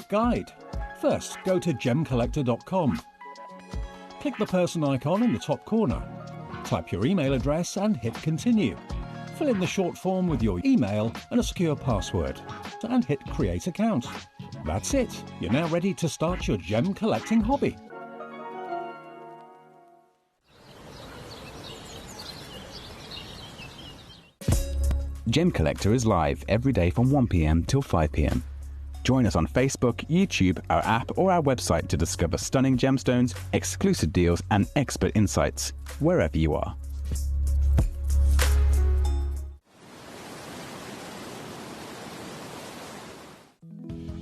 quick guide. First, go to gemcollector.com. Click the person icon in the top corner. Type your email address and hit continue. Fill in the short form with your email and a secure password, and hit create account. That's it. You're now ready to start your gem collecting hobby. Gemcollector is live every day from 1 p.m. till 5 p.m. Join us on Facebook, YouTube, our app or our website to discover stunning gemstones, exclusive deals and expert insights wherever you are.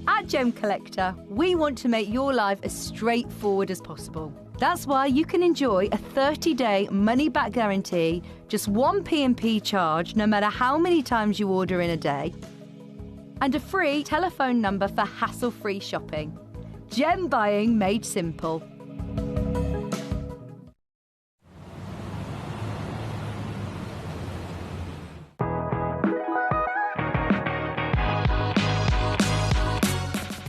At Gemcollector, we want to make your life as straightforward as possible. That's why you can enjoy a 30-day money-back guarantee, just one P&P charge no matter how many times you order in a day, and a free telephone number for hassle-free shopping. Gem buying made simple.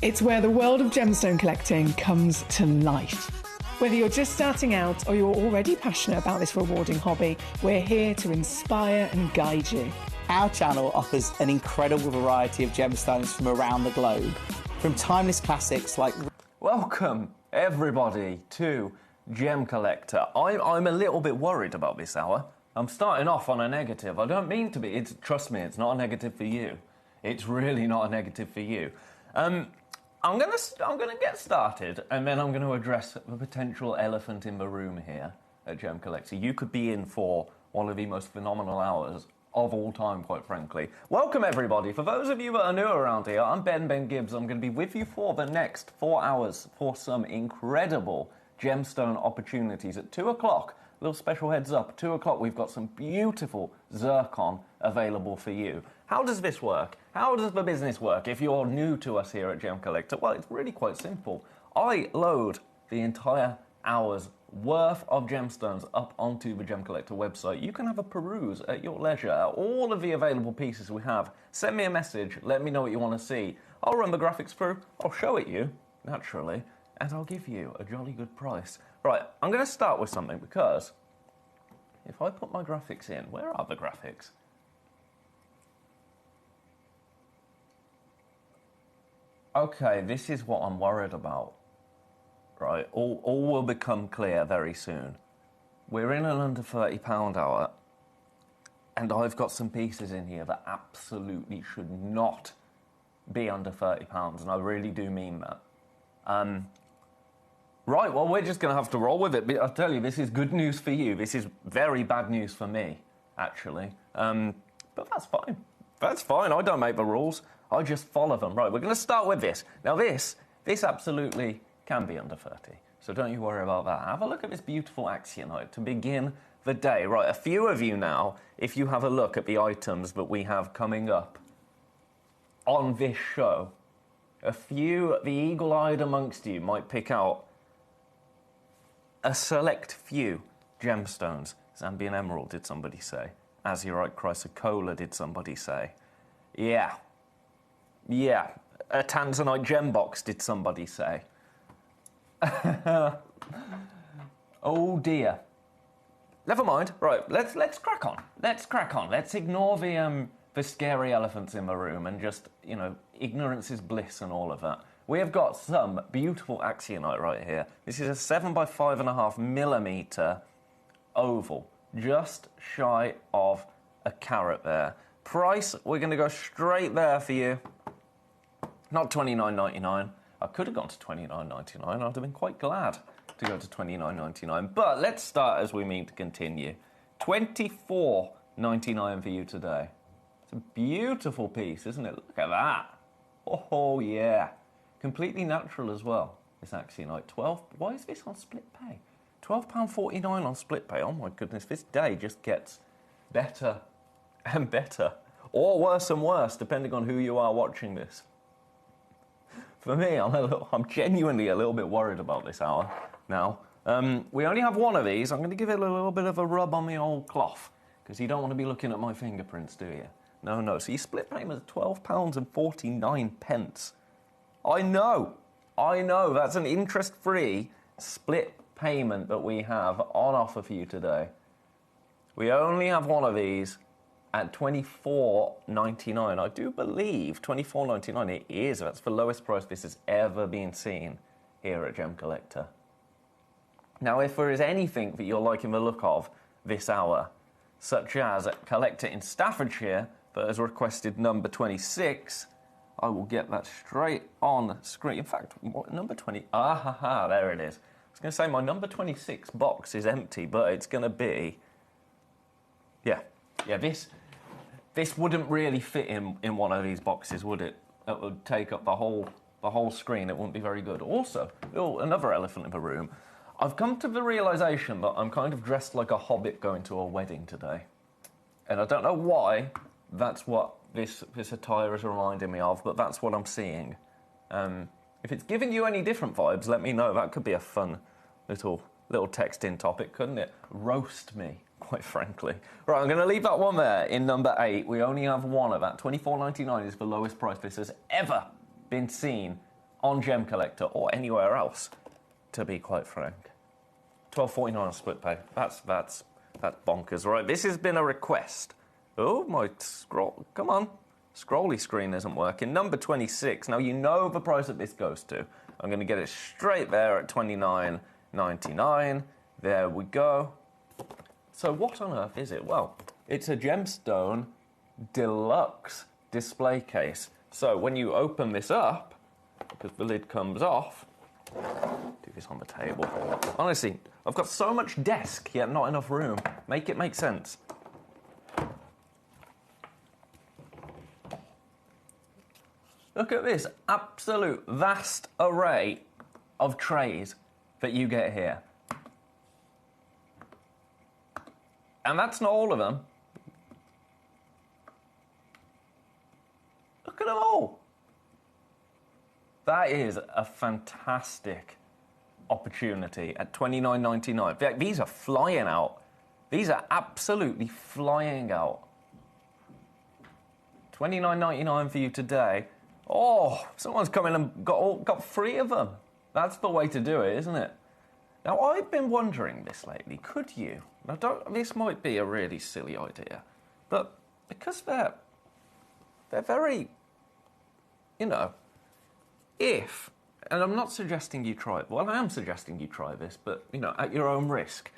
It's where the world of gemstone collecting comes to life. Whether you're just starting out or you're already passionate about this rewarding hobby, we're here to inspire and guide you. Our channel offers an incredible variety of gemstones from around the globe, from timeless classics like... Welcome, everybody, to Gemcollector. I'm a little bit worried about this hour. I'm starting off on a negative. I don't mean to be. Trust me, it's not a negative for you. It's really not a negative for you. I'm gonna get started, and then I'm going to address the potential elephant in the room here at Gemcollector. You could be in for one of the most phenomenal hours of all time, quite frankly. Welcome, everybody. For those of you that are new around here, I'm Ben Gibbs. I'm going to be with you for the next 4 hours for some incredible gemstone opportunities. At 2 o'clock, little special heads up, 2 o'clock, we've got some beautiful zircon available for you. How does this work? How does the business work if you're new to us here at Gemcollector? Well, it's really quite simple. I load the entire hour's worth of gemstones up onto the Gemcollector website. You can have a peruse at your leisure at all of the available pieces we have. Send me a message, let me know what you want to see. I'll run the graphics through, I'll show it you, naturally, and I'll give you a jolly good price. Right, I'm going to start with something because if I put my graphics in, where are the graphics? Okay, this is what I'm worried about. Right, all will become clear very soon. We're in an under £30 hour, and I've got some pieces in here that absolutely should not be under £30, and I really do mean that. Right, well, we're just going to have to roll with it. But I'll tell you, this is good news for you. This is very bad news for me, actually. But that's fine. That's fine. I don't make the rules. I just follow them. Right, we're going to start with this. Now, this absolutely can be under 30, so don't you worry about that. Have a look at this beautiful axionite to begin the day. Right, a few of you now, if you have a look at the items that we have coming up on this show, a few, the eagle-eyed amongst you might pick out a select few gemstones. Zambian emerald, did somebody say? Azurite chrysocolla, did somebody say? Yeah. Yeah. A tanzanite gem box, did somebody say? Oh dear. Never mind. Right, let's crack on. Let's crack on. Let's ignore the scary elephants in the room and just, you know, ignorance is bliss and all of that. We have got some beautiful axionite right here. This is a 7 by 5.5 millimeter oval, just shy of a carat there. Price, we're going to go straight there for you. Not $29.99. I could have gone to $29.99. I'd have been quite glad to go to $29.99. But let's start as we mean to continue. $24.99 for you today. It's a beautiful piece, isn't it? Look at that. Oh, yeah. Completely natural as well, this axionite. 12. Why is this on split pay? £12.49 on split pay. Oh, my goodness. This day just gets better and better. Or worse and worse, depending on who you are watching this. For me, I'm genuinely a little bit worried about this hour now. We only have one of these. I'm going to give it a little bit of a rub on the old cloth, because you don't want to be looking at my fingerprints, do you? No. So your split payment is £12.49. I know, that's an interest-free split payment that we have on offer for you today. We only have one of these at $24.99. I do believe $24.99 it is. That's the lowest price this has ever been seen here at Gem Collector. Now, if there is anything that you're liking the look of this hour, such as a collector in Staffordshire that has requested number 26, I will get that straight on screen. In fact, what, number 20? There it is. I was going to say my number 26 box is empty, but it's going to be... Yeah, this wouldn't really fit in one of these boxes, would it? It would take up the whole screen. It wouldn't be very good. Also, another elephant in the room. I've come to the realization that I'm kind of dressed like a hobbit going to a wedding today. And I don't know why that's what this attire is reminding me of, but that's what I'm seeing. If it's giving you any different vibes, let me know. That could be a fun little text-in topic, couldn't it? Roast me, quite frankly. Right, I'm going to leave that one there in number 8. We only have one of that. $24.99 is the lowest price this has ever been seen on Gem Collector or anywhere else, to be quite frank. $12.49 on split pay. That's bonkers. Right, this has been a request. Oh, my scroll... Come on. Scrolly screen isn't working. Number 26. Now, you know the price that this goes to. I'm going to get it straight there at $29.99. There we go. So what on earth is it? Well, it's a gemstone deluxe display case. So when you open this up, because the lid comes off, do this on the table. Honestly, I've got so much desk, yet not enough room. Make it make sense. Look at this absolute vast array of trays that you get here. And that's not all of them. Look at them all. That is a fantastic opportunity at $29.99. These are flying out. These are absolutely flying out. $29.99 for you today. Oh, someone's come in and got 3 of them. That's the way to do it, isn't it? Now, I've been wondering this lately. Could you? Now, this might be a really silly idea, but because they're very, you know, if, and I'm not suggesting you try it, well, I am suggesting you try this, but, you know, at your own risk.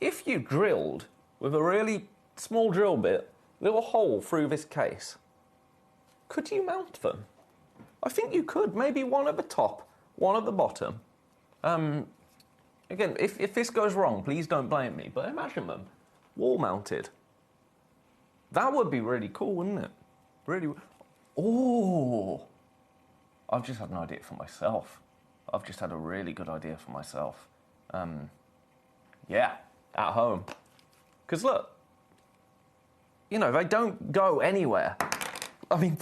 If you drilled with a really small drill bit, little hole through this case, could you mount them? I think you could. Maybe one at the top, one at the bottom. Again, if this goes wrong, please don't blame me, but imagine them wall-mounted. That would be really cool, wouldn't it? Really. Oh, I've just had an idea for myself. I've just had a really good idea for myself. Yeah, at home. Because look, you know, they don't go anywhere. I mean,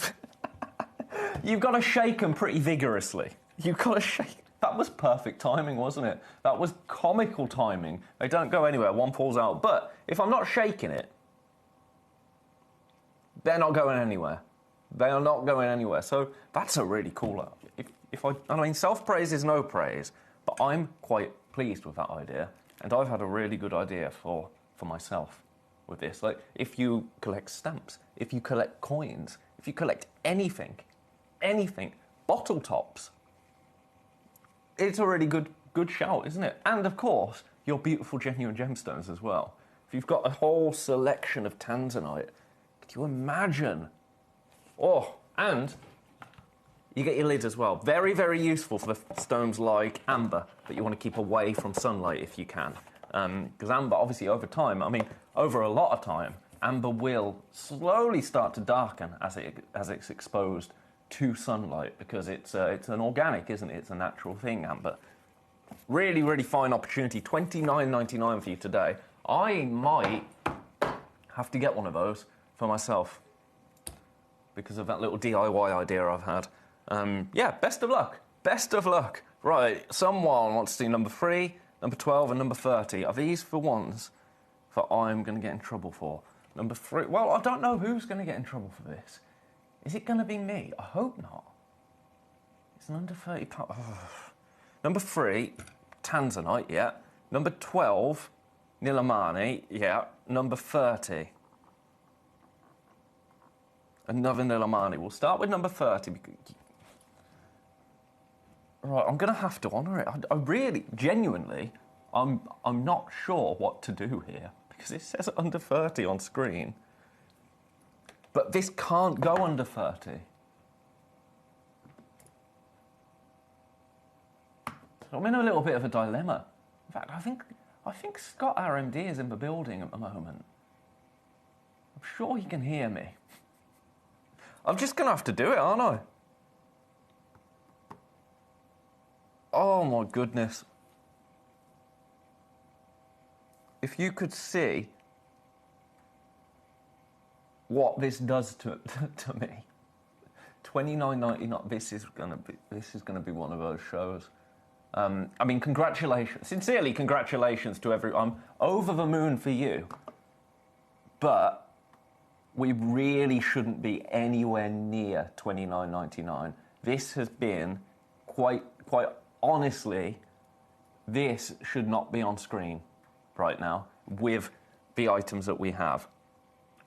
you've got to shake them pretty vigorously. You've got to shake. That was perfect timing, wasn't it? That was comical timing. They don't go anywhere. One falls out. But if I'm not shaking it, they're not going anywhere. They are not going anywhere. So that's a really cool... I mean, self-praise is no praise, but I'm quite pleased with that idea. And I've had a really good idea for myself with this. Like, if you collect stamps, if you collect coins, if you collect anything, bottle tops, it's a really good shout, isn't it? And, of course, your beautiful genuine gemstones as well. If you've got a whole selection of tanzanite, could you imagine? Oh, and you get your lid as well. Very, very useful for the stones like amber that you want to keep away from sunlight if you can. Because amber, obviously, over time, I mean, over a lot of time, amber will slowly start to darken as it's exposed to sunlight, because it's an organic, isn't it? It's a natural thing, amber. Really, really fine opportunity. $29.99 for you today. I might have to get one of those for myself because of that little DIY idea I've had. Yeah, best of luck. Best of luck. Right, someone wants to see number 3, number 12, and number 30. Are these the ones that I'm going to get in trouble for? Number 3... Well, I don't know who's going to get in trouble for this. Is it going to be me? I hope not. It's an under 30 pound. Oh. Number 3, Tanzanite, yeah. Number 12, Nilamani, yeah. Number 30. Another Nilamani. We'll start with number 30. Right, I'm going to have to honour it. I really, genuinely, I'm not sure what to do here because it says under 30 on screen. But this can't go under 30. So I'm in a little bit of a dilemma. In fact, I think Scott RMD is in the building at the moment. I'm sure he can hear me. I'm just going to have to do it, aren't I? Oh, my goodness. If you could see what this does to me. $29.99. This is gonna be one of those shows. I mean, congratulations. Sincerely, congratulations to everyone. I'm over the moon for you. But we really shouldn't be anywhere near $29.99. This has been quite honestly, this should not be on screen right now with the items that we have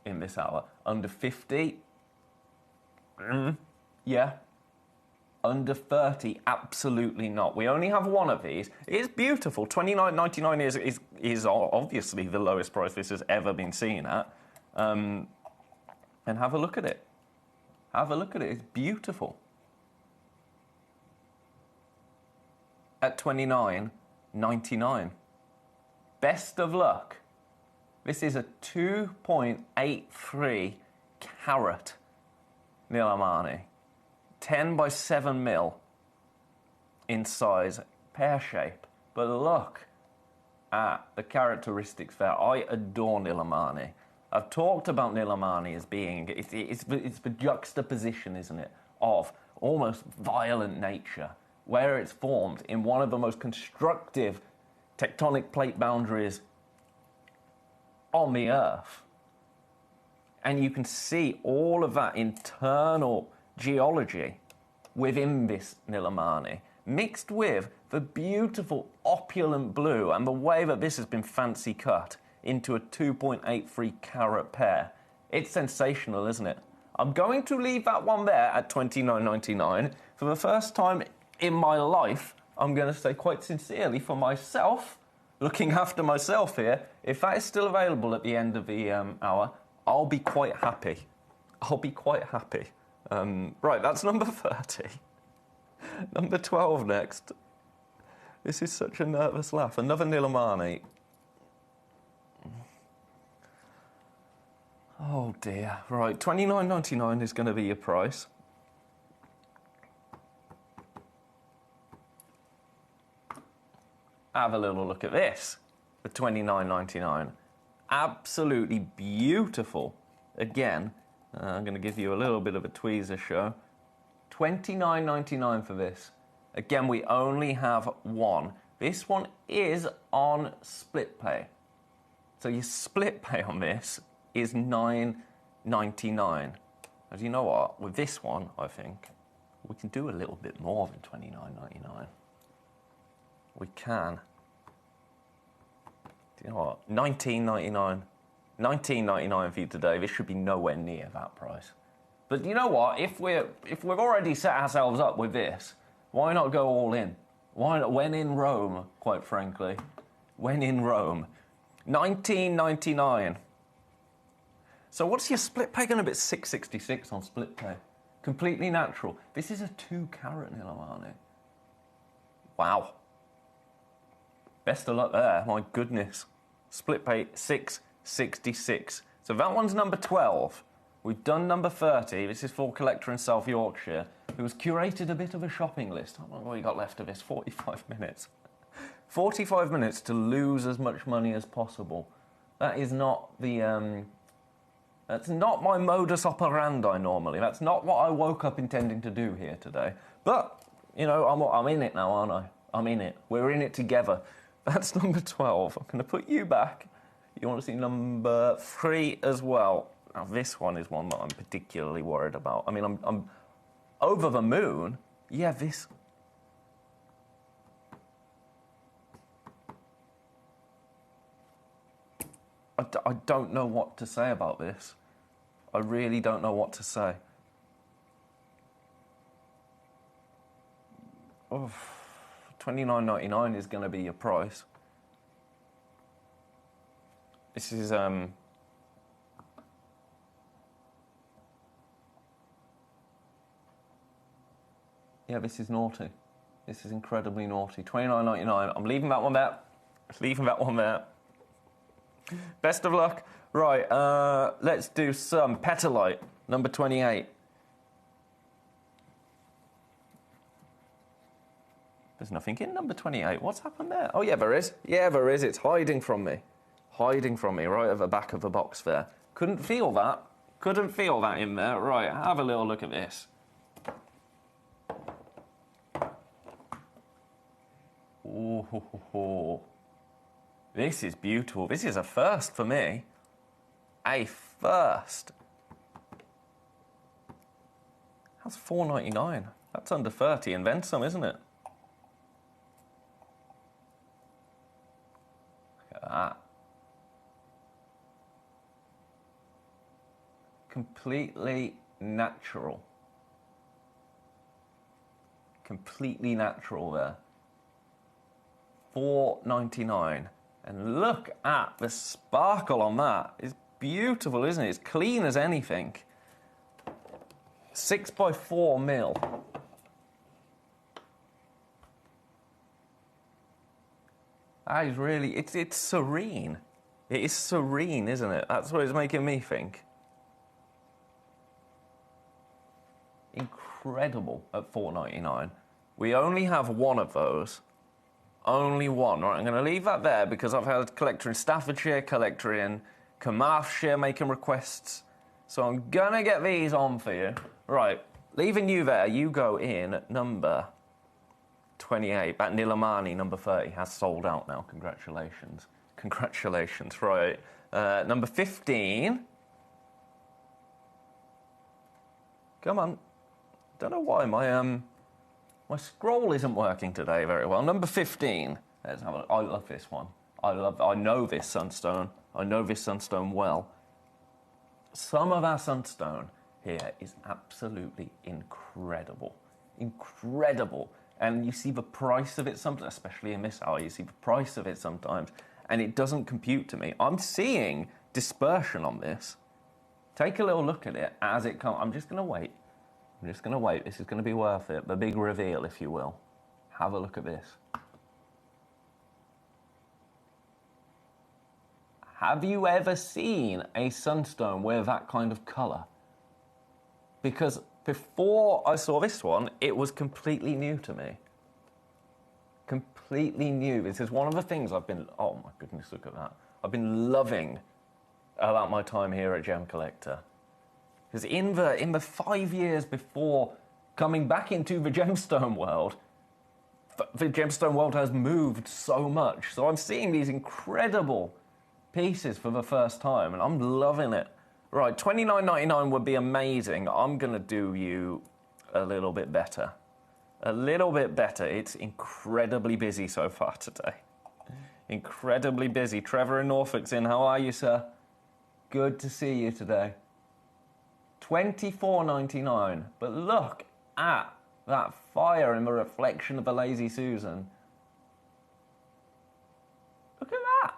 in this hour. Under 50, yeah. Under 30, absolutely not. We only have one of these. It is beautiful. $29.99 is obviously the lowest price this has ever been seen at. And have a look at it. Have a look at it. It's beautiful. At $29.99. Best of luck. This is a 2.83 carat Nilamani. 10 by 7 mil in size, pear shape. But look at the characteristics there. I adore Nilamani. I've talked about Nilamani as being, it's the juxtaposition, isn't it, of almost violent nature, where it's formed in one of the most constructive tectonic plate boundaries on the Earth. And you can see all of that internal geology within this Nilamani, mixed with the beautiful opulent blue and the way that this has been fancy cut into a 2.83 carat pair. It's sensational, isn't it? I'm going to leave that one there at $29.99. For the first time in my life, I'm going to say quite sincerely for myself, looking after myself here, if that is still available at the end of the hour, I'll be quite happy. I'll be quite happy. Right, that's number 30. Number 12 next. This is such a nervous laugh. Another Nilamani. Oh dear. Right, $29.99 is going to be your price. Have a little look at this for $29.99. Absolutely beautiful. Again, I'm going to give you a little bit of a tweezer show. $29.99 for this. Again, we only have one. This one is on split pay. So your split pay on this is $9.99. As you know what, with this one, I think, we can do a little bit more than $29.99. We can. Do you know what? $19.99. $19.99 for you today. This should be nowhere near that price. But you know what? If we've already set ourselves up with this, why not go all in? Why not? When in Rome, quite frankly. When in Rome. $19.99. So what's your split pay going to be? $6.66 on split pay. Completely natural. This is a 2 carat Nilamani. Wow. Best of luck there, my goodness. Split pay, $6.66. So that one's number 12. We've done number 30. This is for Collector in South Yorkshire, who has curated a bit of a shopping list. I don't know what you got left of this, 45 minutes. 45 minutes to lose as much money as possible. That is not the, that's not my modus operandi normally. That's not what I woke up intending to do here today. But, you know, I'm in it now, aren't I? I'm in it. We're in it together. That's number 12. I'm going to put you back. You want to see number 3 as well. Now, this one is one that I'm particularly worried about. I mean, I'm over the moon Yeah, this... I don't know what to say about this. I really don't know what to say. Oh, $29.99 is going to be your price. This is yeah, this is naughty. This is incredibly naughty. $29.99. I'm leaving that one there. Leaving that one there. Best of luck. Right, let's do some Petalite, number 28. There's nothing in number 28. What's happened there? Oh, yeah, there is. Yeah, there is. It's hiding from me. Hiding from me right at the back of the box there. Couldn't feel that. Couldn't feel that in there. Right, have a little look at this. Oh, this is beautiful. This is a first for me. A first. That's $4.99. That's under 30 and then some, isn't it? Look at that. Completely natural. Completely natural there. $4.99. And look at the sparkle on that. It's beautiful, isn't it? It's clean as anything. 6x4 mil. That is really, it's serene. It is serene, isn't it? That's what it's making me think. Incredible at $4.99. We only have one of those. Only one. Right, I'm going to leave that there because I've had a collector in Staffordshire, collector in Carmarthenshire making requests. So I'm going to get these on for you. Right, leaving you there, you go in at number 28. That Nilamani, number 30, has sold out now. Congratulations. Congratulations. Right, number 15. Come on. Don't know why my scroll isn't working today very well. Number 15. Let's have a look. I love this one. I know this sunstone. I know this sunstone well. Some of our sunstone here is absolutely incredible. Incredible. And you see the price of it sometimes, especially in this hour, you see the price of it sometimes, and it doesn't compute to me. I'm seeing dispersion on this. Take a little look at it as it comes. I'm just going to wait. I'm just going to wait. This is going to be worth it. The big reveal, if you will. Have a look at this. Have you ever seen a sunstone with that kind of colour? Because before I saw this one, it was completely new to me. Completely new. This is one of the things I've been... Oh, my goodness, look at that. I've been loving about my time here at Gemcollector. Because in the 5 years before coming back into the gemstone world, the gemstone world has moved so much. So I'm seeing these incredible pieces for the first time, and I'm loving it. Right, $29.99 would be amazing. I'm going to do you a little bit better. A little bit better. It's incredibly busy so far today. Incredibly busy. Trevor in Norfolk's in. How are you, sir? Good to see you today. $24.99. But look at that fire in the reflection of the Lazy Susan. Look at that.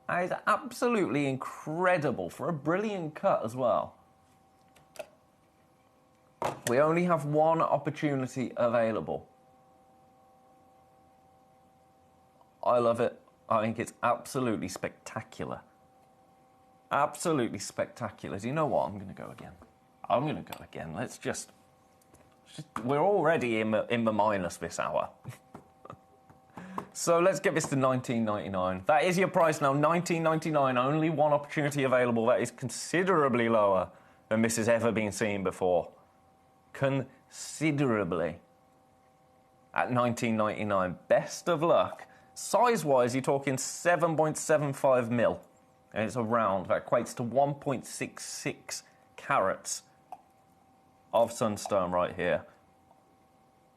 That is absolutely incredible for a brilliant cut as well. We only have one opportunity available. I love it. I think it's absolutely spectacular. Absolutely spectacular. Do you know what? I'm going to go again. I'm going to go again. Let's just we're already in the minus this hour. So let's get this to $19.99. That is your price now, $19.99. Only one opportunity available. That is considerably lower than this has ever been seen before. Considerably. At $19.99. Best of luck. Size-wise, you're talking 7.75 mil. And it's a round. That equates to 1.66 carats of sunstone right here.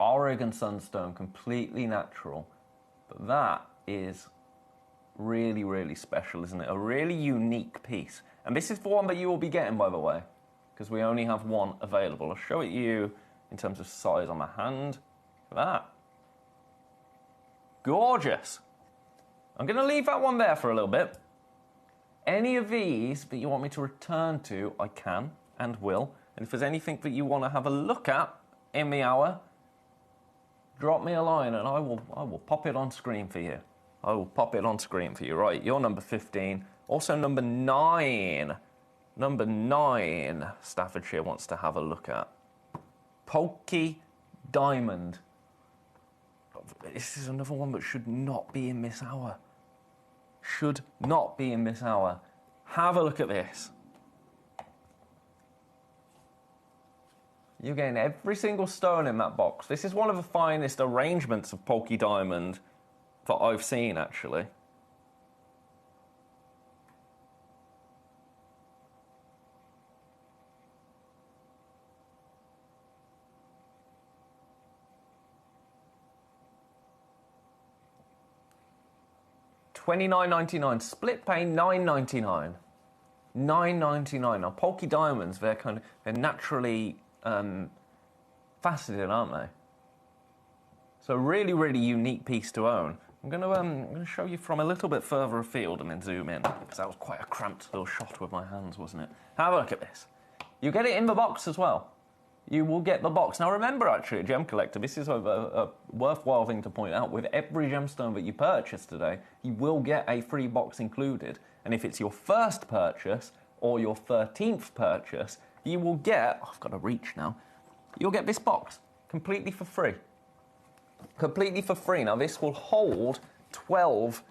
Oregon Sunstone, completely natural. But that is really, really special, isn't it? A really unique piece. And this is the one that you will be getting, by the way, because we only have one available. I'll show it you in terms of size on my hand. Look at that. Gorgeous. I'm going to leave that one there for a little bit. Any of these that you want me to return to, I can and will. And if there's anything that you want to have a look at in the hour, drop me a line and I will pop it on screen for you. I will pop it on screen for you. Right, you're number 15. Also number 9. Number 9, Staffordshire wants to have a look at. Polky Diamond. This is another one that should not be in this hour. Should not be in this hour. Have a look at this. You're getting every single stone in that box. This is one of the finest arrangements of Polky Diamond that I've seen, actually. $29.99, split pay $9.99. $9.99. Now, Polky Diamonds, they're naturally faceted, aren't they? So, really, really unique piece to own. I'm going to show you from a little bit further afield and then zoom in, because that was quite a cramped little shot with my hands, wasn't it? Have a look at this. You get it in the box as well. You will get the box. Now remember, actually, at Gemcollector, this is a worthwhile thing to point out. With every gemstone that you purchase today, you will get a free box included. And if it's your first purchase or your 13th purchase, you will get, I've got to reach now, you'll get this box completely for free. Completely for free. Now, this will hold 12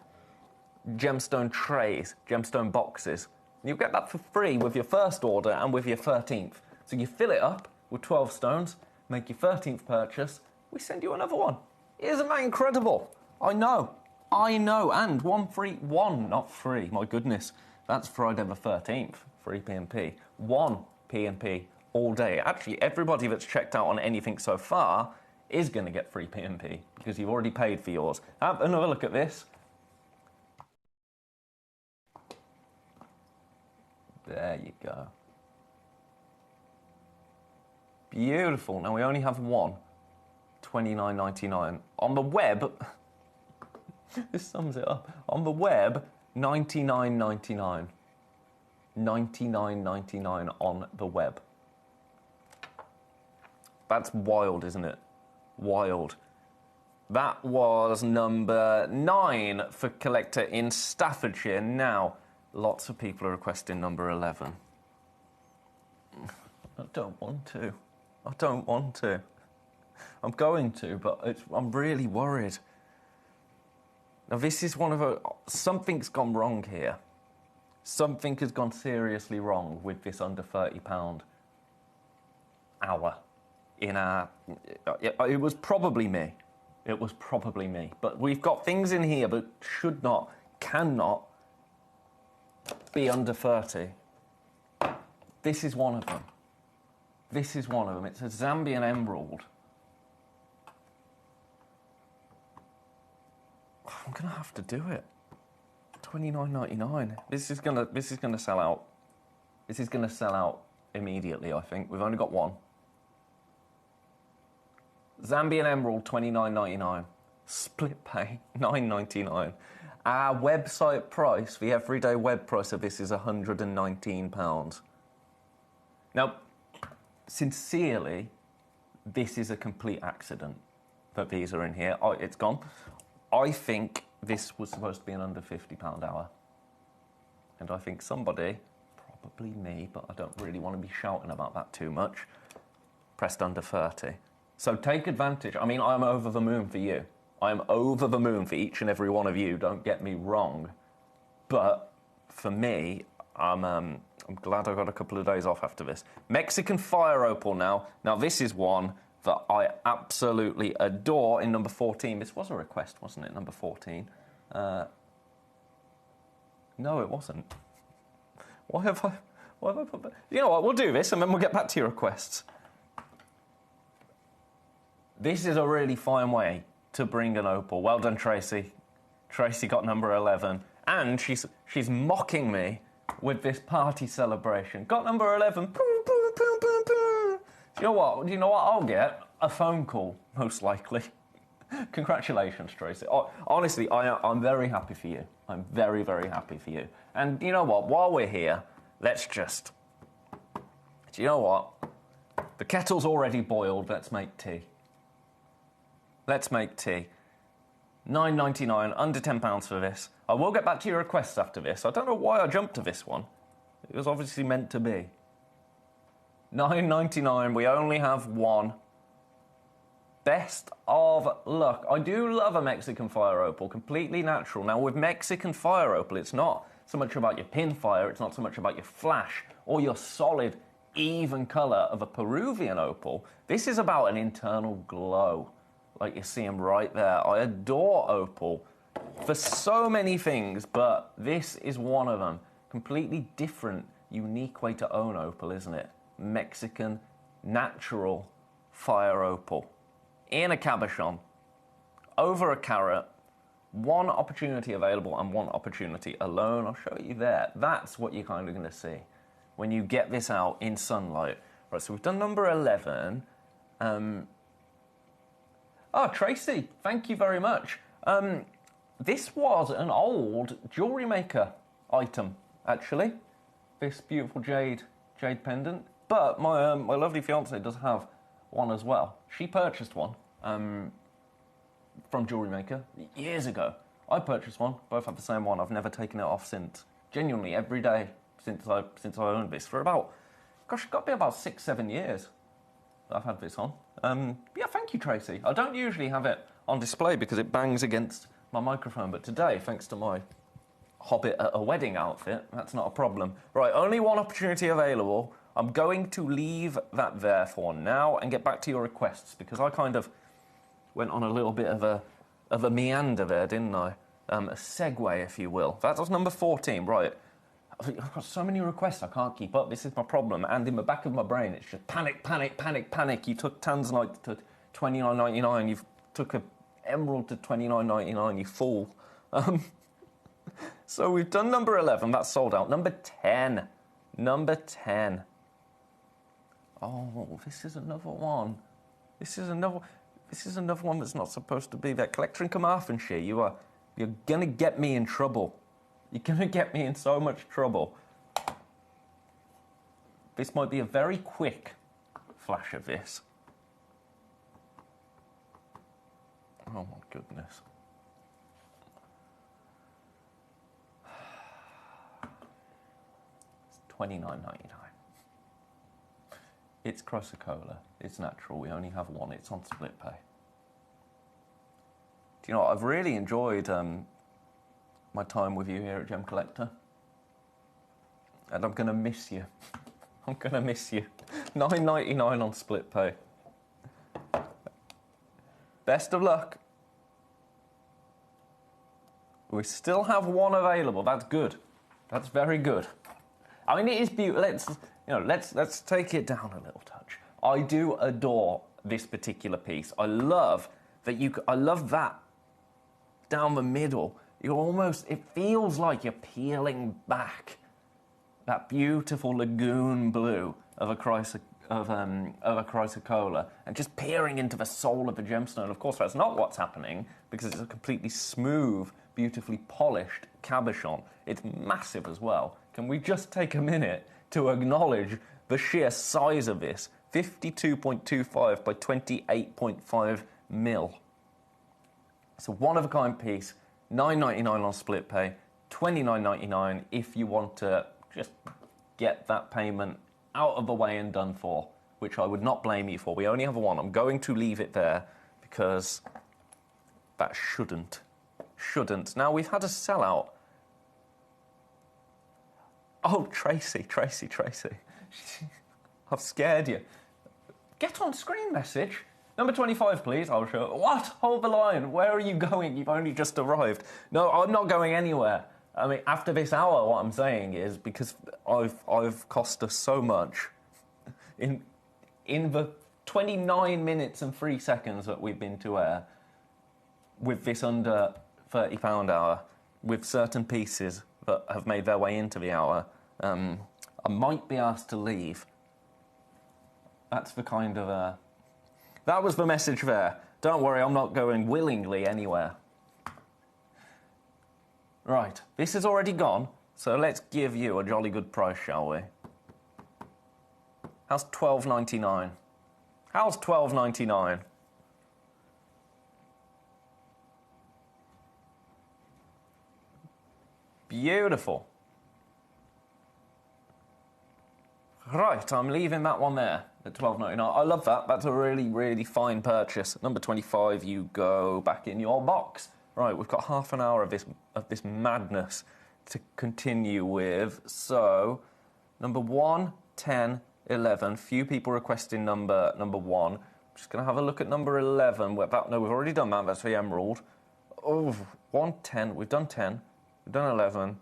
gemstone trays, gemstone boxes. You'll get that for free with your first order and with your 13th. So you fill it up with 12 stones, make your 13th purchase, we send you another one. Isn't that incredible? I know, and one, not free, my goodness. That's Friday the 13th, free P&P. 1 P&P all day. Actually, everybody that's checked out on anything so far is going to get free P&P because you've already paid for yours. Have another look at this. There you go. Beautiful. Now, we only have one. $29.99. On the web, this sums it up. On the web, $99.99. $99.99 on the web. That's wild, isn't it? Wild. That was number 9 for Collector in Staffordshire. Now, lots of people are requesting number 11. I don't want to. I don't want to. I'm going to, but I'm really worried. Now, this is one of something's gone wrong here. Something has gone seriously wrong with this under £30 hour. It was probably me. It was probably me. But we've got things in here that cannot be under 30. This is one of them. This is one of them. It's a Zambian emerald. I'm gonna have to do it. $29.99. This is gonna sell out. This is gonna sell out immediately, I think. We've only got one. Zambian emerald, $29.99. Split pay, $9.99. Our website price, the everyday web price of this is £119. Now, sincerely, this is a complete accident that these are in here. Oh, it's gone. I think this was supposed to be an under £50 hour. And I think somebody, probably me, but I don't really want to be shouting about that too much, pressed under 30. So take advantage. I mean, I'm over the moon for you. I'm over the moon for each and every one of you, don't get me wrong. But for me, I'm glad I got a couple of days off after this. Mexican Fire Opal now. Now, this is one that I absolutely adore in number 14. This was a request, wasn't it, number 14? No, it wasn't. Why have I put that? You know what, we'll do this and then we'll get back to your requests. This is a really fine way to bring an opal. Well done, Tracy. Tracy got number 11. And she's mocking me with this party celebration. Got number 11. Do you know what? Do you know what I'll get? A phone call, most likely. Congratulations, Tracy. Honestly, I'm very happy for you. I'm very, very happy for you. And you know what? While we're here, let's just... Do you know what? The kettle's already boiled. Let's make tea. Let's make tea. $9.99, under £10 for this. I will get back to your requests after this. I don't know why I jumped to this one. It was obviously meant to be. $9.99, we only have one. Best of luck. I do love a Mexican fire opal, completely natural. Now, with Mexican fire opal, it's not so much about your pin fire, it's not so much about your flash or your solid, even colour of a Peruvian opal. This is about an internal glow, like you see them right there. I adore opal for so many things, but this is one of them. Completely different, unique way to own opal, isn't it? Mexican, natural fire opal. In a cabochon, over a carat, one opportunity available and one opportunity alone. I'll show you there. That's what you're kind of going to see when you get this out in sunlight. Right, so we've done number 11. Tracy, thank you very much. This was an old jewellery maker item, actually. This beautiful jade pendant. But my lovely fiancée does have one as well. She purchased one from Jewellery Maker years ago. I purchased one. Both have the same one. I've never taken it off since. Genuinely, every day since I owned this for about, gosh, it's got to be about 6-7 years that I've had this on. Yeah, thank you, Tracy. I don't usually have it on display because it bangs against my microphone, but today, thanks to my Hobbit at a wedding outfit, that's not a problem. Right, only one opportunity available. I'm going to leave that there for now and get back to your requests because I kind of went on a little bit of a meander there, didn't I? A segue, if you will. That was number 14, right. I've got so many requests, I can't keep up. This is my problem. And in the back of my brain, it's just panic, panic, panic, panic. You took Tanzanite to $29.99. You took a emerald to $29.99, you fool. So we've done number 11. That's sold out. Number 10. Number 10. Oh, this is another one. This is another one that's not supposed to be there. Collector in Carmarthenshire, you're gonna get me in trouble. You're gonna get me in so much trouble. This might be a very quick flash of this. Oh my goodness. It's $29.99. It's Chrysocolla. It's natural. We only have one. It's on split pay. Do you know what? I've really enjoyed my time with you here at Gem Collector. And I'm going to miss you. I'm going to miss you. $9.99 on split pay. Best of luck. We still have one available. That's good. That's very good. I mean, it is beautiful. Let's take it down a little touch. I do adore this particular piece. I love that I love that down the middle. It feels like you're peeling back that beautiful lagoon blue of a Chrysocolla and just peering into the soul of the gemstone. Of course, that's not what's happening because it's a completely smooth, beautifully polished cabochon. It's massive as well. Can we just take a minute to acknowledge the sheer size of this? 52.25 by 28.5 mil. It's a one-of-a-kind piece, $9.99 on split pay, $29.99 if you want to just get that payment out of the way and done for, which I would not blame you for. We only have one. I'm going to leave it there because that shouldn't. Now, we've had a sellout. Oh, Tracy. I've scared you. Get on screen message. Number 25, please. I'll show. What? Hold the line. Where are you going? You've only just arrived. No, I'm not going anywhere. I mean, after this hour, what I'm saying is because I've cost us so much in the 29 minutes and 3 seconds that we've been to air with this under £30 hour, with certain pieces that have made their way into the hour. I might be asked to leave. That's the kind of... That was the message there. Don't worry, I'm not going willingly anywhere. Right, this is already gone, so let's give you a jolly good price, shall we? How's $12.99? How's $12.99? Beautiful. Right, I'm leaving that one there at $12.99. I love that. That's a really, really fine purchase. Number 25, you go back in your box. Right, we've got half an hour of this madness to continue with. So, number 1, 10, 11. Few people requesting number 1. I'm just going to have a look at number 11. No, we've already done that. That's the emerald. Oh, 1, 10. We've done 10. We've done 11.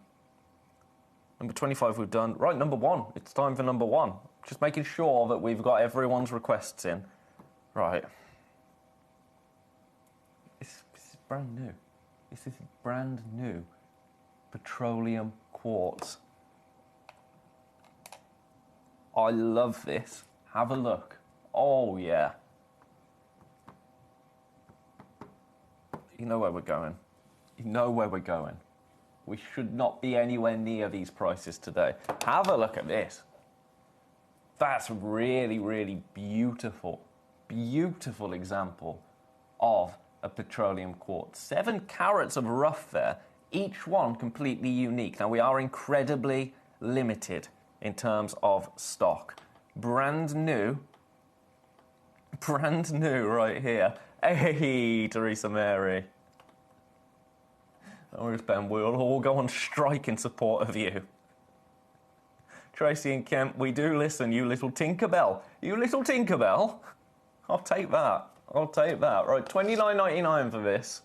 Number 25 we've done. Right, number 1. It's time for number 1. Just making sure that we've got everyone's requests in. Right. This is brand new. This is brand new. Petroleum quartz. I love this. Have a look. Oh, yeah. You know where we're going. You know where we're going. We should not be anywhere near these prices today. Have a look at this. That's really, really beautiful, beautiful example of a petroleum quartz. 7 carats of rough there, each one completely unique. Now, we are incredibly limited in terms of stock. Brand new right here. Hey, Theresa Mary. Where's Ben? We'll all go on strike in support of you. Tracy and Kemp, we do listen, you little Tinkerbell. You little Tinkerbell? I'll take that. I'll take that. Right, $29.99 for this.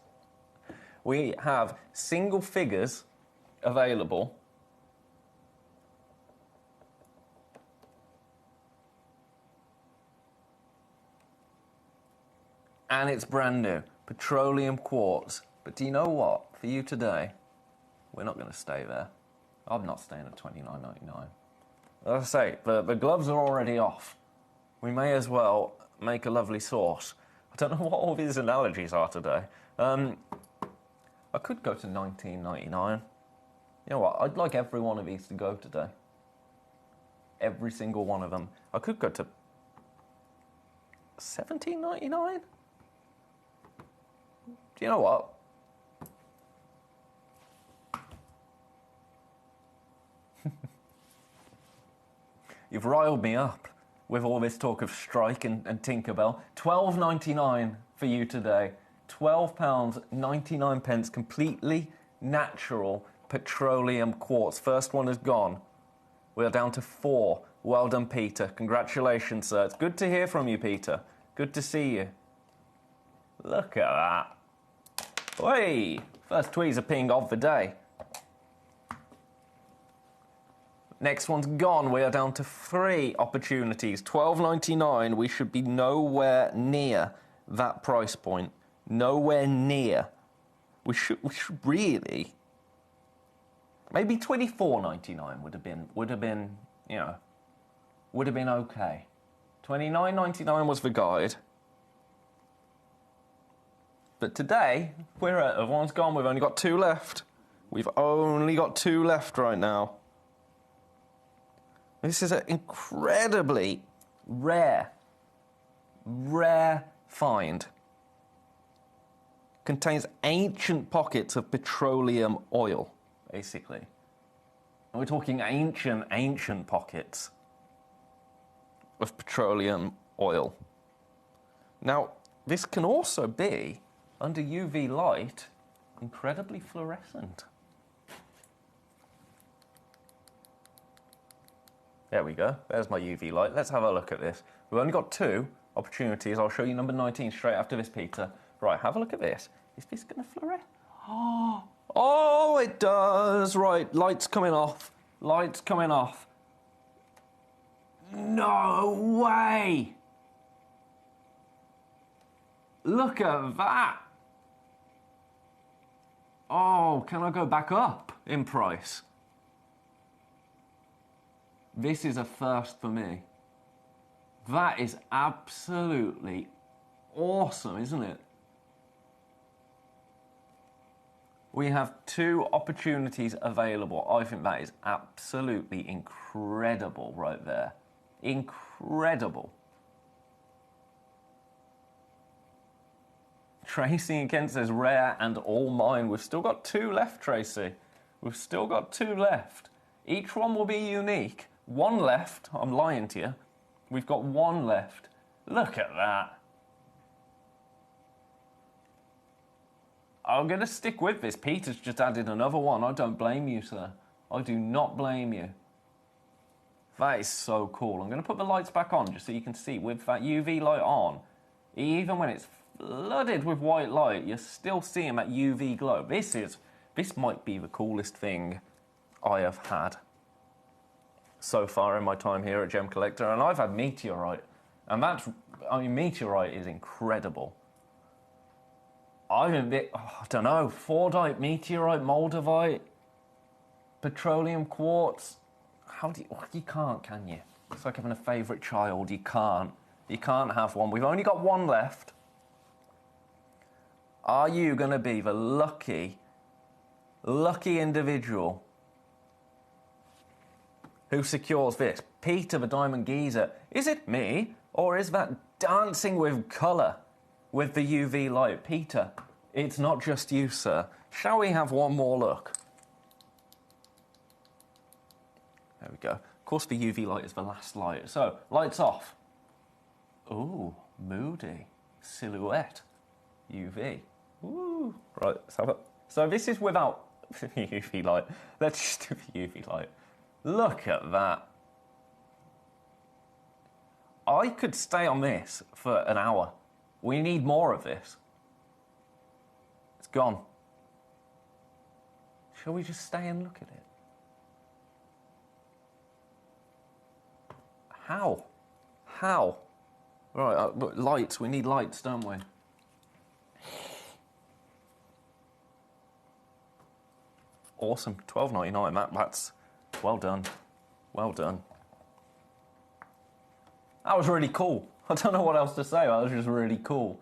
We have single figures available. And it's brand new. Petroleum quartz. But do you know what? For you today, we're not going to stay there. I'm not staying at $29.99. As I say, the gloves are already off. We may as well make a lovely sauce. I don't know what all these analogies are today. I could go to $19.99. You know what? I'd like every one of these to go today. Every single one of them. I could go to $17.99. Do you know what? You've riled me up with all this talk of strike and Tinkerbell. $12.99 for you today. £12.99, completely natural petroleum quartz. First one is gone. We're down to 4. Well done, Peter. Congratulations, sir. It's good to hear from you, Peter. Good to see you. Look at that. Hey, first tweezer ping of the day. Next one's gone. We are down to 3 opportunities. $12.99. We should be nowhere near that price point. Nowhere near. We should really. Maybe $24.99 would have been, you know, would have been okay. $29.99 was the guide. But today, everyone's gone. We've only got 2 left. We've only got 2 left right now. This is an incredibly rare find. Contains ancient pockets of petroleum oil, basically. And we're talking ancient pockets of petroleum oil. Now, this can also be, under UV light, incredibly fluorescent. There we go. There's my UV light. Let's have a look at this. We've only got 2 opportunities. I'll show you number 19 straight after this, Peter. Right, have a look at this. Is this going to fluoresce? Oh, it does. Right, light's coming off. Light's coming off. No way. Look at that. Oh, can I go back up in price? This is a first for me. That is absolutely awesome, isn't it? We have 2 opportunities available. I think that is absolutely incredible right there. Incredible. Tracy and Kent says rare and all mine. We've still got 2 left, Tracy. We've still got 2 left. Each one will be unique. 1 left. I'm lying to you. We've got 1 left. Look at that. I'm going to stick with this. Peter's just added another one. I don't blame you, sir. I do not blame you. That is so cool. I'm going to put the lights back on just so you can see with that UV light on. Even when it's flooded with white light, you're still seeing that UV glow. This might be the coolest thing I have had so far in my time here at Gemcollector. And I've had Meteorite. And Meteorite is incredible. I don't know, Fordite, Meteorite, Moldavite, Petroleum Quartz. You can't, can you? It's like having a favourite child. You can't have one. We've only got 1 left. Are you going to be the lucky individual who secures this? Peter the Diamond Geezer. Is it me, or is that dancing with colour with the UV light? Peter, it's not just you, sir. Shall we have one more look? There we go. Of course, the UV light is the last light. So, lights off. Ooh, moody. Silhouette. UV. Ooh. Right, let's have it. So this is without UV light. Let's just do the UV light. Look at that. I could stay on this for an hour. We need more of this. It's gone. Shall we just stay and look at it? How? Right, lights. We need lights, don't we? Awesome. $12.99. That's well done. Well done. That was really cool. I don't know what else to say. That was just really cool.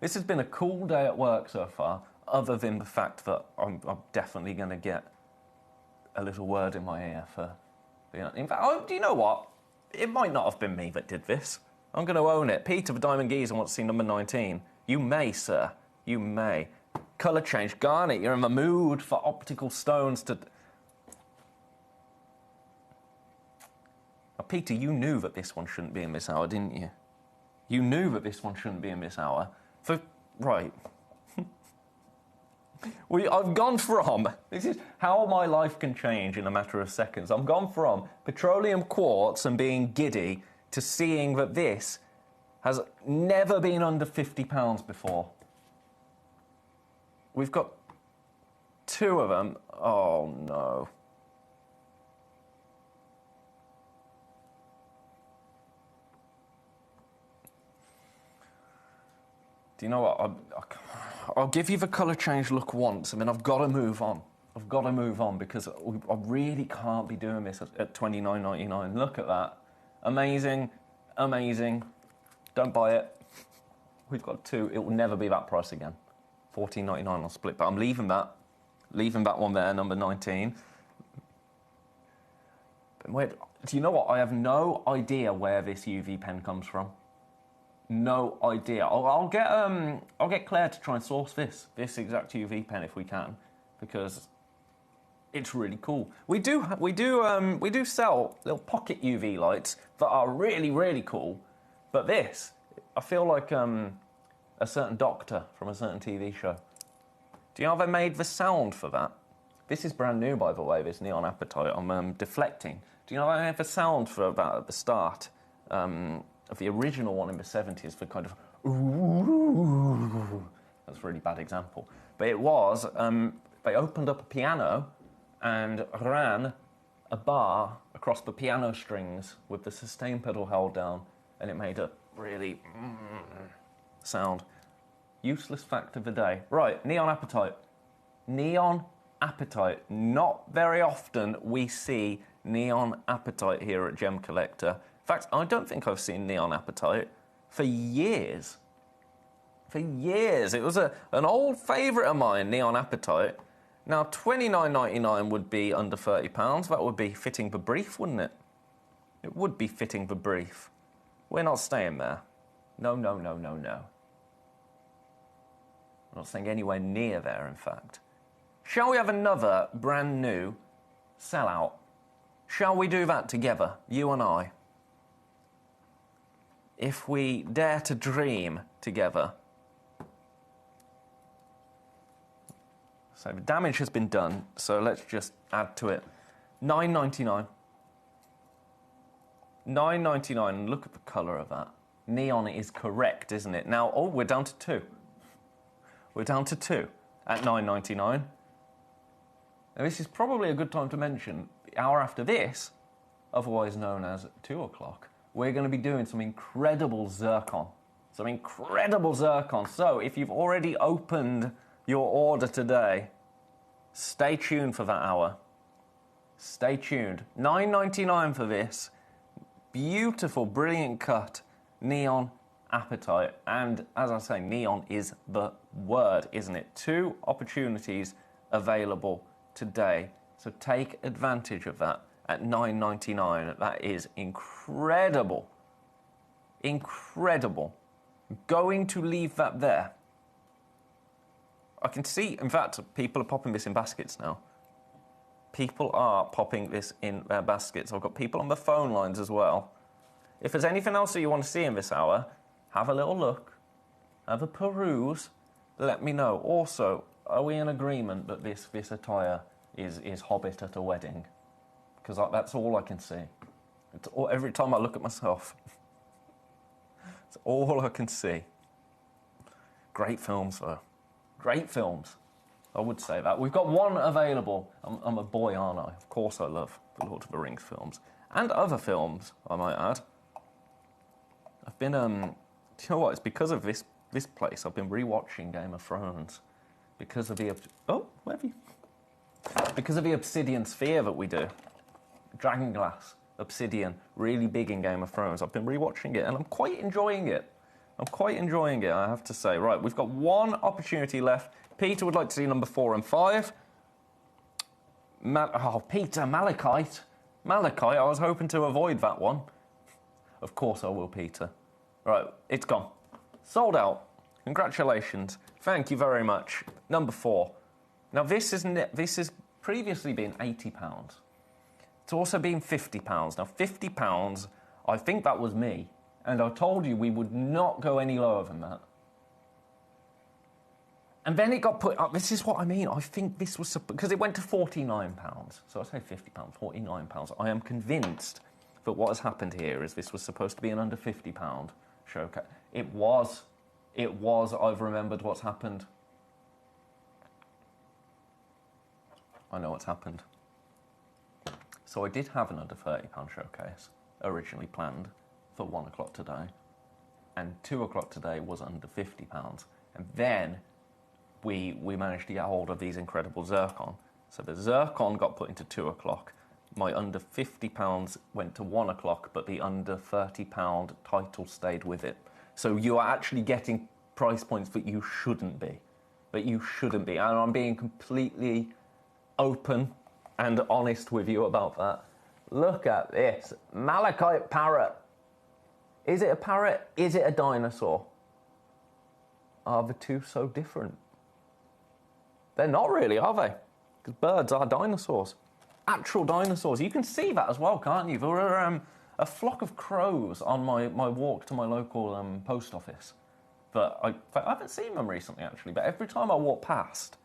This has been a cool day at work so far, other than the fact that I'm definitely going to get a little word in my ear for... In fact, do you know what? It might not have been me that did this. I'm going to own it. Peter the Diamond Geezer wants to see number 19. You may, sir. You may. Colour change. Garnet, you're in the mood for optical stones to... Now, Peter, you knew that this one shouldn't be in this hour, didn't you? You knew that this one shouldn't be in this hour. Right. I've gone from... This is how my life can change in a matter of seconds. I've gone from petroleum quartz and being giddy to seeing that this has never been under £50 before. We've got 2 of them. Oh, no. Do you know what? I'll give you the colour change look once, and then I've got to move on. I've got to move on because I really can't be doing this at $29.99. Look at that. Amazing. Amazing. Don't buy it. We've got 2. It will never be that price again. $14.99 on split, but I'm leaving that. Leaving that one there, number 19. But wait, do you know what? I have no idea where this UV pen comes from. No idea. I'll get Claire to try and source this exact UV pen if we can, because it's really cool. We do sell little pocket UV lights that are really, really cool, but this, I feel like a certain doctor from a certain TV show. Do you know how they made the sound for that? This is brand new, by the way, this neon appetite. I'm deflecting. Do you know how they made the sound for that at the start of the original one in the 70s for kind of... Ooh. That's a really bad example. But it was, they opened up a piano and ran a bar across the piano strings with the sustain pedal held down, and it made a really... sound. Useless fact of the day. Right, neon appetite. Neon appetite. Not very often we see neon appetite here at Gem Collector. In fact, I don't think I've seen neon appetite for years. For years. It was an old favourite of mine, neon appetite. Now, $29.99 would be under £30. That would be fitting the brief, wouldn't it? It would be fitting the brief. We're not staying there. No, no, no, no, no. I'm not staying anywhere near there, in fact. Shall we have another brand new sellout? Shall we do that together, you and I? If we dare to dream together. So the damage has been done, so let's just add to it. $9.99. $9.99, and look at the colour of that. Neon is correct, isn't it? Now, oh, we're down to 2. We're down to 2 at $9.99. Now, this is probably a good time to mention, the hour after this, otherwise known as 2 o'clock, we're going to be doing some incredible zircon. Some incredible zircon. So, if you've already opened your order today, stay tuned for that hour. Stay tuned. $9.99 for this. Beautiful, brilliant cut. Neon appetite. And as I say, neon is the word, isn't it? 2 opportunities available today. So take advantage of that at $9.99. That is incredible. Incredible. I'm going to leave that there. I can see, in fact, people are popping this in baskets now. People are popping this in their baskets. I've got people on the phone lines as well. If there's anything else that you want to see in this hour, have a little look, have a peruse, let me know. Also, are we in agreement that this attire is Hobbit at a wedding? Because that's all I can see. It's all, every time I look at myself, it's all I can see. Great films, though. Great films. I would say that. We've got one available. I'm a boy, aren't I? Of course I love the Lord of the Rings films. And other films, I might add. I've been, do you know what? It's because of this place. I've been rewatching Game of Thrones. Because of the... Oh, where have you... Because of the obsidian sphere that we do. Dragonglass, obsidian, really big in Game of Thrones. I've been rewatching it and I'm quite enjoying it. I'm quite enjoying it, I have to say. Right, we've got one opportunity left. Peter would like to see number 4 and 5. Peter, Malachite. Malachite, I was hoping to avoid that one. Of course I will, Peter. Right, it's gone. Sold out. Congratulations. Thank you very much. Number 4. Now, this has previously been £80. It's also been £50. Now, £50, I think that was me. And I told you we would not go any lower than that. And then it got put up. This is what I mean. I think this was... Because it went to £49. So I say £50, £49. I am convinced that what has happened here is this was supposed to be an under £50 showcase. It was. It was. I've remembered what's happened. I know what's happened. So I did have an under £30 showcase originally planned for 1 o'clock today, and 2 o'clock today was under £50, and then we managed to get hold of these incredible zircon. So the zircon got put into 2 o'clock. My under £50 went to 1 o'clock, but the under £30 title stayed with it. So you are actually getting price points that you shouldn't be. And I'm being completely open and honest with you about that. Look at this. Malachite parrot. Is it a parrot? Is it a dinosaur? Are the two so different? They're not really, are they? Because birds are dinosaurs. Actual dinosaurs. You can see that as well, can't you? There were a flock of crows on my walk to my local post office. But I haven't seen them recently, actually. But every time I walk past,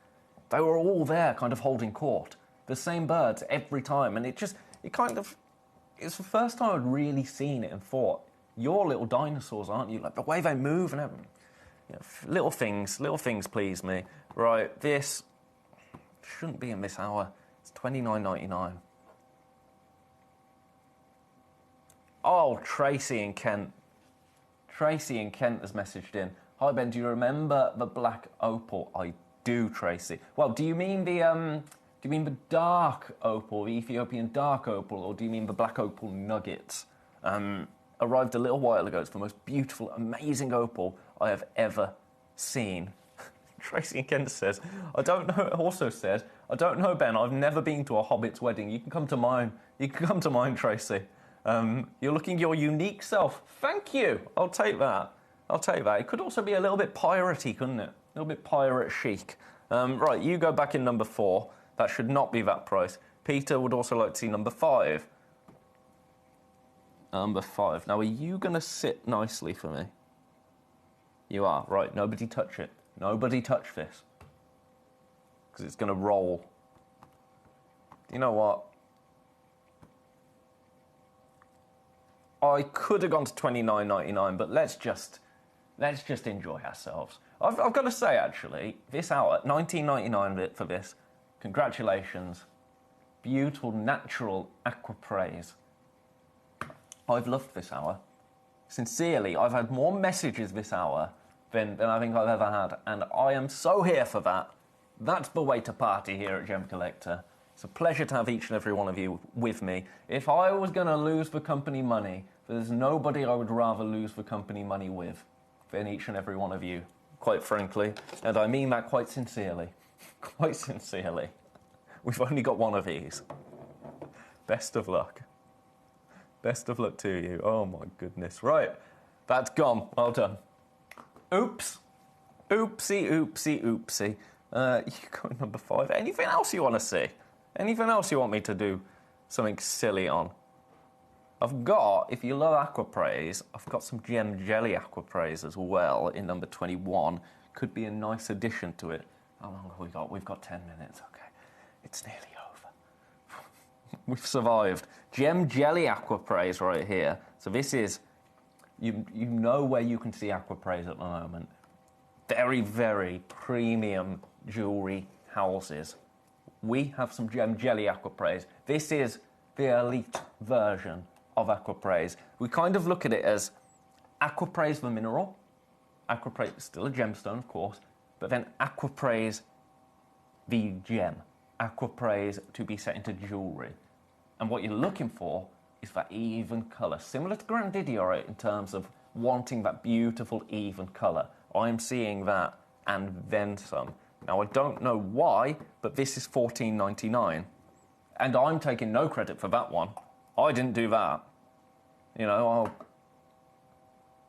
they were all there kind of holding court. The same birds every time. And it's the first time I'd really seen it and thought, you're little dinosaurs, aren't you? Like the way they move and everything. You know, little things please me. Right, this shouldn't be in this hour. It's $29.99. Oh, Tracy in Kent. Tracy in Kent has messaged in. Hi Ben, do you remember the black opal? I do, Tracy. Well, do you mean the dark opal, the Ethiopian dark opal, or do you mean the black opal nuggets? Arrived a little while ago. It's the most beautiful, amazing opal I have ever seen. Tracy Kent says, I don't know, also says, I don't know, Ben, I've never been to a hobbit's wedding. You can come to mine. You can come to mine, Tracy. You're looking your unique self. Thank you. I'll take that. I'll take that. It could also be a little bit piratey, couldn't it? A little bit pirate chic. Right, you go back in number 4. That should not be that price. Peter would also like to see number 5. Number 5. Now, are you going to sit nicely for me? You are. Right, nobody touch it. Nobody touch this. Because it's going to roll. You know what? I could have gone to $29.99, but let's just enjoy ourselves. I've got to say, actually, this hour, $19.99 for this. Congratulations. Beautiful, natural aquapraise. I've loved this hour. Sincerely, I've had more messages this hour than I think I've ever had, and I am so here for that. That's the way to party here at Gem Collector. It's a pleasure to have each and every one of you with me. If I was going to lose the company money, there's nobody I would rather lose the company money with than each and every one of you, quite frankly. And I mean that quite sincerely. Quite sincerely. We've only got one of these. Best of luck. Best of luck to you. Oh my goodness. Right, that's gone. Well done. Oops. Oopsie, oopsie, oopsie. You got number 5. Anything else you want to see? Anything else you want me to do something silly on? I've got, if you love aquapraise, I've got some gem jelly aquapraise as well in number 21. Could be a nice addition to it. How long have we got? We've got 10 minutes. Okay. It's nearly over. We've survived. Gem jelly aquapraise right here. So this is, you know where you can see aquapraise at the moment. Very, very premium jewellery houses. We have some gem jelly aquapraise. This is the elite version of aquapraise. We kind of look at it as aquapraise the mineral. Aquapraise is still a gemstone, of course, but then aquapraise the gem. Aquapraise to be set into jewellery. And what you're looking for is that even colour, similar to Grandidiorite in terms of wanting that beautiful even colour. I'm seeing that and then some. Now, I don't know why, but this is $14.99. And I'm taking no credit for that one. I didn't do that. You know,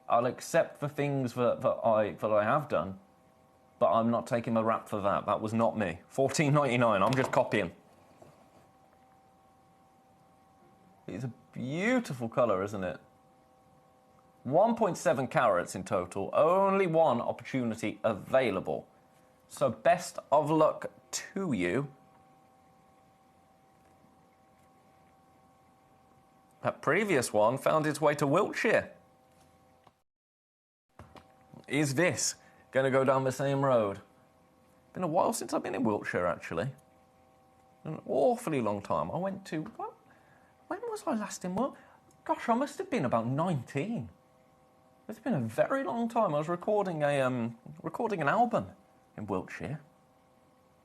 I'll accept the things that I have done, but I'm not taking the rap for that. That was not me. $14.99, I'm just copying. It's a beautiful colour, isn't it? 1.7 carats in total, only one opportunity available. So best of luck to you. That previous one found its way to Wiltshire. Is this going to go down the same road? Been a while since I've been in Wiltshire, actually. An awfully long time. I went to... What? When was I last in Wiltshire? Gosh, I must have been about 19. It's been a very long time. I was recording an album in Wiltshire.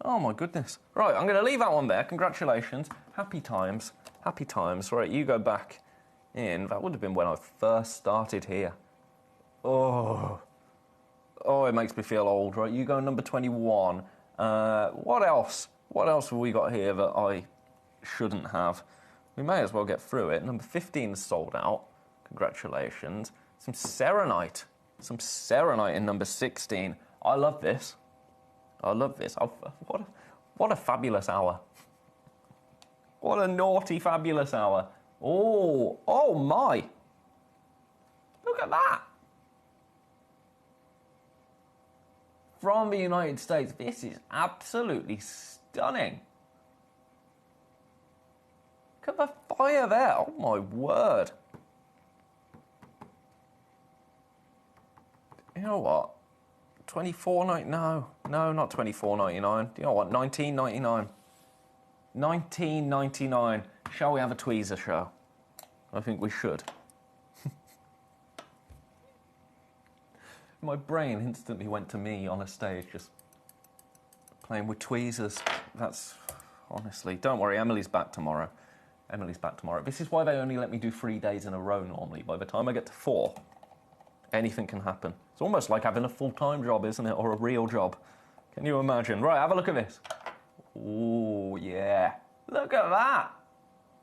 Oh my goodness. Right, I'm going to leave that one there. Congratulations. Happy times. Happy times. Right, you go back in. That would have been when I first started here. Oh, it makes me feel old. Right, you go number 21. What else? What else have we got here that I shouldn't have? We may as well get through it. Number 15 is sold out. Congratulations. Some serenite. Some serenite in number 16. I love this. I love this. What a fabulous hour. What a naughty, fabulous hour. Oh my. Look at that. From the United States. This is absolutely stunning. Look at the fire there. Oh my word. You know what? $24.99. No, not $24.99. You know what? $19.99. $19.99. Shall we have a tweezer show? I think we should. My brain instantly went to me on a stage just playing with tweezers. That's, honestly, don't worry, Emily's back tomorrow. Emily's back tomorrow. This is why they only let me do 3 days in a row normally. By the time I get to 4, anything can happen. It's almost like having a full-time job, isn't it? Or a real job. Can you imagine? Right, have a look at this. Ooh, yeah. Look at that.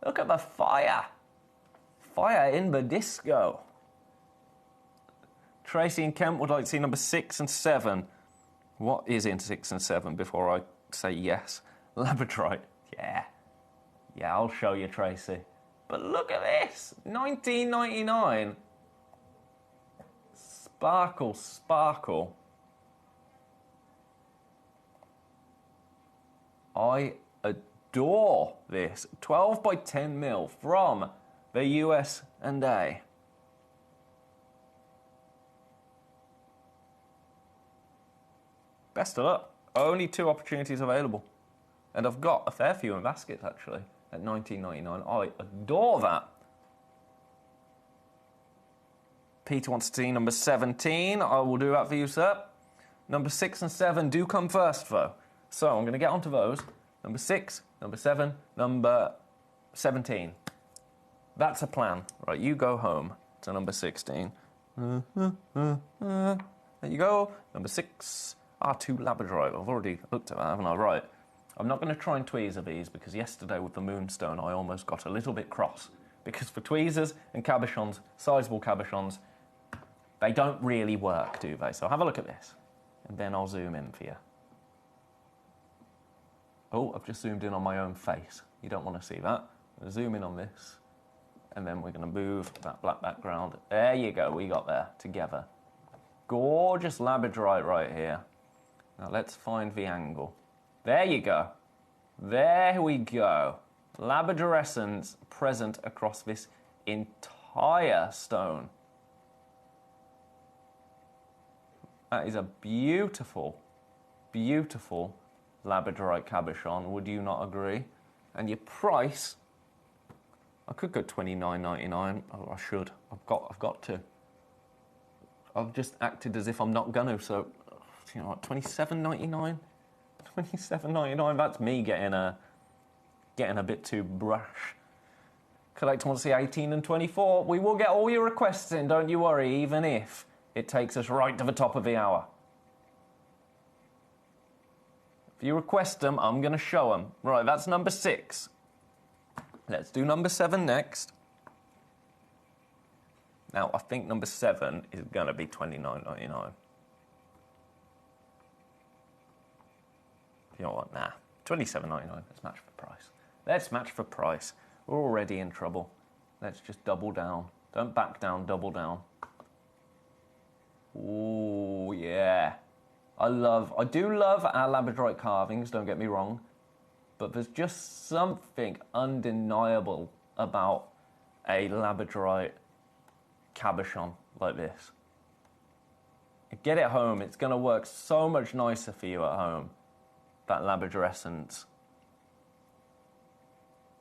Look at the fire. Fire in the disco. Tracy and Kent would like to see number 6 and 7. What is in 6 and 7 before I say yes? Labradorite. Yeah. Yeah, I'll show you, Tracy. But look at this. 19.99. Sparkle, sparkle. I adore this. 12 by 10 mil from the US&A. Best of luck. Only 2 opportunities available. And I've got a fair few in baskets, actually, at $19.99. I adore that. Peter wants to see number 17. I will do that for you, sir. Number 6 and 7 do come first, though. So I'm going to get onto those. Number 6, number 7, number 17. That's a plan. Right, you go home to number 16. There you go. Number 6. 2 Labradorite. I've already looked at that, haven't I? Right. I'm not going to try and tweezer these because yesterday with the Moonstone I almost got a little bit cross. Because for tweezers and cabochons, sizable cabochons, they don't really work, do they? So have a look at this. And then I'll zoom in for you. Oh, I've just zoomed in on my own face. You don't want to see that. I'm going to zoom in on this. And then we're going to move that black background. There you go, we got there together. Gorgeous Labradorite right here. Now let's find the angle. There you go. There we go. Labradorescence present across this entire stone. That is a beautiful, beautiful Labradorite cabochon, would you not agree? And your price, I could go $29.99. Oh, I should. I've got to. I've just acted as if I'm not gonna. So, you know, what, $27.99. $27.99. That's me getting a bit too brash. Collector wants to see 18 and 24. We will get all your requests in. Don't you worry. Even if it takes us right to the top of the hour. If you request them, I'm going to show them. Right, that's number 6. Let's do number 7 next. Now, I think number 7 is going to be $29.99. You know what? Nah. $27.99. Let's match for price. Let's match for price. We're already in trouble. Let's just double down. Don't back down, double down. Ooh, yeah. I do love our Labradorite carvings, don't get me wrong, but there's just something undeniable about a Labradorite cabochon like this. Get it home, it's going to work so much nicer for you at home, that Labradorescence.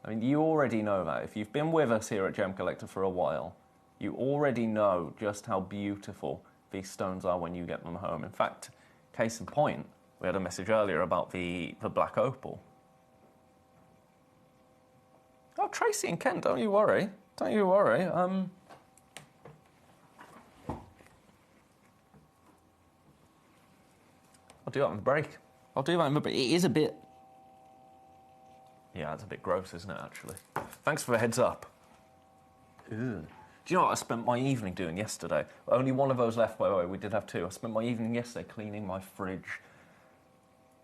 I mean, you already know that. If you've been with us here at Gemcollector for a while, you already know just how beautiful these stones are when you get them home. In fact, case in point, we had a message earlier about the black opal. Oh, Tracy and Kent, don't you worry. Don't you worry. I'll do that on the break. I'll do that on the break. It is a bit... Yeah, it's a bit gross, isn't it, actually? Thanks for the heads up. Ew. Do you know what I spent my evening doing yesterday? Only one of those left, by the way. We did have 2. I spent my evening yesterday cleaning my fridge.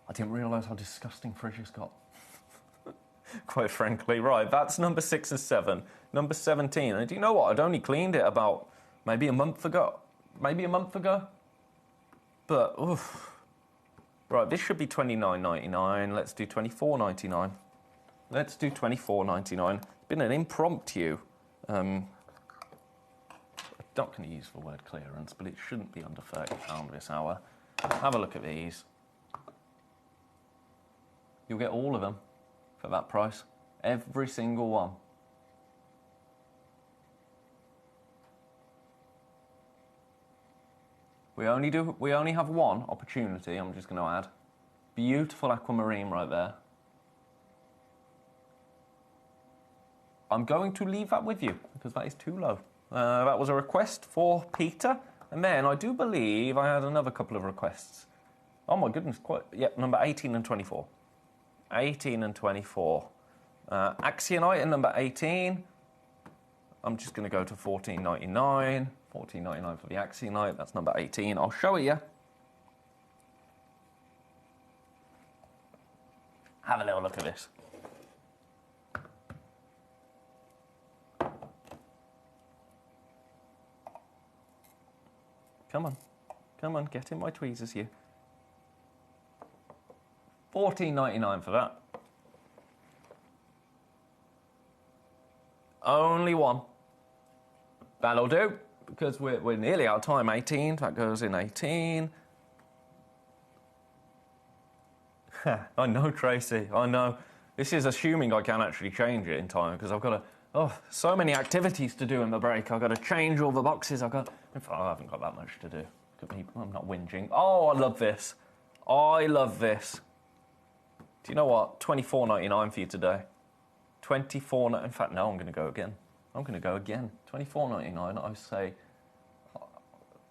I didn't realise how disgusting fridges got. Quite frankly. Right, that's number 6 and 7. Number 17. And do you know what? I'd only cleaned it about maybe a month ago. But, oof. Right, this should be $29.99. Let's do $24.99. Let's do $24.99. It's been an impromptu. I'm not going to use the word clearance, but it shouldn't be under £30 this hour. Have a look at these. You'll get all of them for that price. Every single one. We only have one opportunity, I'm just going to add. Beautiful aquamarine right there. I'm going to leave that with you, because that is too low. That was a request for Peter, and then I do believe I had another couple of requests. Oh my goodness, number 18 and 24. 18 and 24. Axionite at number 18. I'm just going to go to $14.99. $14.99 for the Axionite, that's number 18. I'll show it you. Have a little look at this. Come on, get in my tweezers here. $14.99 for that. Only one. That'll do, because we're nearly out of time. 18, that goes in 18. I know, Tracy, I know. This is assuming I can actually change it in time, because I've got so many activities to do in the break. I've got to change all the boxes. I haven't got that much to do. I'm not whinging. Oh, I love this. I love this. Do you know what? $24.99 for you today. In fact, no, I'm going to go again. $24.99.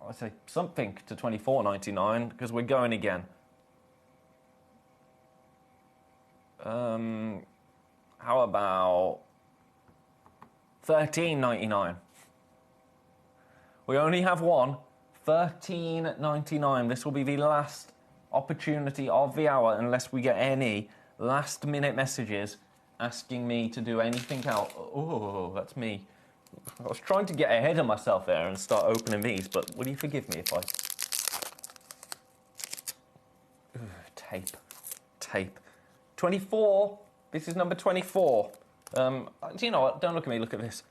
I say something to $24.99 because we're going again. How about $13.99? We only have one. $13.99. This will be the last opportunity of the hour unless we get any last-minute messages asking me to do anything else. Oh, that's me. I was trying to get ahead of myself there and start opening these, but will you forgive me if I... Tape. 24. This is number 24. Do you know what? Don't look at me, look at this.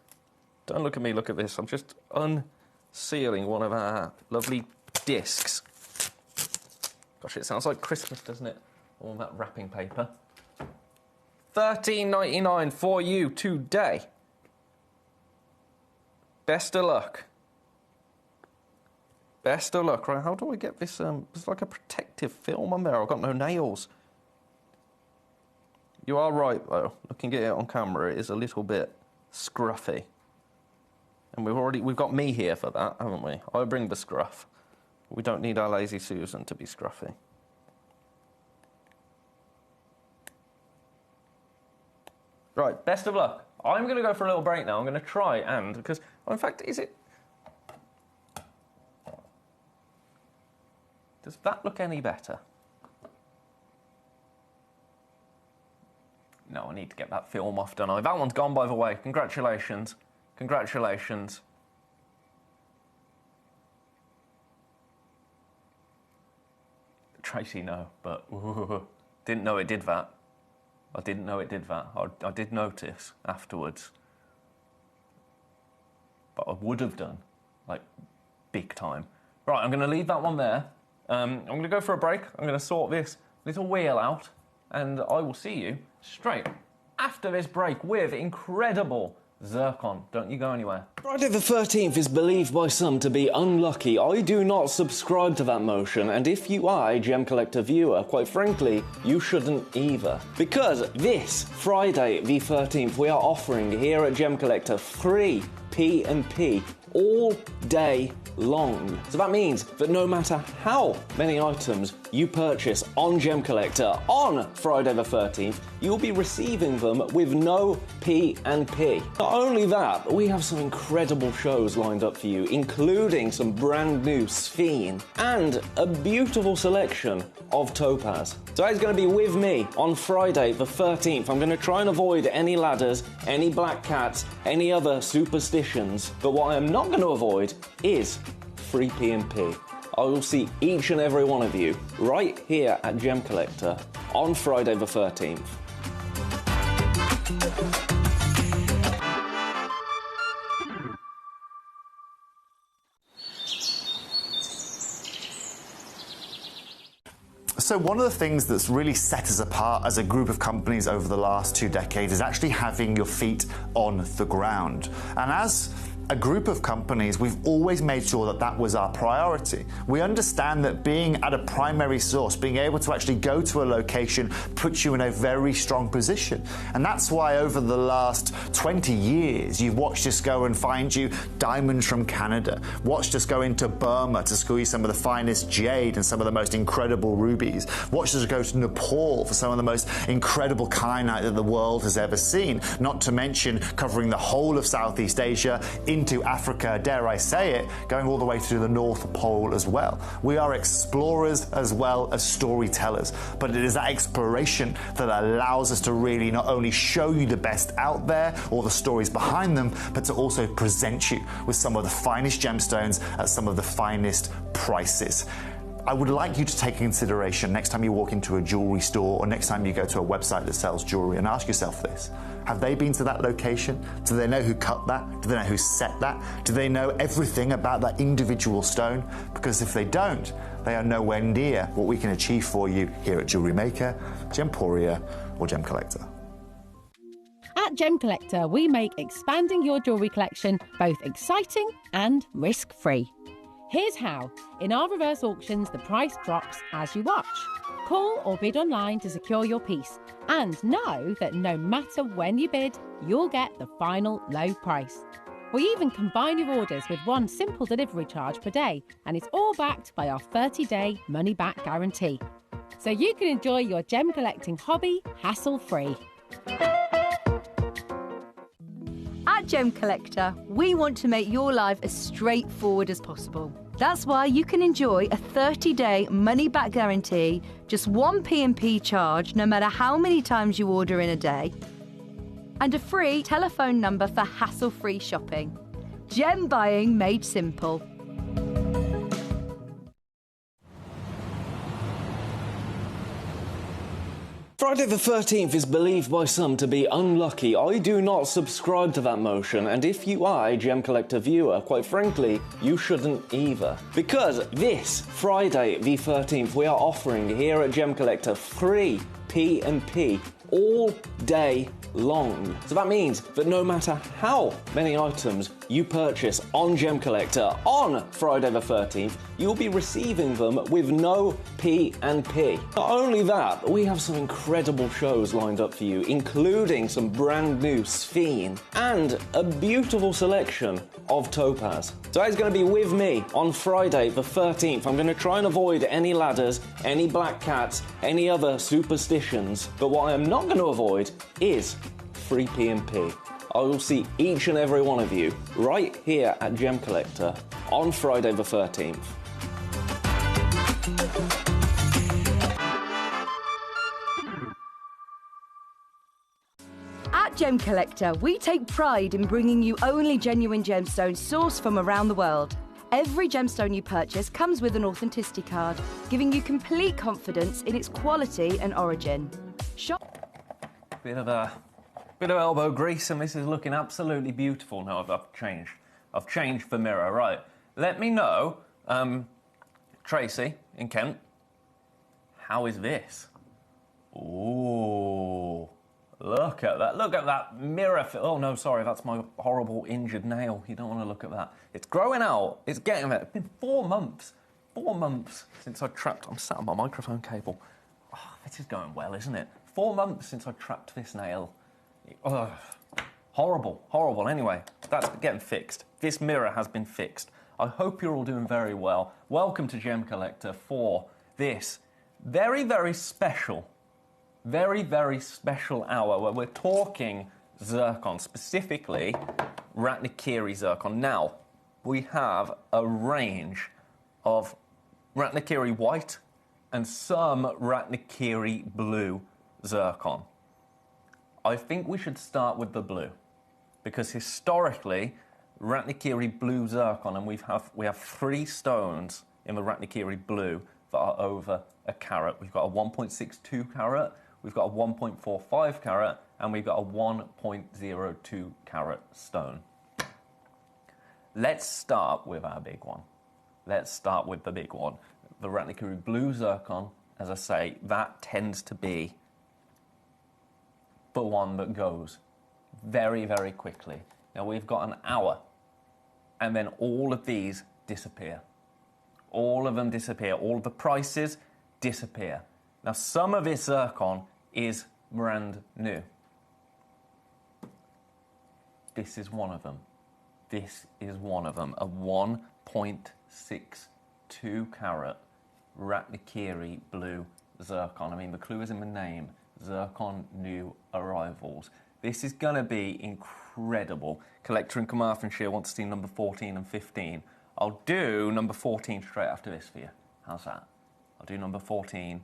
Don't look at me, look at this. I'm just unsealing one of our lovely discs. Gosh, it sounds like Christmas, doesn't it? All that wrapping paper. $13.99 for you today. Best of luck. Best of luck. Right, how do I get this? It's like a protective film on there. I've got no nails. You are right, though. Looking at it on camera, it is a little bit scruffy. And we've got me here for that, haven't we? I bring the scruff. We don't need our lazy Susan to be scruffy. Right, best of luck. I'm going to go for a little break now. I'm going to try and, because, well, in fact, is it... Does that look any better? No, I need to get that film off, don't I? That one's gone, by the way. Congratulations. Congratulations. Tracy, no, but didn't know it did that. I didn't know it did that. I did notice afterwards. But I would have done, like, big time. Right, I'm going to leave that one there. I'm going to go for a break. I'm going to sort this little wheel out. And I will see you straight after this break with incredible Zircon. Don't you go anywhere. Friday the 13th is believed by some to be unlucky. I do not subscribe to that motion, and if you are a Gemcollector viewer, quite frankly, you shouldn't either. Because this Friday the 13th, we are offering here at Gemcollector free P&P all day long. So that means that no matter how many items you purchase on Gemcollector on Friday the 13th, you'll be receiving them with no P&P. Not only that, but we have some incredible shows lined up for you, including some brand new Sphene and a beautiful selection of Topaz. So it's going to be with me on Friday the 13th. I'm going to try and avoid any ladders, any black cats, any other superstitions. But what I am not going to avoid is free P&P. I will see each and every one of you right here at Gemcollector on Friday the 13th. So one of the things that's really set us apart as a group of companies over the last 2 decades is actually having your feet on the ground. And as a group of companies, we've always made sure that that was our priority. We understand that being at a primary source, being able to actually go to a location, puts you in a very strong position. And that's why over the last 20 years, you've watched us go and find you diamonds from Canada, watched us go into Burma to squeeze some of the finest jade and some of the most incredible rubies, watched us go to Nepal for some of the most incredible kyanite that the world has ever seen, not to mention covering the whole of Southeast Asia, into Africa, dare I say it, going all the way to the North Pole as well. We are explorers as well as storytellers, but it is that exploration that allows us to really not only show you the best out there or the stories behind them, but to also present you with some of the finest gemstones at some of the finest prices. I would like you to take consideration next time you walk into a jewelry store or next time you go to a website that sells jewelry and ask yourself this. Have they been to that location? Do they know who cut that? Do they know who set that? Do they know everything about that individual stone? Because if they don't, they are nowhere near what we can achieve for you here at Jewelry Maker, Gemporia, or Gemcollector. At Gemcollector, we make expanding your jewellery collection both exciting and risk-free. Here's how. In our reverse auctions, the price drops as you watch. Call or bid online to secure your piece and know that no matter when you bid, you'll get the final low price. We even combine your orders with one simple delivery charge per day, and it's all backed by our 30-day money-back guarantee. So you can enjoy your gem collecting hobby hassle-free. At Gemcollector, we want to make your life as straightforward as possible. That's why you can enjoy a 30-day money-back guarantee, just one P&P charge no matter how many times you order in a day, and a free telephone number for hassle-free shopping. Gem buying made simple. Friday the 13th is believed by some to be unlucky. I do not subscribe to that motion, and if you are a Gemcollector viewer, quite frankly, you shouldn't either. Because this Friday the 13th, we are offering here at Gemcollector free P&P all day long. So that means that no matter how many items you purchase on Gemcollector on Friday the 13th, you'll be receiving them with no P&P. Not only that, we have some incredible shows lined up for you, including some brand new Sphene and a beautiful selection of topaz. So it's going to be with me on Friday the 13th. I'm going to try and avoid any ladders, any black cats, any other superstitions, but what I am not going to avoid is free P&P. I will see each and every one of you right here at Gemcollector on Friday the 13th. At Gemcollector, we take pride in bringing you only genuine gemstones sourced from around the world. Every gemstone you purchase comes with an authenticity card, giving you complete confidence in its quality and origin. Bit of elbow grease, and this is looking absolutely beautiful now. I've changed the mirror, right? Let me know, Tracy in Kent, how is this? Ooh, look at that mirror. Oh no, sorry, that's my horrible injured nail. You don't want to look at that. It's growing out, it's getting there. It's been 4 months since I trapped, I'm sat on my microphone cable. Oh, this is going well, isn't it? 4 months since I trapped this nail. Ugh. Horrible. Anyway, that's getting fixed. This mirror has been fixed. I hope you're all doing very well. Welcome to Gemcollector for this very special hour where we're talking zircon, specifically Ratnakiri zircon. Now, we have a range of Ratnakiri white and some Ratnakiri blue zircon. I think we should start with the blue, because historically, Ratnakiri blue zircon, and we have 3 stones in the Ratnakiri blue that are over a carat. We've got a 1.62 carat, we've got a 1.45 carat, and we've got a 1.02 carat stone. Let's start with our big one. Let's start with the big one. The Ratnakiri blue zircon, as I say, that tends to be the one that goes very quickly. Now we've got an hour and then all of these disappear. All of them disappear. All of the prices disappear. Now, some of this zircon is brand new. This is one of them. This is one of them. A 1.62 carat Ratnakiri blue zircon. I mean, the clue is in the name. Zircon new arrivals. This is going to be incredible. Collector in Carmarthenshire wants to see number 14 and 15. I'll do number 14 straight after this for you. How's that? I'll do number 14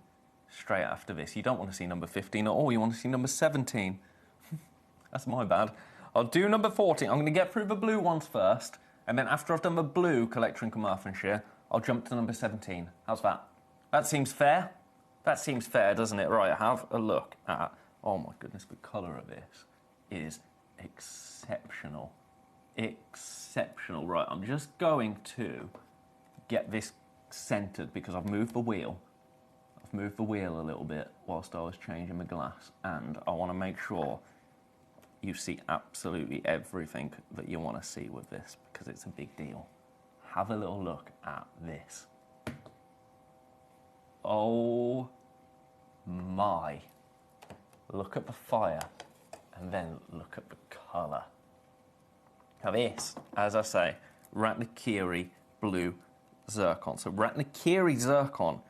straight after this. You don't want to see number 15 at all. You want to see number 17. That's my bad. I'll do number 14. I'm going to get through the blue ones first, and then after I've done the blue Collector in Carmarthenshire, I'll jump to number 17. How's that? That seems fair? That seems fair, doesn't it? Right, have a look at... Oh my goodness, the colour of this is exceptional. Exceptional. Right, I'm just going to get this centred because I've moved the wheel. I've moved the wheel a little bit whilst I was changing the glass, and I want to make sure you see absolutely everything that you want to see with this because it's a big deal. Have a little look at this. Oh my. Look at the fire and then look at the colour. Now this, as I say, Ratnakiri blue zircon. So Ratnakiri zircon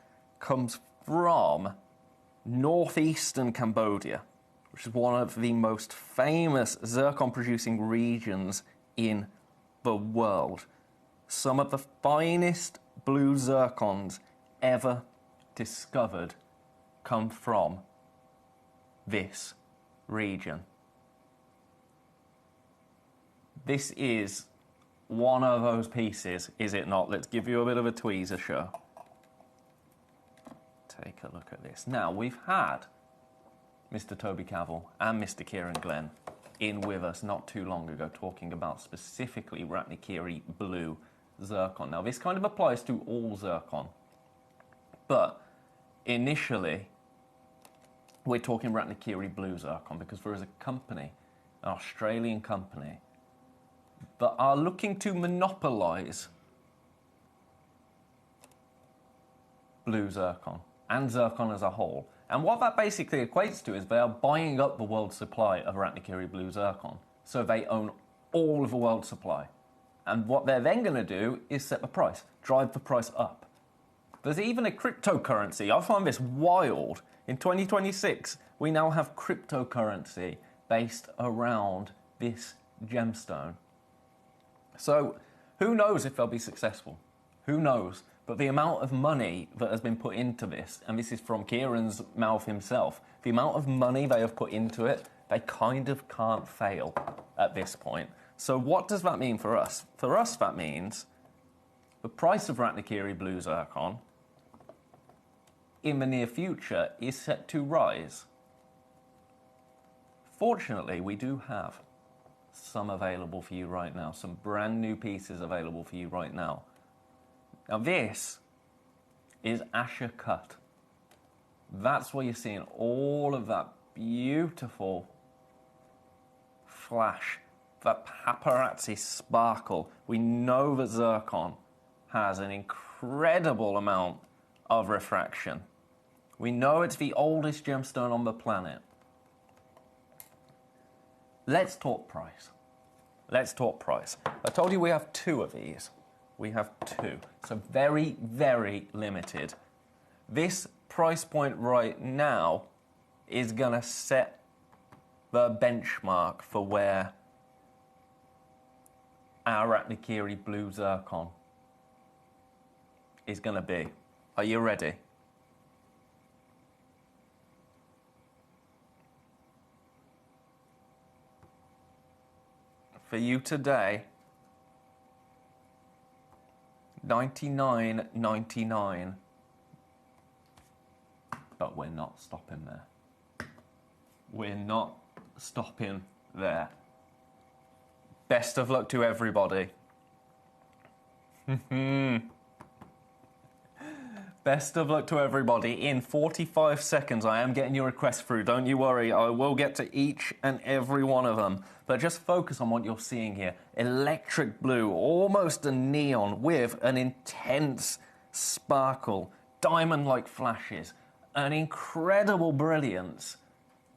comes from northeastern Cambodia, which is one of the most famous zircon-producing regions in the world. Some of the finest blue zircons ever discovered come from this region. This is one of those pieces, is it not? Let's give you a bit of a tweezer show. Take a look at this. Now, we've had Mr. Toby Cavell and Mr. Kieran Glenn in with us not too long ago talking about specifically Ratnakiri blue zircon. Now, this kind of applies to all zircon, but initially we're talking Ratnakiri blue zircon because there is a company, an Australian company, that are looking to monopolise blue zircon and zircon as a whole. And what that basically equates to is they are buying up the world's supply of Ratnakiri blue zircon. So they own all of the world's supply. And what they're then going to do is set the price, drive the price up. There's even a cryptocurrency. I find this wild. In 2026, we now have cryptocurrency based around this gemstone. So who knows if they'll be successful? Who knows? But the amount of money that has been put into this, and this is from Kieran's mouth himself, the amount of money they have put into it, they kind of can't fail at this point. So what does that mean for us? For us, that means the price of Ratnakiri blue zircon in the near future is set to rise. Fortunately, we do have some available for you right now, some brand new pieces available for you right now. Now this is Asher cut. That's where you're seeing all of that beautiful flash, that paparazzi sparkle. We know that zircon has an incredible amount of refraction. We know it's the oldest gemstone on the planet. Let's talk price. Let's talk price. I told you we have two of these. We have two. So very, very limited. This price point right now is going to set the benchmark for where our Ratnakiri blue zircon is going to be. Are you ready? For you today, $99.99. But we're not stopping there. We're not stopping there. Best of luck to Best of luck to everybody. In 45 seconds, I am getting your requests through. Don't you worry. I will get to each and every one of them. But just focus on what you're seeing here. Electric blue, almost a neon with an intense sparkle, diamond-like flashes, an incredible brilliance.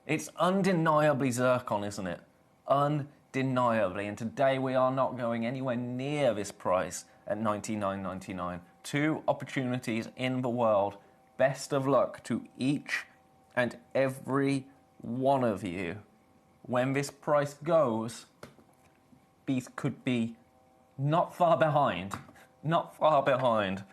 It's undeniably zircon, isn't it? Undeniably. And today we are not going anywhere near this price at $99.99. 2 opportunities in the world. Best of luck to each and every one of you. When this price goes, these could be not far behind. Not far behind.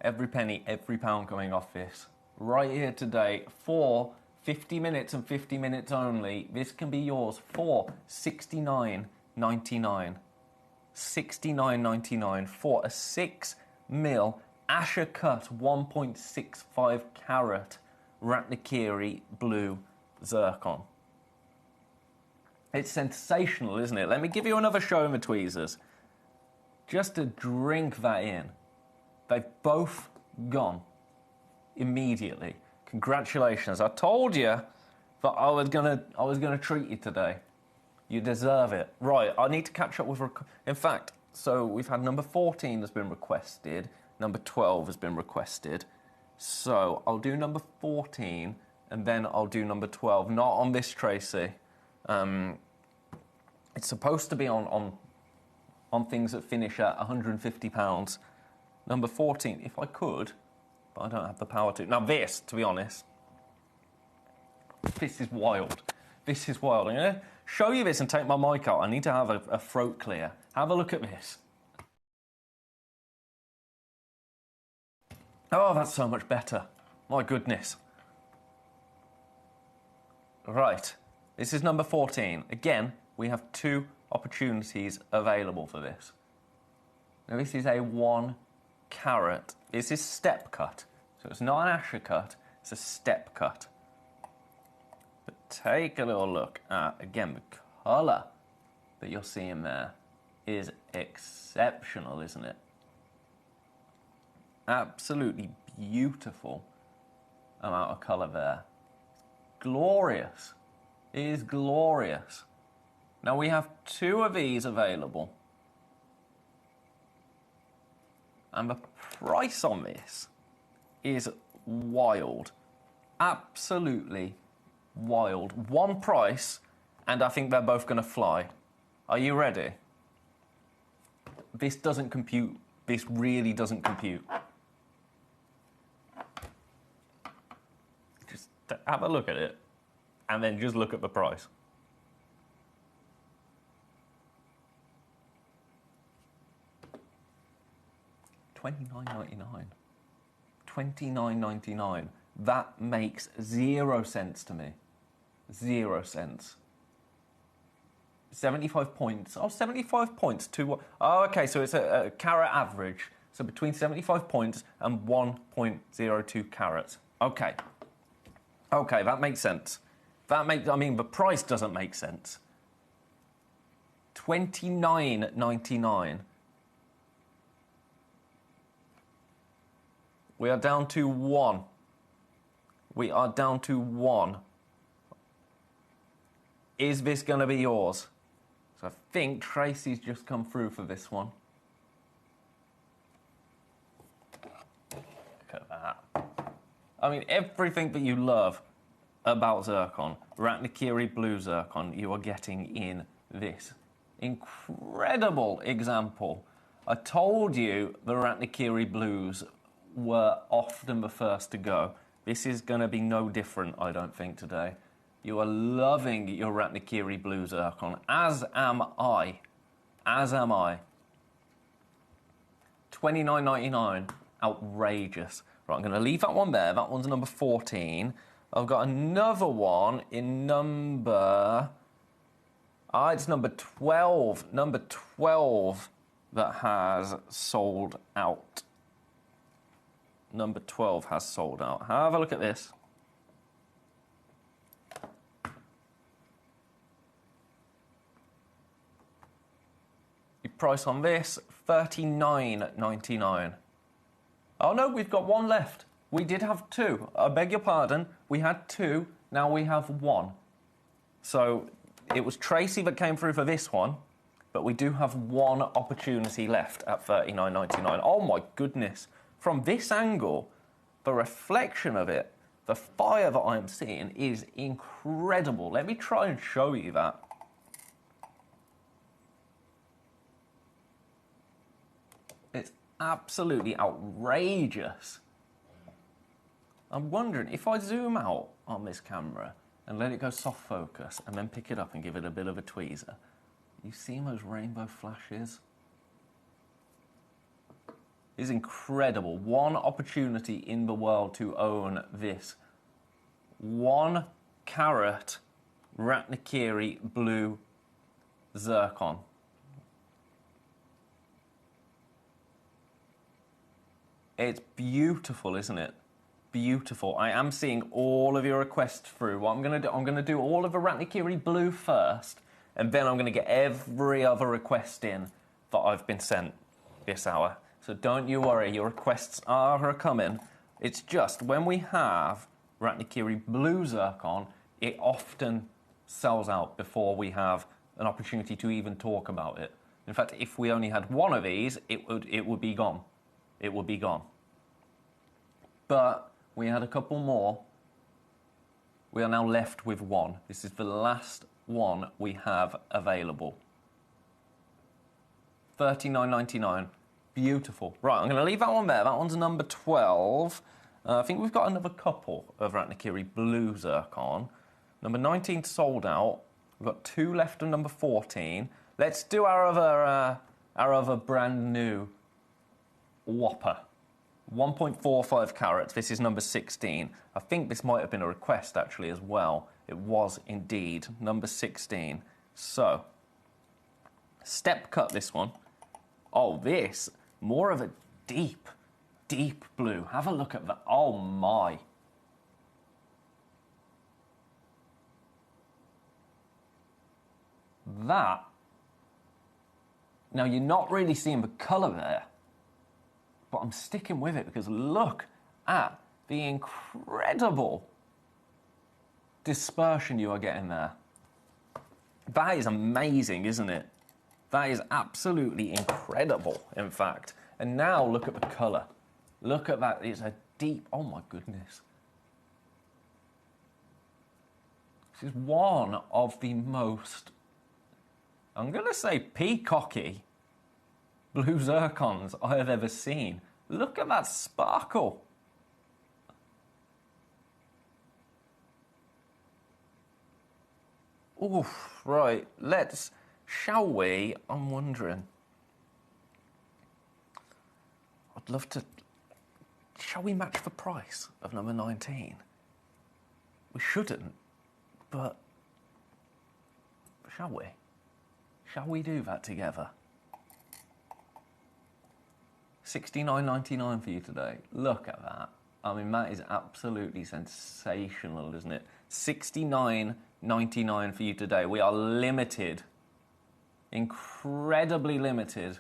Every penny, every pound coming off this. Right here today for 50 minutes and 50 minutes only. This can be yours for $69.99. $69.99 for a 6mm Asher cut 1.65 carat Ratnakiri blue zircon. It's sensational, isn't it? Let me give you another show in the tweezers. Just to drink that in. They've both gone immediately. Congratulations. I told you that I was gonna treat you today. You deserve it. Right, I need to catch up with... In fact, so we've had number 14 has been requested. Number 12 has been requested. So I'll do number 14, and then I'll do number 12. Not on this, Tracy. It's supposed to be on things that finish at £150. Number 14, if I could, but I don't have the power to. Now this, to be honest, this is wild. This is wild. I'm going to show you this and take my mic out. I need to have a throat clear. Have a look at this. Oh, that's so much better. My goodness. Right. This is number 14. Again, we have 2 opportunities available for this. Now, this is a 1 carat. This is step cut. So it's not an Asher cut, it's a step cut. But take a little look at, again, the colour that you're seeing there is exceptional, isn't it? Absolutely beautiful amount of colour there. Glorious. It is glorious. Now we have 2 of these available. And the price on this is wild. Absolutely wild. 1 price, and I think they're both going to fly. Are you ready? This doesn't compute. This really doesn't compute. Just have a look at it, and then just look at the price. $29.99. $29.99. That makes 0 cents to me. 0 cents. 75 points. Oh, 75 points to what? Oh, okay, so it's a carat average. So between 75 points and 1.02 carats. Okay. Okay, that makes sense. That makes, I mean, the price doesn't make sense. $29.99. We are down to 1. We are down to 1. Is this going to be yours? So I think Tracy's just come through for this one. Look at that. I mean, everything that you love about zircon, Ratnakiri blue zircon, you are getting in this incredible example. I told you the Ratnakiri blues were often the first to go. This is going to be no different, I don't think, today. You are loving your Ratnakiri blue zircon, as am I. As am I. $29.99. Outrageous. Right, I'm going to leave that one there. That one's number 14. I've got another one in number... it's number 12. Number 12 that has sold out. Number 12 has sold out. Have a look at this. The price on this, $39.99. Oh no, we've got one left. We did have two. I beg your pardon. We had two, now we have one. So it was Tracy that came through for this one, but we do have one opportunity left at $39.99. Oh my goodness. From this angle, the reflection of it, the fire that I'm seeing is incredible. Let me try and show you that. It's absolutely outrageous. I'm wondering, if I zoom out on this camera and let it go soft focus and then pick it up and give it a bit of a tweezer, you see those rainbow flashes? It's incredible. One opportunity in the world to own this 1 carat Ratnakiri blue zircon. It's beautiful, isn't it? Beautiful. I am seeing all of your requests through. What I'm going to do all of the Ratnakiri blue first, and then I'm going to get every other request in that I've been sent this hour. So don't you worry, your requests are coming. It's just when we have Ratnakiri blue zircon, it often sells out before we have an opportunity to even talk about it. In fact, if we only had one of these, it would be gone. It would be gone. But we had a couple more. We are now left with one. This is the last one we have available. $39.99. Beautiful. Right, I'm going to leave that one there. That one's number 12. I think we've got another couple of Ratnakiri blue zircon. Number 19 sold out. We've got 2 left of number 14. Let's do our other brand new whopper. 1.45 carats. This is number 16. I think this might have been a request actually as well. It was indeed number 16. So, step cut this one. Oh, this, more of a deep, deep blue. Have a look at that. Oh my. That. Now you're not really seeing the colour there, but I'm sticking with it because look at the incredible dispersion you are getting there. That is amazing, isn't it? That is absolutely incredible, in fact. And now look at the colour. Look at that. It's a deep... Oh, my goodness. This is one of the most, I'm going to say, peacocky blue zircons I have ever seen. Look at that sparkle. Oof, right, shall we? I'm wondering. I'd love to... Shall we match the price of number 19? We shouldn't, but... Shall we? Shall we do that together? $69.99 for you today. Look at that. I mean, that is absolutely sensational, isn't it? $69.99 for you today. We are limited. Incredibly limited.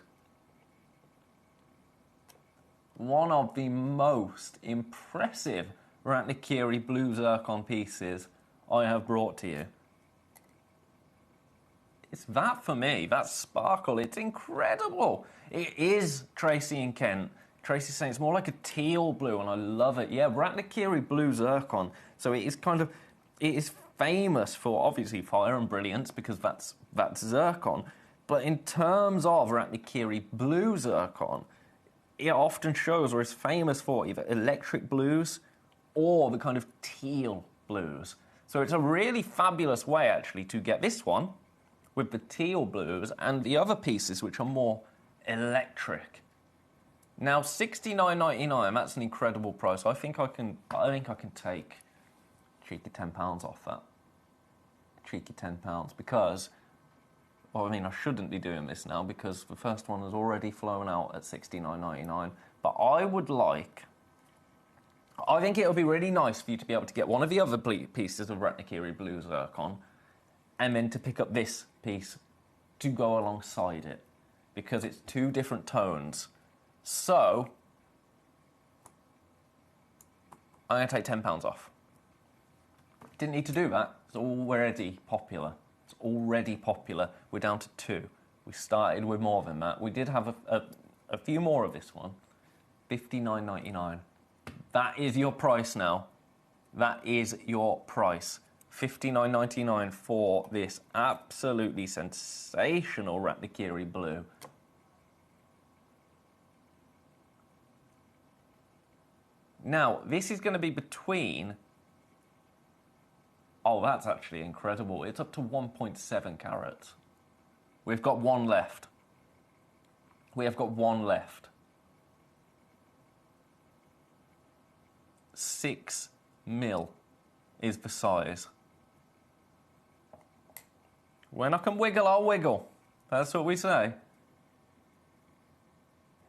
One of the most impressive Ratnakiri blue zircon pieces I have brought to you. It's that for me, that sparkle, it's incredible. It is Tracy and Kent. Tracy's saying it's more like a teal blue, and I love it. Yeah, Ratnakiri blue zircon. So it is famous for, obviously, fire and brilliance, because that's zircon. But in terms of Ratnakiri blue zircon, it often shows, or is famous for, either electric blues or the kind of teal blues. So it's a really fabulous way, actually, to get this one with the teal blues and the other pieces which are more electric. Now, $69.99, that's an incredible price. I think I can take cheeky £10 off that. Cheeky £10, because, well, I mean, I shouldn't be doing this now because the first one has already flown out at $69.99. But I think it would be really nice for you to be able to get one of the other pieces of Ratnakiri blue zircon and then to pick up this piece to go alongside it, because it's 2 different tones. So, I'm going to take £10 off. Didn't need to do that. It's already popular. It's already popular. We're down to 2. We started with more than that. We did have a few more of this one. $59.99. That is your price now. That is your price. $59.99 for this absolutely sensational Ratnakiri blue. Now, this is going to be between... Oh, that's actually incredible. It's up to 1.7 carats. We've got one left. We have got one left. 6 mil is the size. When I can wiggle, I'll wiggle. That's what we say.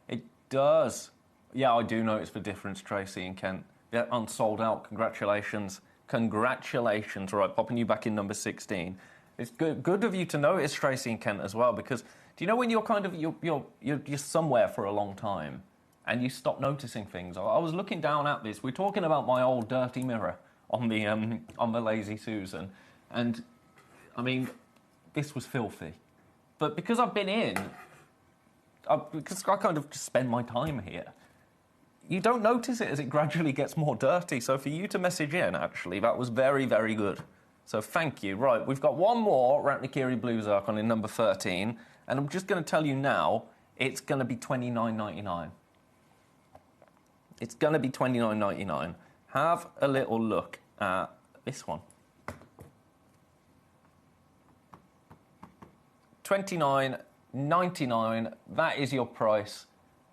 It does. Yeah, I do notice the difference, Tracy and Kent. Yeah, unsold out. Congratulations. Congratulations. Right, popping you back in number 16. It's good of you to notice, Tracy and Kent, as well, because do you know when you're kind of you're somewhere for a long time and you stop noticing things? I was looking down at this. We're talking about my old dirty mirror on the Lazy Susan, and I mean, this was filthy. But because I've been in, because I kind of just spend my time here, you don't notice it as it gradually gets more dirty. So for you to message in, actually, that was very, very good. So thank you. Right, we've got one more Ratnakiri Blue Zircon in number 13, and I'm just going to tell you now, it's going to be $29.99. It's going to be $29.99. Have a little look at this one. $29.99. That is your price.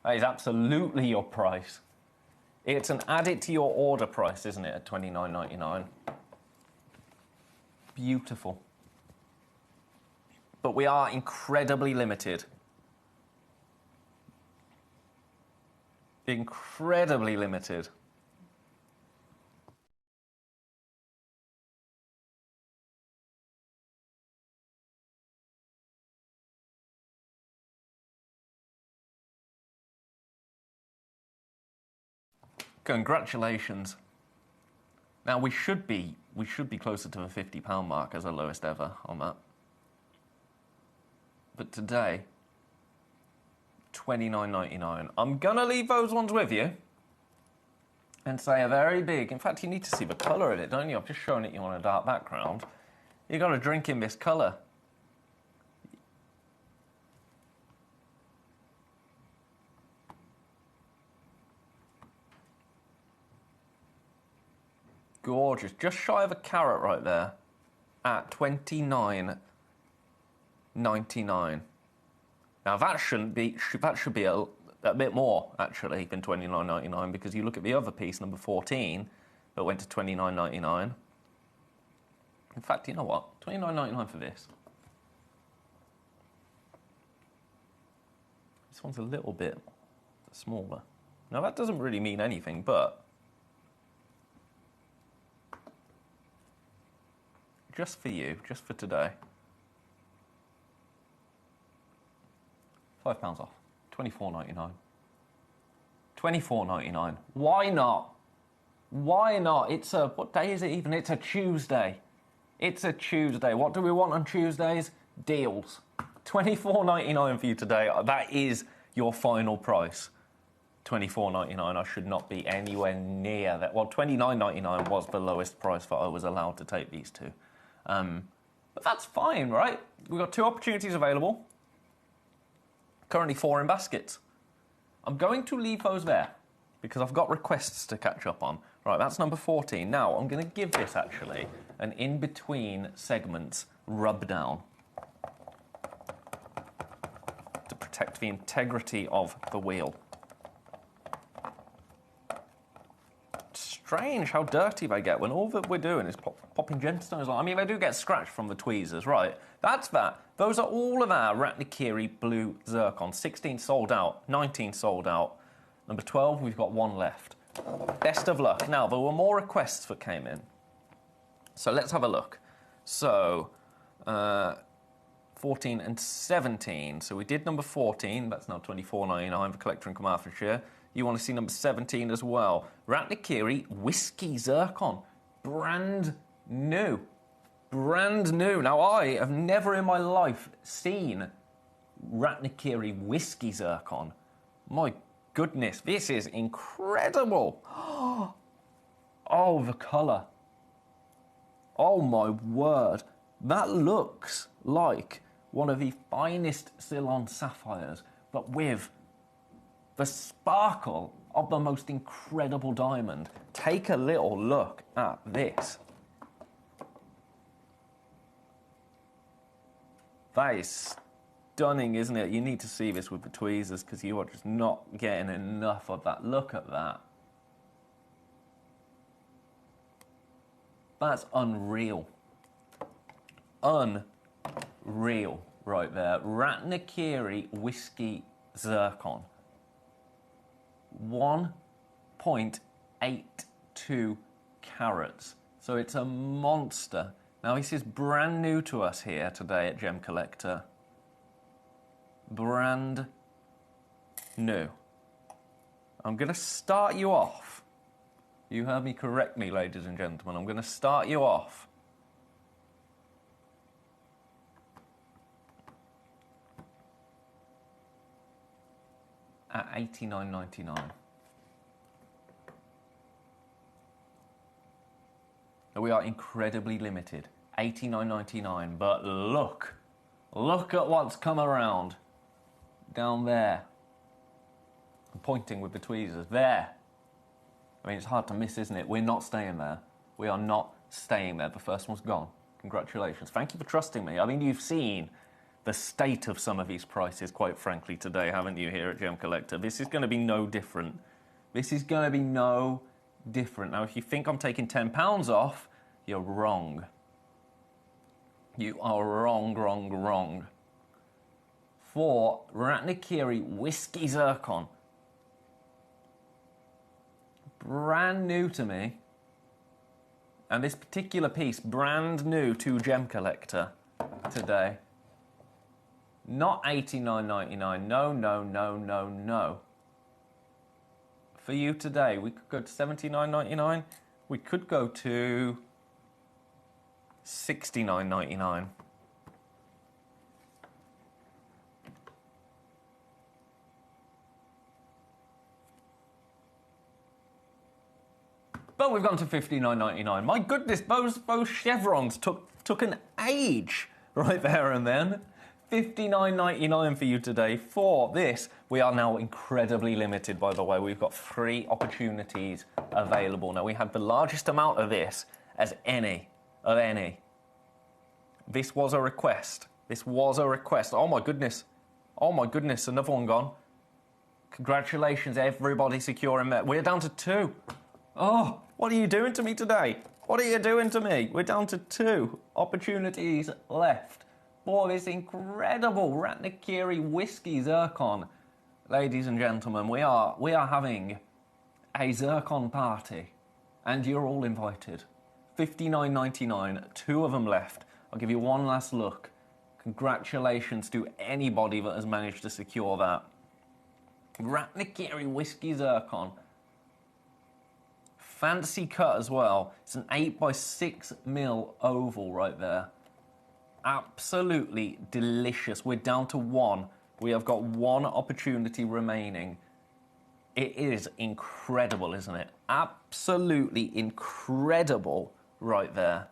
That is absolutely your price. It's an add it to your order price, isn't it, at $29.99? Beautiful. But we are incredibly limited. Incredibly limited. Congratulations. Now we should be closer to the £50 mark as the lowest ever on that. But today, $29.99. I'm gonna leave those ones with you and say a very big. In fact, you need to see the colour of it, don't you? I've just shown it you on a dark background. You got to drink in this colour. Gorgeous. Just shy of a carat right there at $29.99. Now that should be a bit more actually than $29.99, because you look at the other piece, number 14, that went to $29.99. In fact, you know what? $29.99 for this. This one's a little bit smaller. Now that doesn't really mean anything, but just for you, just for today. £5 off. $24.99. $24.99. Why not? Why not? It's a, what day is it even? It's a Tuesday. It's a Tuesday. What do we want on Tuesdays? Deals. $24.99 for you today. That is your final price. $24.99. I should not be anywhere near that. Well, $29.99 was the lowest price that I was allowed to take these two. But that's fine, right? We've got 2 opportunities available. Currently 4 in baskets. I'm going to leave those there because I've got requests to catch up on. Right, that's number 14. Now, I'm going to give this, actually, an in-between segments rub down to protect the integrity of the wheel. Strange how dirty they get when all that we're doing is popping gemstones on. I mean, they do get scratched from the tweezers, right? That's that. Those are all of our Ratnakiri Blue Zircon. 16 sold out, 19 sold out. Number 12, we've got 1 left. Best of luck. Now, there were more requests that came in. So let's have a look. So, 14 and 17. So we did number 14. That's now $24.99 for Collector in Carmarthenshire. You want to see number 17 as well. Ratnakiri Whiskey Zircon. Brand new. Brand new. Now, I have never in my life seen Ratnakiri Whiskey Zircon. My goodness, this is incredible. Oh, the colour. Oh, my word. That looks like one of the finest Ceylon sapphires, but with the sparkle of the most incredible diamond. Take a little look at this. That is stunning, isn't it? You need to see this with the tweezers because you are just not getting enough of that. Look at that. That's unreal. Unreal right there. Ratnakiri Whiskey Zircon. 1.82 carats. So it's a monster. Now, this is brand new to us here today at Gemcollector. Brand new. I'm going to start you off. You heard me correctly, ladies and gentlemen. I'm going to start you off at $89.99. We are incredibly limited. $89.99, but look at what's come around down there. I'm pointing with the tweezers there. I mean, it's hard to miss, isn't it? We're not staying there. We are not staying there. The first one's gone. Congratulations. Thank you for trusting me. I mean, you've seen the state of some of these prices, quite frankly, today, haven't you, here at Gemcollector? This is going to be no different. This is going to be no different. Now, if you think I'm taking £10 off, you're wrong. You are wrong. For Ratnakiri Whiskey Zircon, brand new to me, and this particular piece, brand new to Gemcollector today. Not $89.99, no. For you today, we could go to $79.99. We could go to $69.99. But we've gone to $59.99. My goodness, those chevrons took an age right there and then. $59.99 for you today for this. We are now incredibly limited, by the way. We've got 3 opportunities available. Now, we had the largest amount of this as any. This was a request. Oh, my goodness. Another one gone. Congratulations, everybody securing that. We're down to 2. Oh, what are you doing to me today? What are you doing to me? We're down to 2 opportunities left for this incredible Ratnakiri Whiskey Zircon. Ladies and gentlemen, we are having a Zircon party, and you're all invited. $59.99, 2 of them left. I'll give you one last look. Congratulations to anybody that has managed to secure that. Ratnakiri Whiskey Zircon. Fancy cut as well. It's an 8x6mm oval right there. Absolutely delicious. We're down to 1. We have got 1 opportunity remaining. It is incredible, isn't it? Absolutely incredible right there.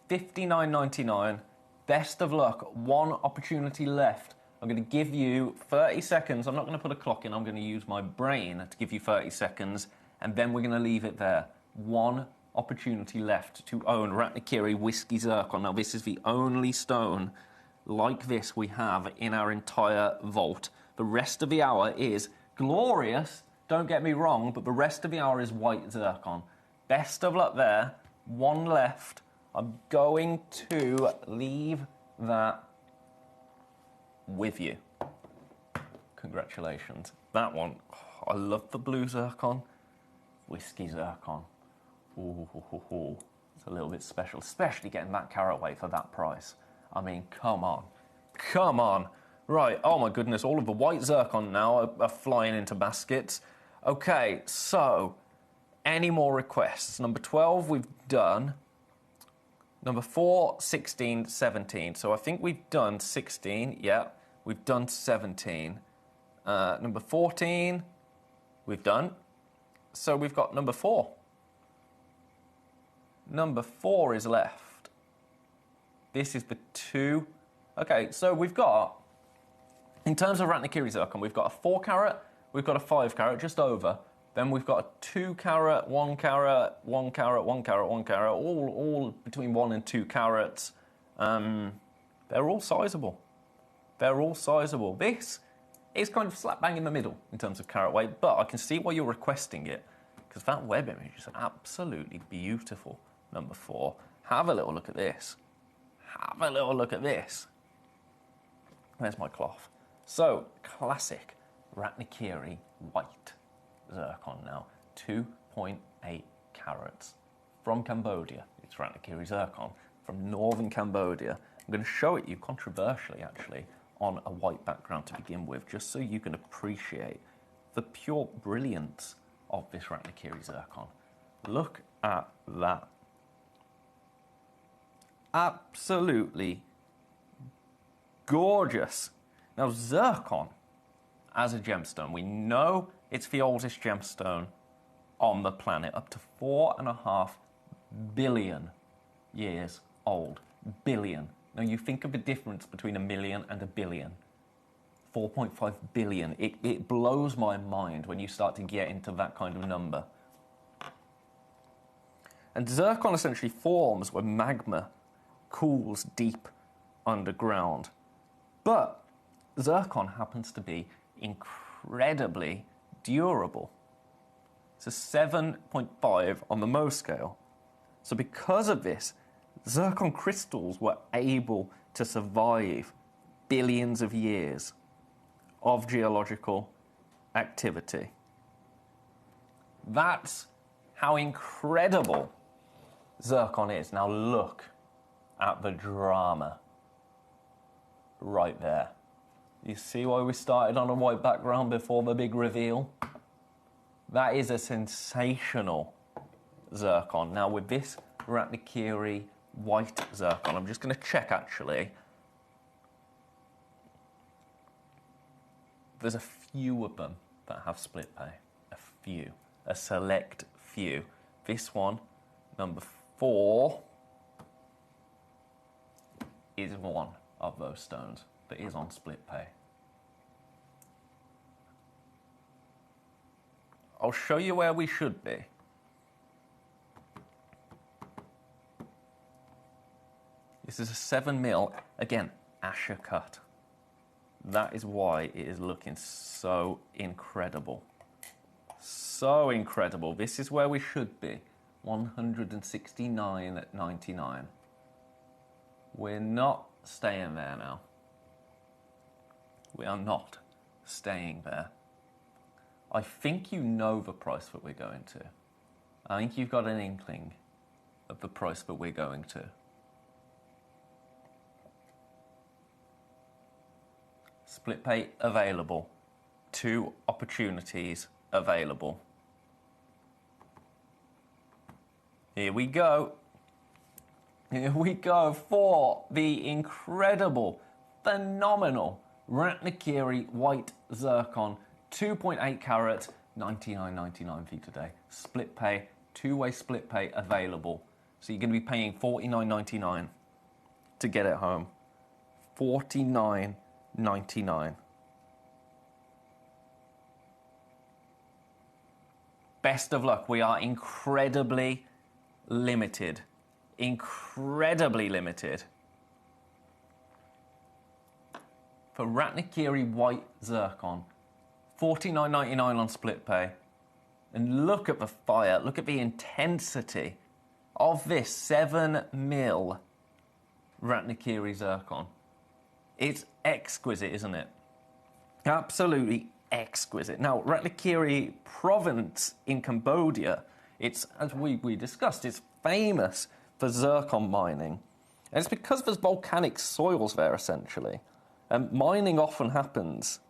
$59.99. Best of luck. 1 opportunity left. I'm going to give you 30 seconds. I'm not going to put a clock in. I'm going to use my brain to give you 30 seconds. And then we're going to leave it there. 1 opportunity left to own Ratnakiri Whiskey Zircon. Now, this is the only stone like this we have in our entire vault. The rest of the hour is glorious, don't get me wrong, but the rest of the hour is white zircon. Best of luck there. 1 left. I'm going to leave that with you. Congratulations. That one, I love the blue zircon. Whiskey zircon. Ooh, it's a little bit special, especially getting that carat weight for that price. I mean, come on. Right, oh my goodness, all of the white zircon now are flying into baskets. Okay, so any more requests? Number 12 we've done. Number 4, 16, 17. So I think we've done 16, yeah. We've done 17. Number 14, we've done. So we've got number 4. Number 4 is left. This is the 2. Okay, so we've got, in terms of Ratnakiri zircon, we've got a 4 carat, we've got a 5 carat, just over. Then we've got a 2 carat, 1 carat, 1 carat, 1 carat, 1 carat, all between 1 and 2 carats. They're all sizable. They're all sizable. This is kind of slap bang in the middle in terms of carat weight, but I can see why you're requesting it, because that web image is absolutely beautiful, number 4. Have a little look at this. Have a little look at this. There's my cloth. So, classic Ratnakiri white zircon now, 2.8 carats. From Cambodia, it's Ratnakiri zircon. From northern Cambodia. I'm going to show it you controversially, actually, on a white background to begin with, just so you can appreciate the pure brilliance of this Ratnakiri zircon. Look at that. Absolutely gorgeous. Now, zircon as a gemstone, we know it's the oldest gemstone on the planet, up to 4.5 billion years old. Billion. Now, you think of the difference between a million and a billion. 4.5 billion. It blows my mind when you start to get into that kind of number. And zircon essentially forms when magma cools deep underground. But zircon happens to be incredibly durable. It's a 7.5 on the Mohs scale. So because of this, zircon crystals were able to survive billions of years of geological activity. That's how incredible zircon is. Now look at the drama right there. You see why we started on a white background before the big reveal? That is a sensational zircon. Now with this Ratnakiri white zircon, I'm just going to check actually. There's a few of them that have split pay. A few. A select few. This one, number 4, is one of those stones that is on split pay. I'll show you where we should be. This is a 7mm, again, Asher cut. That is why it is looking so incredible. So incredible. This is where we should be. 169.99. We're not staying there now. We are not staying there. I think you know the price that we're going to. I think you've got an inkling of the price that we're going to. Split pay available. 2 opportunities available. Here we go. Here we go for the incredible, phenomenal Ratnakiri white zircon, 2.8 carat, 99.99 for you today. Split pay, 2-way split pay available. So you're going to be paying $49.99 to get it home. $49.99. Best of luck. We are incredibly limited. Incredibly limited. For Ratnakiri white zircon, $49.99 on split pay. And look at the fire, look at the intensity of this 7mm Ratnakiri zircon. It's exquisite, isn't it? Absolutely exquisite. Now, Ratnakiri province in Cambodia, it's, as we discussed, it's famous for zircon mining. And it's because there's volcanic soils there, essentially. And mining often happens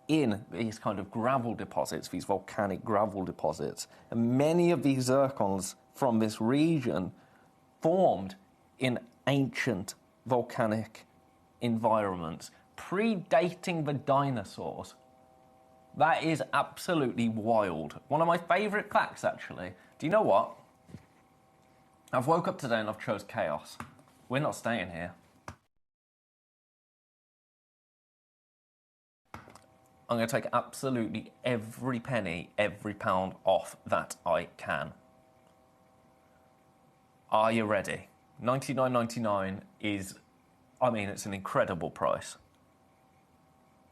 in these kind of gravel deposits, these volcanic gravel deposits. And many of these zircons from this region formed in ancient volcanic environments, predating the dinosaurs. That is absolutely wild. One of my favourite facts, actually. Do you know what? I've woke up today and I've chose chaos. We're not staying here. I'm going to take absolutely every penny, every pound off that I can. Are you ready? $99.99 is, I mean, it's an incredible price.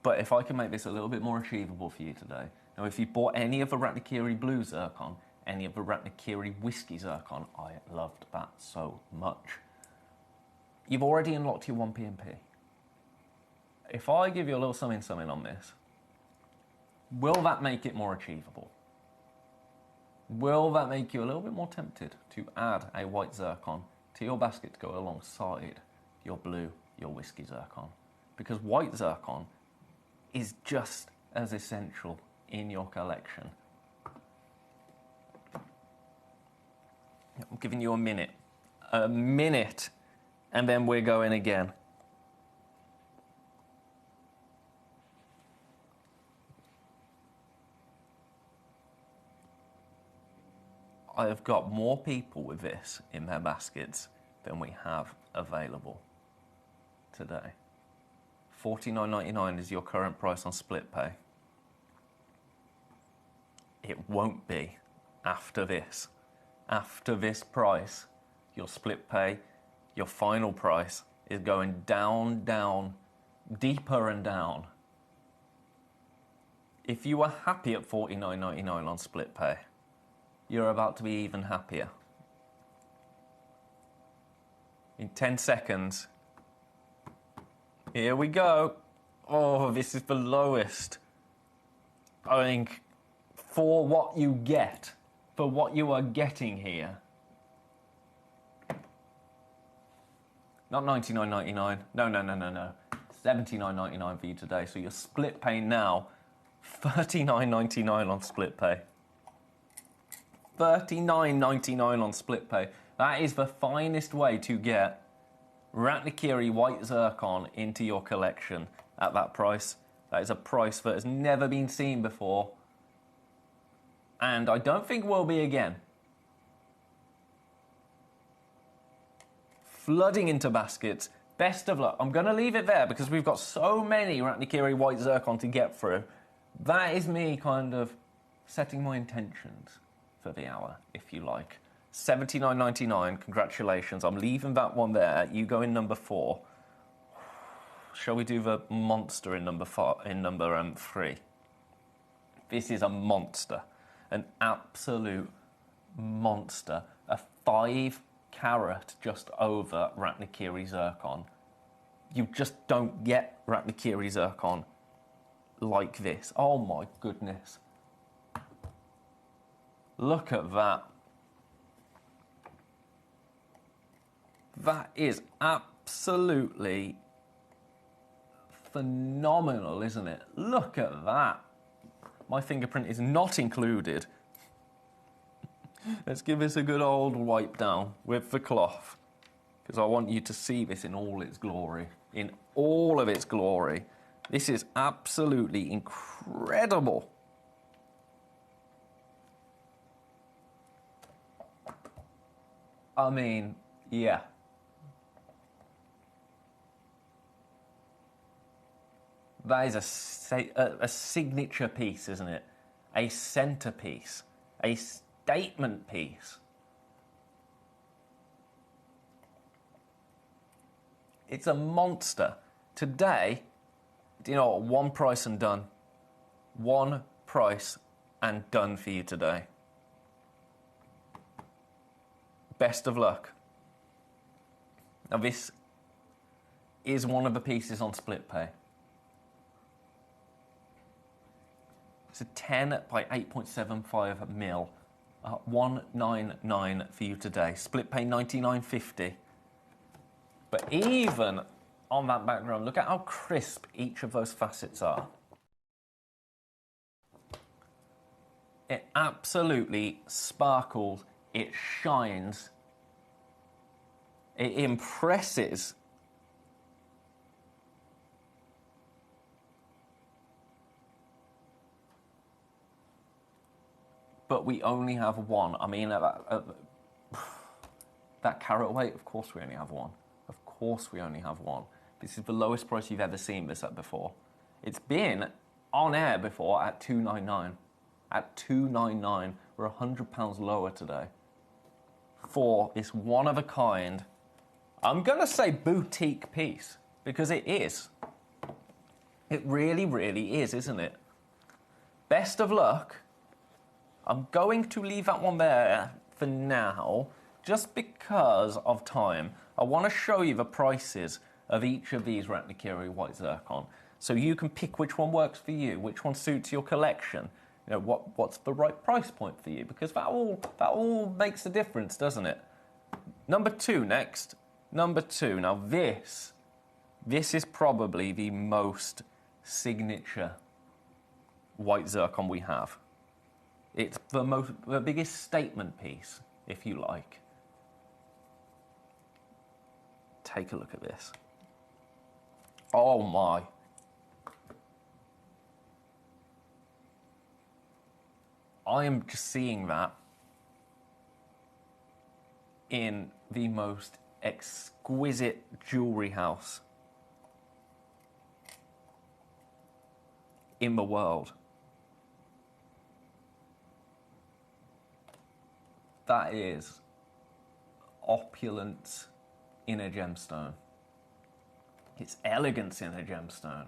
But if I can make this a little bit more achievable for you today, now if you bought any of the Ratnakiri Blue Zircon, any of the Ratnakiri Whiskey Zircon, I loved that so much. You've already unlocked your 1 PMP. If I give you a little something on this, will that make it more achievable? Will that make you a little bit more tempted to add a white zircon to your basket to go alongside your blue, your whiskey zircon? Because white zircon is just as essential in your collection. I'm giving you a minute, and then we're going again. I have got more people with this in their baskets than we have available today. $49.99 is your current price on split pay. It won't be after this. After this price, your split pay, your final price is going down, down, deeper and down. If you were happy at $49.99 on split pay, you're about to be even happier. In 10 seconds, here we go. Oh, this is the lowest. I think for what you get, for what you are getting here. Not $99.99, no. $79.99 for you today. So your split pay now, $39.99 on split pay. $39.99 on split pay. That is the finest way to get Ratnakiri White Zircon into your collection at that price. That is a price that has never been seen before, and I don't think will be again. Flooding into baskets. Best of luck. I'm going to leave it there because we've got so many Ratnakiri White Zircon to get through. That is me kind of setting my intentions for the hour, if you like. $79.99, congratulations. I'm leaving that one there. You go in number 4. Shall we do the monster in number 3? This is a monster, an absolute monster. A 5 carat just over Ratnakiri Zircon. You just don't get Ratnakiri Zircon like this. Oh my goodness. Look at that. That is absolutely phenomenal, isn't it? Look at that. My fingerprint is not included. Let's give this a good old wipe down with the cloth, because I want you to see this in all its glory. In all of its glory. This is absolutely incredible. I mean, yeah. That is a signature piece, isn't it? A centerpiece, a statement piece. It's a monster. Today, do you know what? One price and done. One price and done for you today. Best of luck. Now this is one of the pieces on split pay. It's a 10 by 8.75 mil. 199 for you today. Split pay 99.50. But even on that background, look at how crisp each of those facets are. It absolutely sparkles. It shines. It impresses. But we only have one. I mean, that carat weight, of course we only have one. Of course we only have one. This is the lowest price you've ever seen this at before. It's been on air before at $299. At $299, we're £100 lower today for this one-of-a-kind, I'm going to say boutique piece, because it is. It really, really is, isn't it? Best of luck. I'm going to leave that one there for now, just because of time. I want to show you the prices of each of these Repnicuri white zircon, so you can pick which one works for you, which one suits your collection. You know, what's the right price point for you, because that all makes a difference, doesn't it? Number 2 next. Number 2. Now this is probably the most signature white zircon we have. It's the biggest statement piece, if you like. Take a look at this. Oh my. I am just seeing that in the most exquisite jewellery house in the world. That is opulence in a gemstone. It's elegance in a gemstone,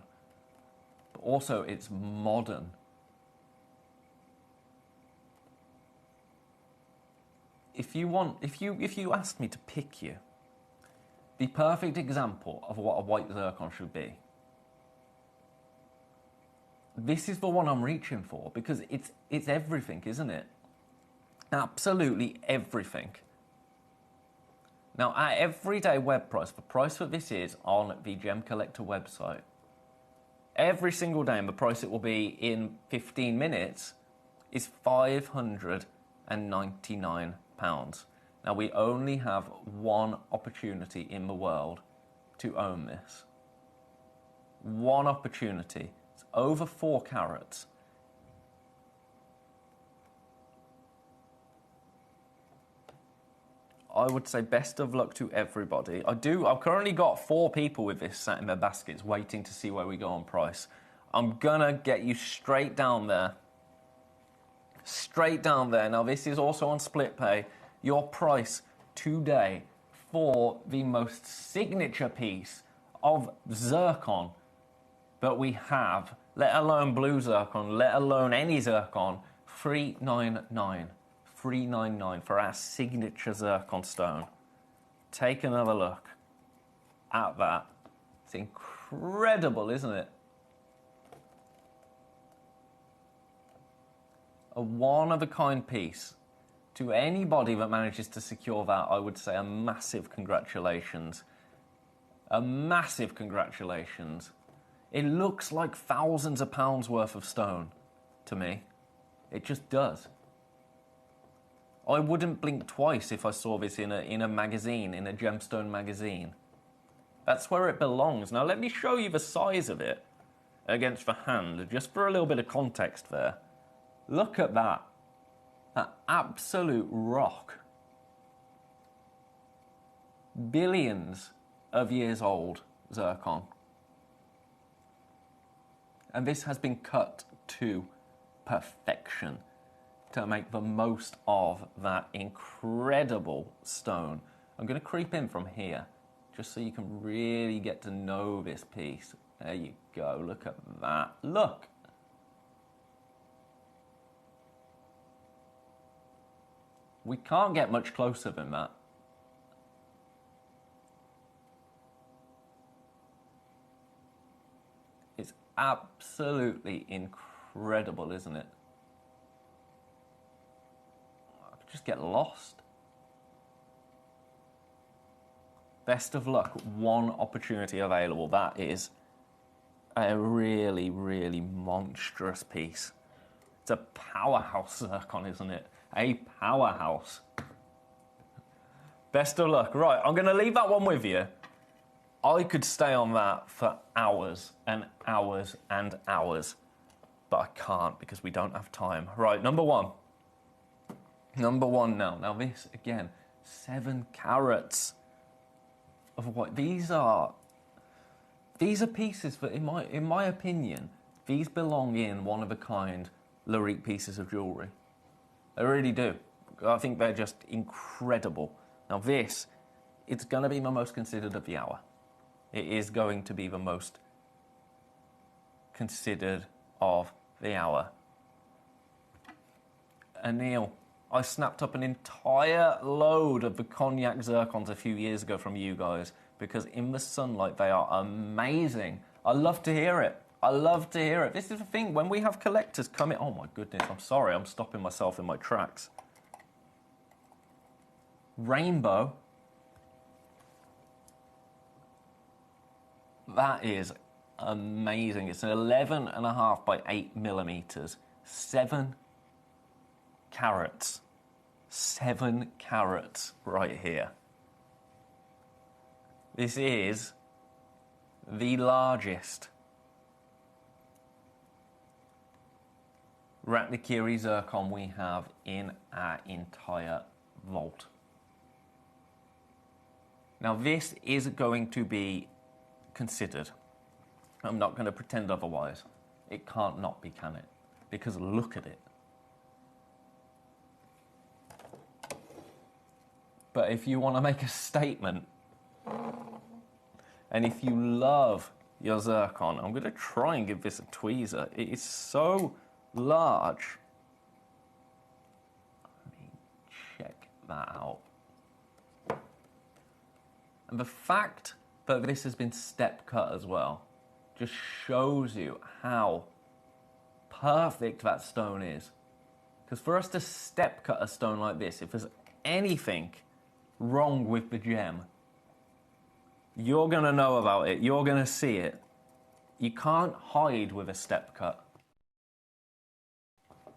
but also it's modern. If you asked me to pick you the perfect example of what a white zircon should be, this is the one I'm reaching for, because it's everything, isn't it? Absolutely everything. Now, at everyday web price, the price for this is on the Gemcollector website. Every single day, and the price it will be in 15 minutes, is £599. Now, we only have one opportunity in the world to own this. One opportunity. It's over 4 carats. I would say best of luck to everybody. I've currently got 4 people with this sat in their baskets waiting to see where we go on price. I'm gonna get you straight down there. Straight down there. Now, this is also on split pay. Your price today for the most signature piece of zircon that we have, let alone blue zircon, let alone any zircon, $399. $399 for our signature zircon stone. Take another look at that. It's incredible, isn't it? A one-of-a-kind piece. To anybody that manages to secure that, I would say a massive congratulations. A massive congratulations. It looks like thousands of pounds worth of stone to me. It just does. I wouldn't blink twice if I saw this in a magazine, in a gemstone magazine. That's where it belongs. Now let me show you the size of it against the hand, just for a little bit of context there. Look at that. That absolute rock. Billions of years old zircon. And this has been cut to perfection to make the most of that incredible stone. I'm going to creep in from here, just so you can really get to know this piece. There you go, look at that. Look! We can't get much closer than that. It's absolutely incredible, isn't it? Just get lost. Best of luck. One opportunity available. That is a really, really monstrous piece. It's a powerhouse zircon, isn't it? A powerhouse. Best of luck. Right, I'm going to leave that one with you. I could stay on that for hours and hours and hours, but I can't because we don't have time. Right, number one. Number one now. Now this, again, 7 carats of what these are. These are pieces that, in my opinion, these belong in one-of-a-kind Larique pieces of jewellery. They really do. I think they're just incredible. Now this, it's going to be my most considered of the hour. It is going to be the most considered of the hour. Anil, I snapped up an entire load of the cognac zircons a few years ago from you guys because in the sunlight they are amazing. I love to hear it. I love to hear it. This is the thing, when we have collectors come in... Oh my goodness, I'm sorry, I'm stopping myself in my tracks. Rainbow. That is amazing. It's an 11.5 by 8 millimeters. 7 carats. 7 carats right here. This is the largest Ratnakiri zircon we have in our entire vault. Now this is going to be considered. I'm not going to pretend otherwise. It can't not be, can it? Because look at it. But if you want to make a statement, and if you love your zircon, I'm going to try and give this a tweezer. It is so large. Let me check that out. And the fact that this has been step cut as well just shows you how perfect that stone is. Because for us to step cut a stone like this, if there's anything wrong with the gem, you're going to know about it. You're going to see it. You can't hide with a step cut.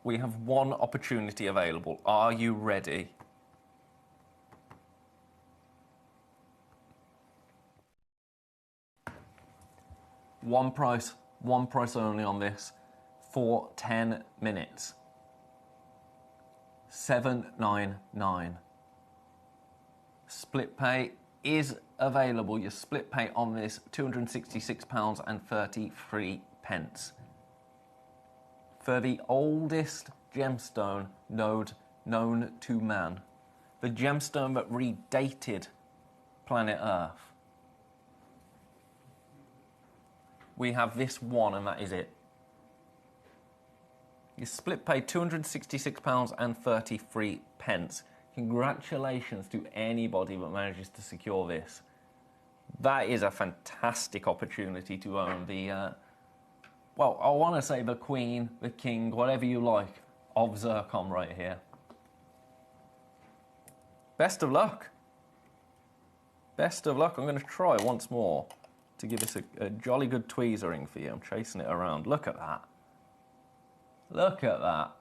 We have one opportunity available. Are you ready? One price only on this for 10 minutes. 799. Split pay is available. Your split pay on this, £266.33. For the oldest gemstone node known to man. The gemstone that redated planet Earth. We have this one, and that is it. Your split pay £266.33. Congratulations to anybody that manages to secure this. That is a fantastic opportunity to own the, well, I want to say the Queen, the King, whatever you like, of zircon right here. Best of luck. Best of luck. I'm going to try once more to give this a jolly good tweezering for you. I'm chasing it around. Look at that. Look at that.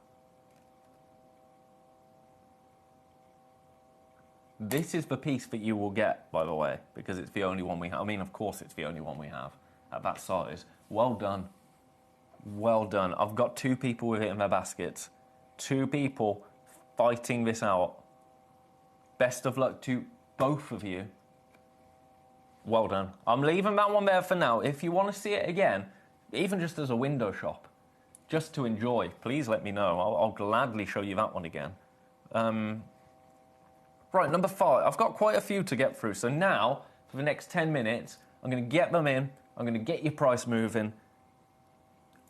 This is the piece that you will get, by the way, because it's the only one we have. I mean, of course it's the only one we have at that size. Well done. Well done. I've got 2 people with it in their baskets. 2 people fighting this out. Best of luck to both of you. Well done. I'm leaving that one there for now. If you want to see it again, even just as a window shop, just to enjoy, please let me know. I'll gladly show you that one again. Right, number 5. I've got quite a few to get through. So now, for the next 10 minutes, I'm going to get them in. I'm going to get your price moving.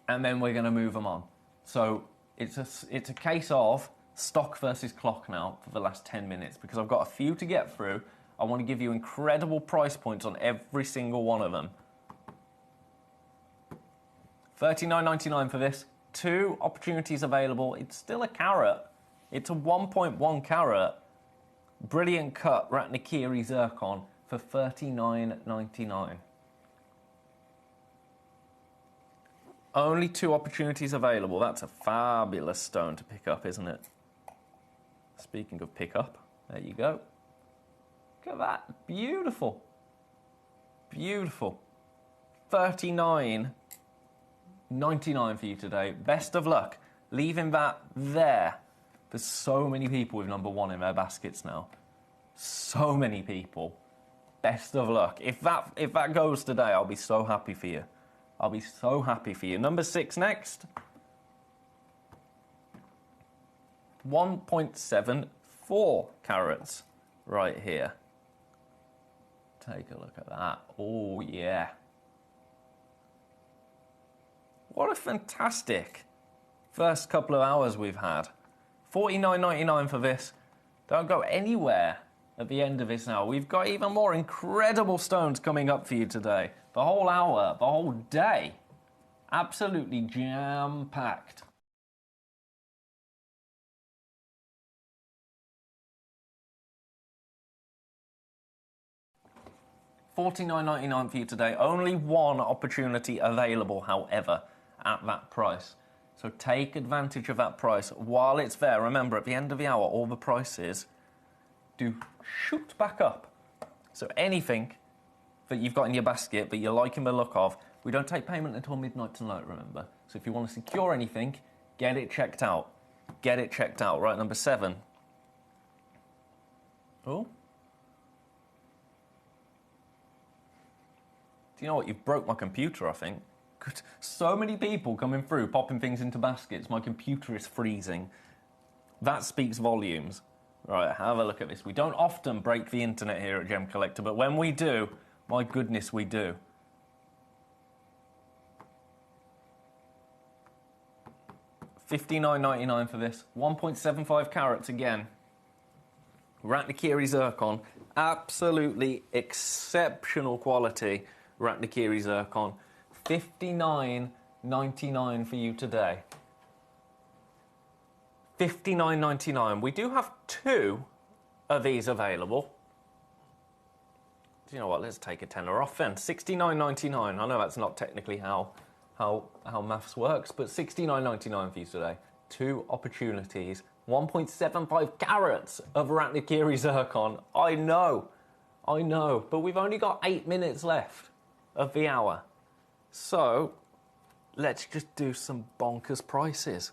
And then we're going to move them on. So it's a case of stock versus clock now for the last 10 minutes. Because I've got a few to get through. I want to give you incredible price points on every single one of them. $39.99 for this. 2 opportunities available. It's still a carat. It's a 1.1 carat. Brilliant cut Ratnakiri zircon for $39.99. Only 2 opportunities available. That's a fabulous stone to pick up, isn't it? Speaking of pick up, there you go. Look at that. Beautiful. Beautiful. 39.99 for you today. Best of luck. Leaving that there. There's so many people with number 1 in their baskets now. So many people. Best of luck. If that goes today, I'll be so happy for you. I'll be so happy for you. Number 6 next. 1.74 carats right here. Take a look at that. Oh, yeah. What a fantastic first couple of hours we've had. $49.99 for this. Don't go anywhere at the end of this now. We've got even more incredible stones coming up for you today. The whole hour, the whole day. Absolutely jam-packed. $49.99 for you today. Only one opportunity available, however, at that price. So take advantage of that price while it's there. Remember, at the end of the hour, all the prices do shoot back up. So anything that you've got in your basket that you're liking the look of, we don't take payment until midnight tonight, remember. So if you want to secure anything, get it checked out. Get it checked out. Right, number 7. Oh. Do you know what? You've broke my computer, I think. So many people coming through, popping things into baskets. My computer is freezing. That speaks volumes. Right, have a look at this. We don't often break the internet here at Gemcollector, but when we do, my goodness, we do. $59.99 for this. 1.75 carats again. Ratnakiri zircon. Absolutely exceptional quality Ratnakiri zircon. $59.99 for you today. $59.99. We do have 2 of these available. Do you know what? Let's take a tenner off then. $69.99. I know that's not technically how maths works, but $69.99 for you today. 2 opportunities. 1.75 carats of Ratnakiri zircon. I know, but we've only got 8 minutes left of the hour. So, let's just do some bonkers prices.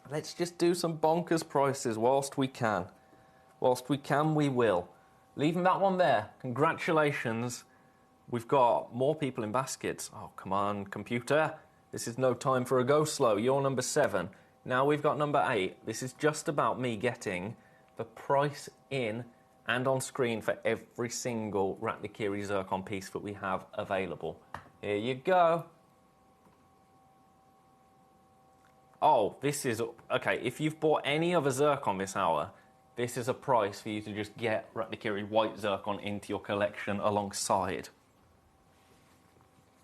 Let's just do some bonkers prices whilst we can. Whilst we can, we will. Leaving that one there. Congratulations. We've got more people in baskets. Oh, come on, computer. This is no time for a go slow. You're number 7. Now we've got number 8. This is just about me getting the price in and on screen for every single Ratnakiri zircon piece that we have available. Here you go. Oh, this is... Okay, if you've bought any other zircon this hour, this is a price for you to just get Ratnakiri white zircon into your collection alongside.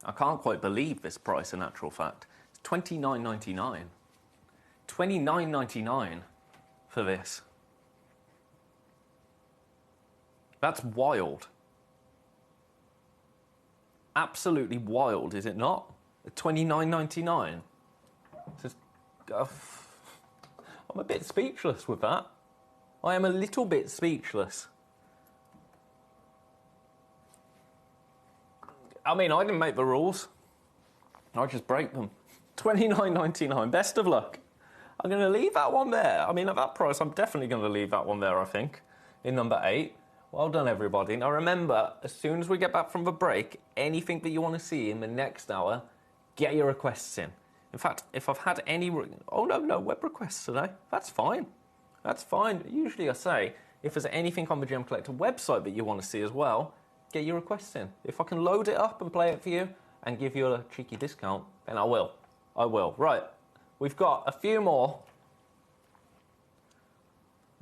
I can't quite believe this price, in actual fact. It's $29.99. $29.99 for this. That's wild. Absolutely wild, is it not? $29.99. I'm a bit speechless with that. I am a little bit speechless. I mean, I didn't make the rules. I just break them. $29.99. Best of luck. I'm going to leave that one there. I mean, at that price, I'm definitely going to leave that one there, I think, in number 8. Well done, everybody. Now, remember, as soon as we get back from the break, anything that you want to see in the next hour, get your requests in. In fact, if I've had any... Oh, no web requests today. That's fine. That's fine. Usually I say, if there's anything on the Gemcollector website that you want to see as well, get your requests in. If I can load it up and play it for you and give you a cheeky discount, then I will. I will. Right. We've got a few more.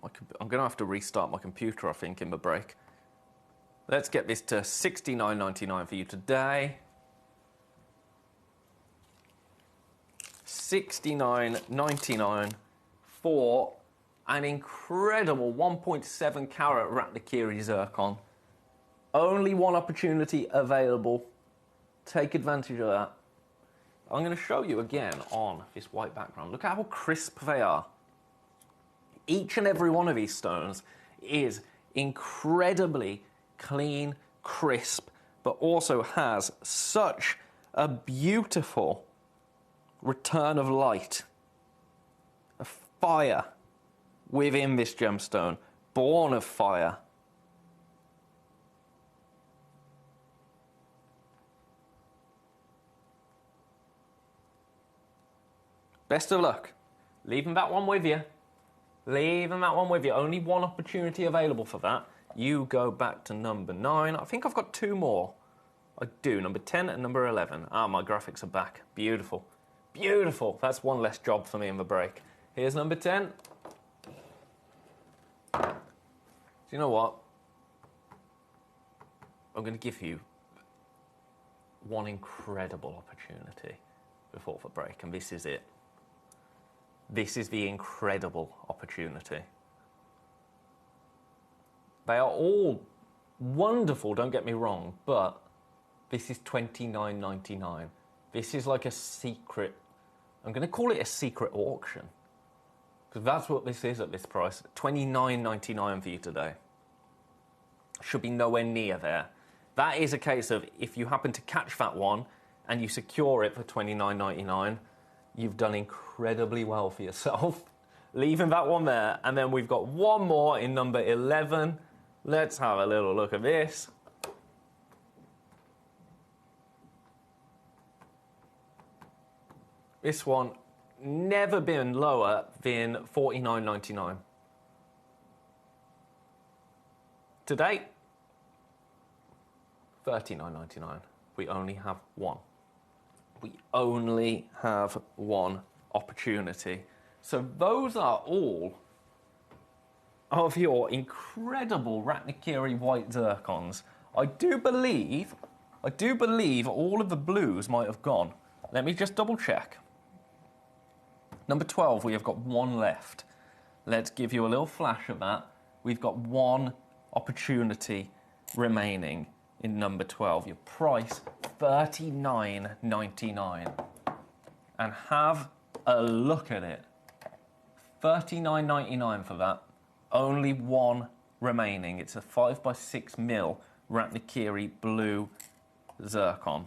I'm going to have to restart my computer, I think, in the break. Let's get this to $69.99 for you today. $69.99 for an incredible 1.7 carat Ratnakiri zircon. Only one opportunity available. Take advantage of that. I'm going to show you again on this white background. Look at how crisp they are. Each and every one of these stones is incredibly clean, crisp, but also has such a beautiful return of light, a fire within this gemstone, born of fire. Best of luck. Leaving that one with you. Leaving that one with you. Only one opportunity available for that. You go back to number 9. I think I've got 2 more. I do. Number 10 and number 11. Ah, my graphics are back. Beautiful. Beautiful. That's one less job for me in the break. Here's number 10. Do you know what? I'm going to give you one incredible opportunity before the break, and this is it. This is the incredible opportunity. They are all wonderful, don't get me wrong, but this is $29.99. This is like a secret, I'm going to call it a secret auction, because that's what this is at this price. $29.99 for you today. Should be nowhere near there. That is a case of if you happen to catch that one and you secure it for $29.99, you've done incredibly well for yourself. Leaving that one there, and then we've got one more in number 11. Let's have a little look at this. This one never been lower than $49.99. To date, $39.99. We only have one. We only have one opportunity. So those are all of your incredible Ratnakiri white zircons. I do believe all of the blues might have gone. Let me just double check. Number 12, we have got one left. Let's give you a little flash of that. We've got one opportunity remaining in number 12. Your price, $39.99. And have a look at it. $39.99 for that. Only one remaining. It's a 5x6mm Ratnakiri blue zircon.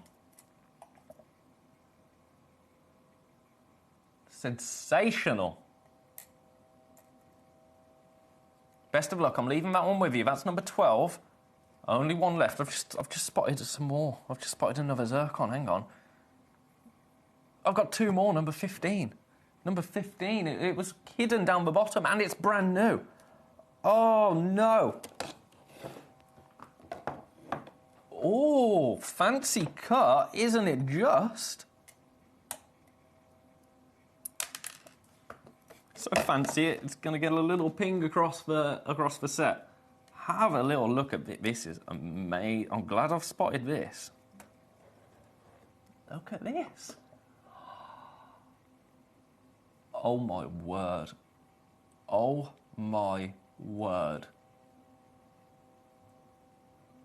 Sensational. Best of luck. I'm leaving that one with you. That's number 12. Only one left. I've just spotted some more. I've just spotted another zircon. Hang on. I've got 2 more. Number 15. Number 15. It was hidden down the bottom, and it's brand new. Oh no. Oh, fancy cut, isn't it just? So fancy, it's going to get a little ping across the set. Have a little look at this. This is amazing. I'm glad I've spotted this. Look at this. Oh my word. Oh my word.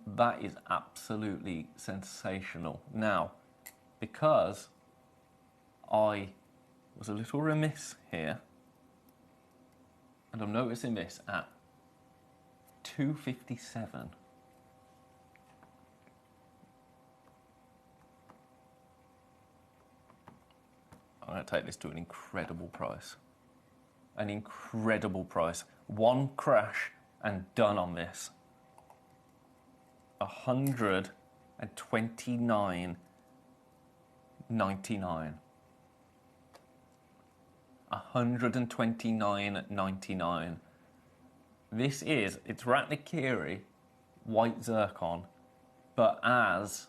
That is absolutely sensational. Now, because I was a little remiss here, and I'm noticing this at $2.57. I'm going to take this to an incredible price. An incredible price. One crash and done on this. $129.99. $129.99. This is, it's Ratnakiri white zircon, but as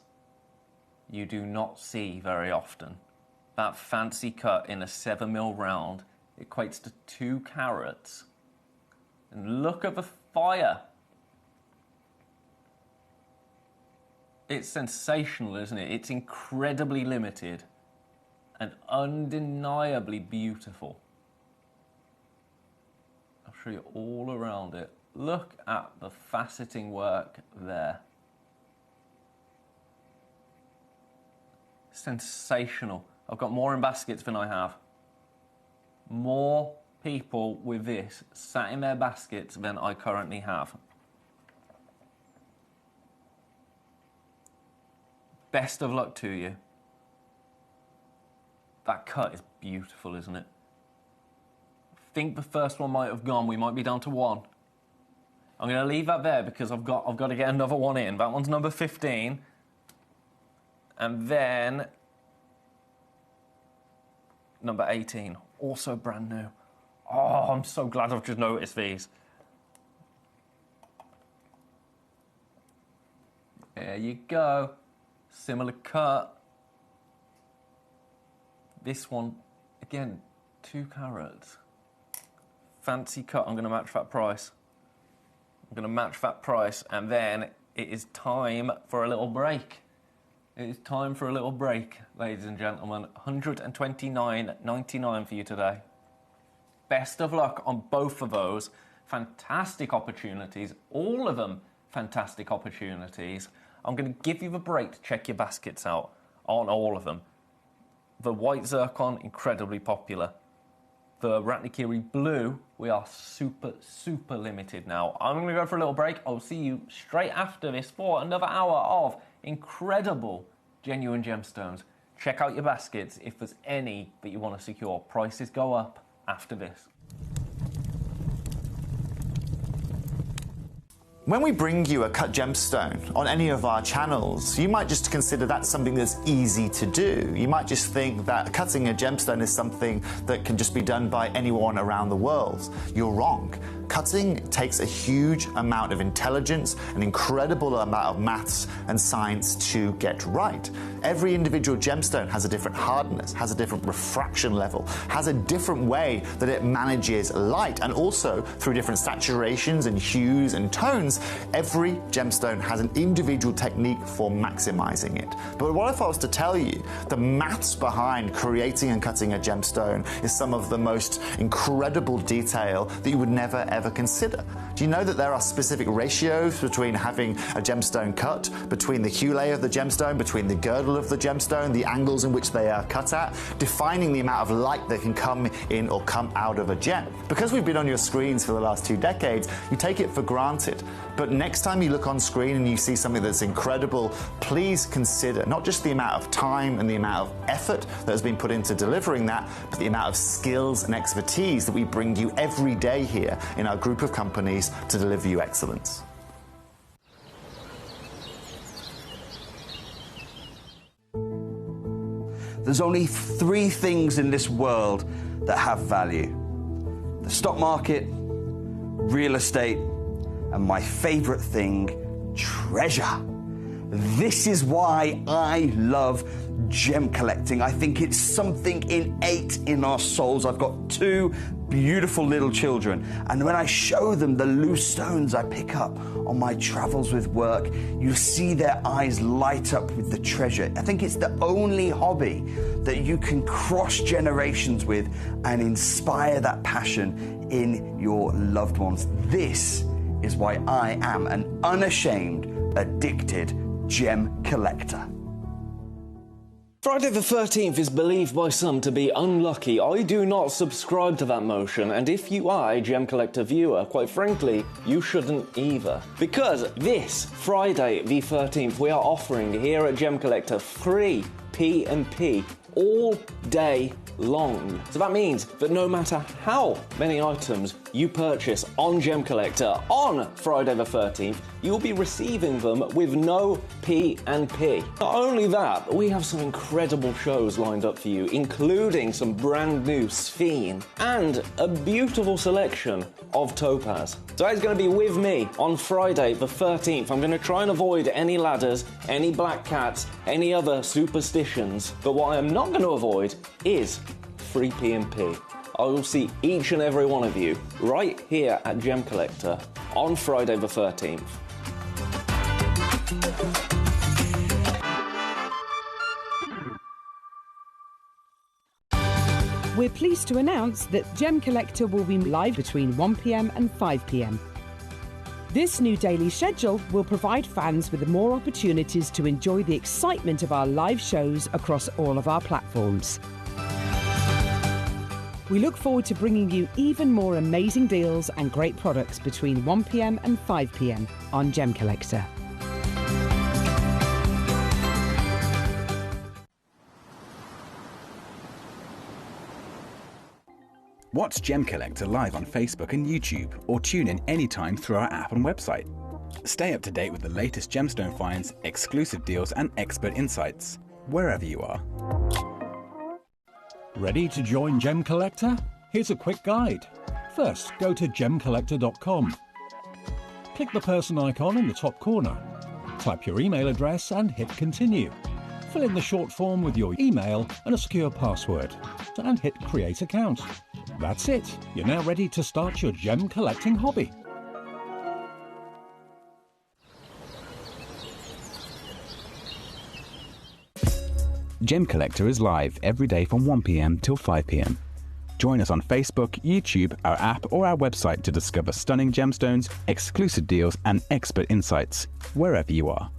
you do not see very often. That fancy cut in a 7mm round equates to 2 carats. And look at the fire. It's sensational, isn't it? It's incredibly limited and undeniably beautiful. I'll show you all around it. Look at the faceting work there. Sensational. I've got more in baskets than I have. More people with this sat in their baskets than I currently have. Best of luck to you. That cut is beautiful, isn't it? I think the first one might have gone. We might be down to 1. I'm going to leave that there because I've got to get another one in. That one's number 15. And then number 18, also brand new. Oh, I'm so glad I've just noticed these. There you go. Similar cut. This one, again, 2 carats. Fancy cut. I'm going to match that price. I'm going to match that price, and then it is time for a little break. It is time for a little break, ladies and gentlemen. $129.99 for you today. Best of luck on both of those. Fantastic opportunities. All of them fantastic opportunities. I'm going to give you the break to check your baskets out on all of them. The white zircon, incredibly popular. The Ratnikiri blue, we are super, super limited now. I'm going to go for a little break. I'll see you straight after this for another hour of incredible genuine gemstones. Check out your baskets if there's any that you want to secure. Prices go up after this. When we bring you a cut gemstone on any of our channels, you might just consider that something that's easy to do. You might just think that cutting a gemstone is something that can just be done by anyone around the world. You're wrong. Cutting takes a huge amount of intelligence, an incredible amount of maths and science to get right. Every individual gemstone has a different hardness, has a different refraction level, has a different way that it manages light, and also through different saturations and hues and tones, every gemstone has an individual technique for maximizing it. But what if I was to tell you the maths behind creating and cutting a gemstone is some of the most incredible detail that you would never ever consider? Do you know that there are specific ratios between having a gemstone cut, between the hue layer of the gemstone, between the girdle of the gemstone, the angles in which they are cut at, defining the amount of light that can come in or come out of a gem? Because we've been on your screens for the last 2 decades, you take it for granted. But next time you look on screen and you see something that's incredible, please consider not just the amount of time and the amount of effort that has been put into delivering that, but the amount of skills and expertise that we bring you every day here in our group of companies to deliver you excellence. There's only 3 things in this world that have value: the stock market, real estate, and my favorite thing, treasure. This is why I love gem collecting. I think it's something innate in our souls. I've got 2 beautiful little children, and when I show them the loose stones I pick up on my travels with work, you see their eyes light up with the treasure. I think it's the only hobby that you can cross generations with and inspire that passion in your loved ones. This is why I am an unashamed, addicted gem collector. Friday the 13th is believed by some to be unlucky. I do not subscribe to that motion, and if you are a Gem Collector viewer, quite frankly, you shouldn't either. Because this Friday the 13th, we are offering here at Gem Collector free P&P all day long. So that means that no matter how many items you purchase on Gem Collector on Friday the 13th, you'll be receiving them with no P&P. Not only that, but we have some incredible shows lined up for you, including some brand new Sphene and a beautiful selection of topaz. So it's going to be with me on Friday the 13th. I'm going to try and avoid any ladders, any black cats, any other superstitions, but what I am not going to avoid is free P&P. I will see each and every one of you right here at Gem Collector on Friday the 13th. We're pleased to announce that Gem Collector will be live between 1 p.m. and 5 p.m. This new daily schedule will provide fans with more opportunities to enjoy the excitement of our live shows across all of our platforms. We look forward to bringing you even more amazing deals and great products between 1 p.m. and 5 p.m. on Gemcollector. Watch Gemcollector live on Facebook and YouTube, or tune in anytime through our app and website. Stay up to date with the latest gemstone finds, exclusive deals and expert insights, wherever you are. Ready to join Gemcollector? Here's a quick guide. First, go to Gemcollector.com. Click the person icon in the top corner. Type your email address and hit continue. Fill in the short form with your email and a secure password, and hit create account. That's it. You're now ready to start your gem collecting hobby. Gemcollector is live every day from 1 p.m. till 5 p.m. Join us on Facebook, YouTube, our app or our website to discover stunning gemstones, exclusive deals and expert insights, wherever you are.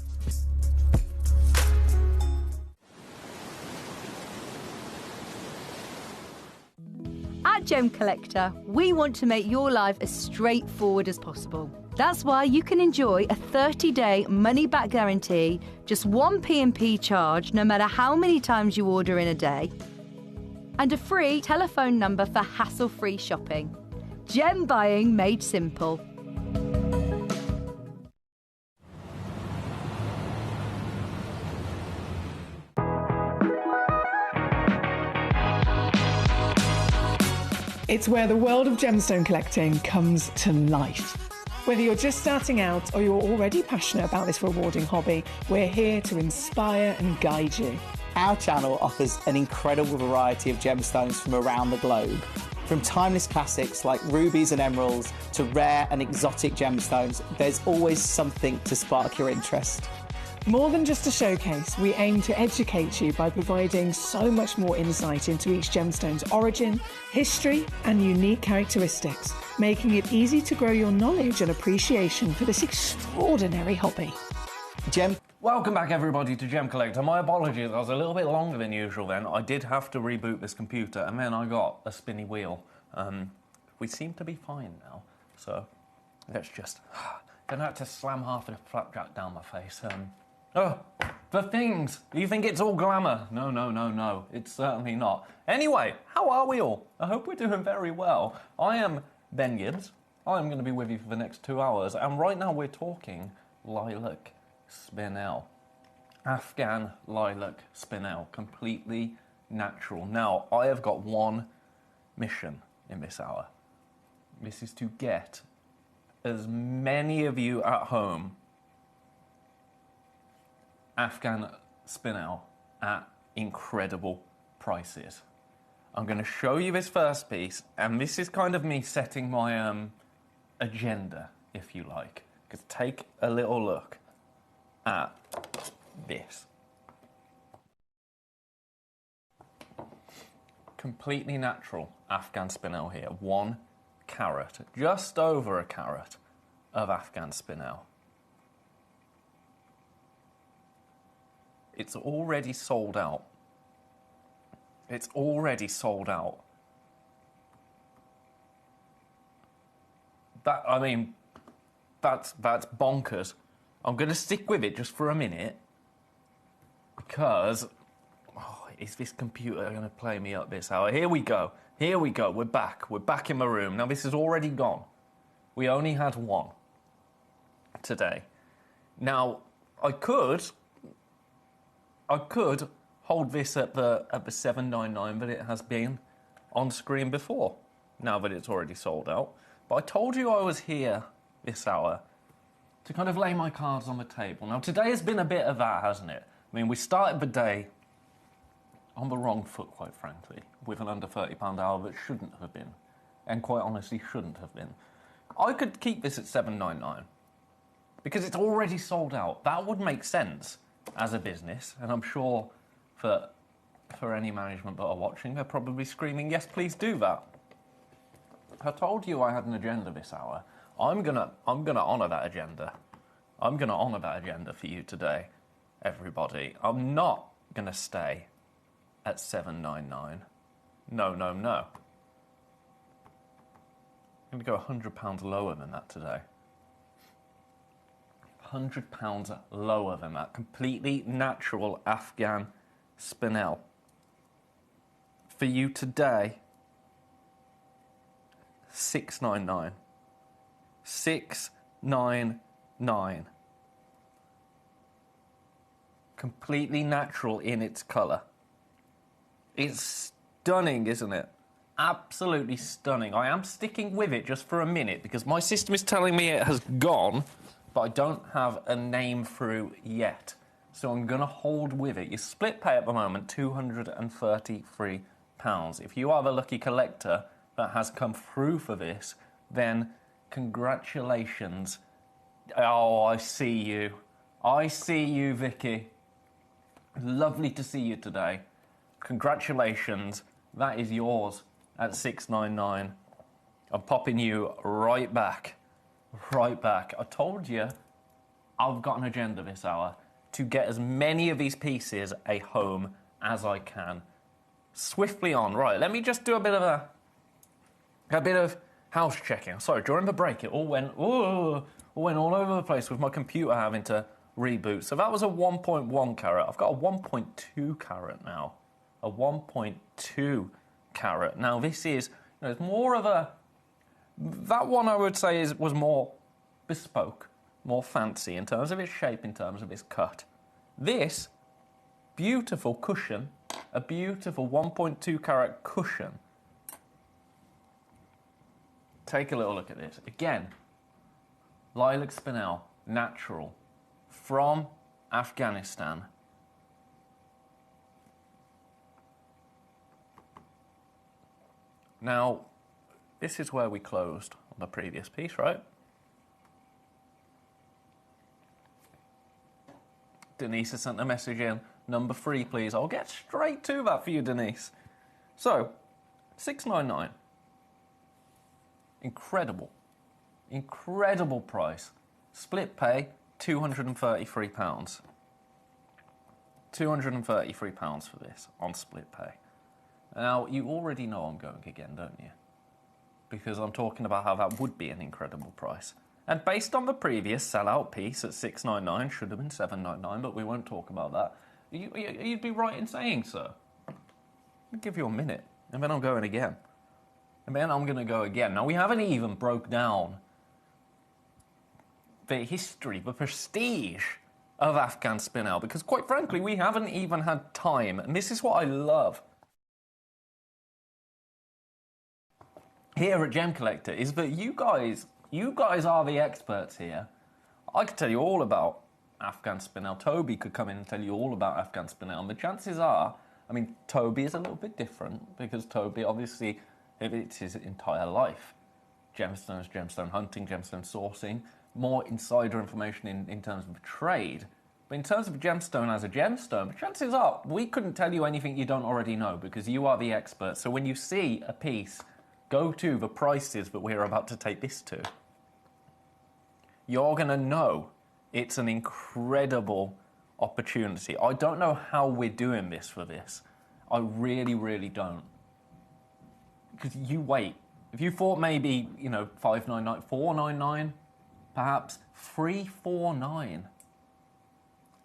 At Gemcollector, we want to make your life as straightforward as possible. That's why you can enjoy a 30-day money-back guarantee, just one P&P charge no matter how many times you order in a day, and a free telephone number for hassle-free shopping. Gem buying made simple. It's where the world of gemstone collecting comes to life. Whether you're just starting out or you're already passionate about this rewarding hobby, we're here to inspire and guide you. Our channel offers an incredible variety of gemstones from around the globe. From timeless classics like rubies and emeralds to rare and exotic gemstones, there's always something to spark your interest. More than just a showcase, we aim to educate you by providing so much more insight into each gemstone's origin, history, and unique characteristics, making it easy to grow your knowledge and appreciation for this extraordinary hobby. Welcome back everybody to Gemcollector. My apologies, I was a little bit longer than usual then. I did have to reboot this computer and then I got a spinny wheel. We seem to be fine now, so let's just... Gonna have to slam half of the flapjack down my face. Oh, the things! You think it's all glamour? No, no, no, no. It's certainly not. Anyway, how are we all? I hope we're doing very well. I am Ben Gibbs. I'm going to be with you for the next 2 hours, and right now we're talking lilac spinel. Afghan lilac spinel. Completely natural. Now, I have got one mission in this hour. This is to get as many of you at home Afghan spinel at incredible prices. I'm going to show you this first piece, and this is kind of me setting my agenda, if you like. Because take a little look at this. Completely natural Afghan spinel here. 1 carat, just over a carat of Afghan spinel. It's already sold out. It's already sold out. That's bonkers. I'm going to stick with it just for a minute because, is this computer going to play me up this hour? Here we go. Here we go. We're back. We're back in my room. Now, this is already gone. We only had one today. Now, I could hold this at the $7.99 that it has been on screen before, now that it's already sold out. But I told you I was here this hour to kind of lay my cards on the table. Now, today has been a bit of that, hasn't it? I mean, we started the day on the wrong foot, quite frankly, with an under £30 hour that shouldn't have been, and quite honestly shouldn't have been. I could keep this at $7.99 because it's already sold out. That would make sense as a business, and I'm sure for any management that are watching, they're probably screaming, yes, please do that. I told you I had an agenda this hour. I'm gonna honour that agenda. I'm gonna honour that agenda for you today, everybody. I'm not gonna stay at $7.99. No, no, no. I'm gonna go £100 lower than that today. £100 lower than that. Completely natural Afghan spinel. For you today, $6.99. $6.99. Completely natural in its colour. It's stunning, isn't it? Absolutely stunning. I am sticking with it just for a minute because my system is telling me it has gone, but I don't have a name through yet. So I'm going to hold with it. Your split pay at the moment, £233. If you are the lucky collector that has come through for this, then congratulations. Oh, I see you. I see you, Vicky. Lovely to see you today. Congratulations. That is yours at $6.99. I'm popping you right back. Right back. I told you I've got an agenda this hour to get as many of these pieces a home as I can. Swiftly on. Right, let me just do a bit of house checking. Sorry, during the break it all went all over the place with my computer having to reboot. So that was a 1.1 carat. I've got a 1.2 carat now. A 1.2 carat. Now this is, it's more of a, that one I would say was more bespoke, more fancy in terms of its shape, in terms of its cut. This beautiful cushion, a beautiful 1.2 carat cushion. Take a little look at this. Again, lilac spinel, natural, from Afghanistan. Now, this is where we closed on the previous piece, right? Denise has sent a message in. Number 3, please. I'll get straight to that for you, Denise. So, $6.99. Incredible. Incredible price. Split pay, £233. £233 for this on split pay. Now, you already know I'm going again, don't you? Because I'm talking about how that would be an incredible price. And based on the previous sellout piece at $6.99, should have been $7.99, but we won't talk about that. You'd be right in saying so. I'll give you a minute, and then I'm going again. And then I'm going to go again. Now, we haven't even broke down the history, the prestige of Afghan spinel, because quite frankly, we haven't even had time. And this is what I love here at Gemcollector, is that you guys are the experts here. I could tell you all about Afghan spinel. Toby could come in and tell you all about Afghan spinel. And the chances are, I mean, Toby is a little bit different because Toby, obviously, it's his entire life. Gemstones, gemstone hunting, gemstone sourcing, more insider information in terms of trade. But in terms of gemstone as a gemstone, the chances are we couldn't tell you anything you don't already know because you are the expert. So when you see a piece, go to the prices that we're about to take this to. You're going to know it's an incredible opportunity. I don't know how we're doing this for this. I really, really don't. Because you wait. If you thought maybe, $5.99, $4.99, perhaps $3.49,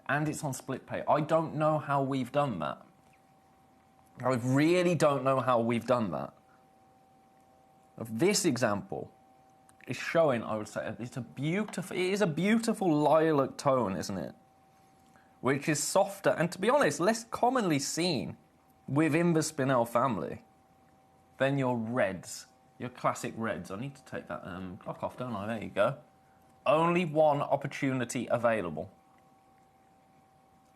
and it's on split pay. I don't know how we've done that. I really don't know how we've done that. This example is showing, I would say, it is a beautiful lilac tone, isn't it? Which is softer and, to be honest, less commonly seen within the spinel family than your reds, your classic reds. I need to take that clock off, don't I? There you go. Only one opportunity available.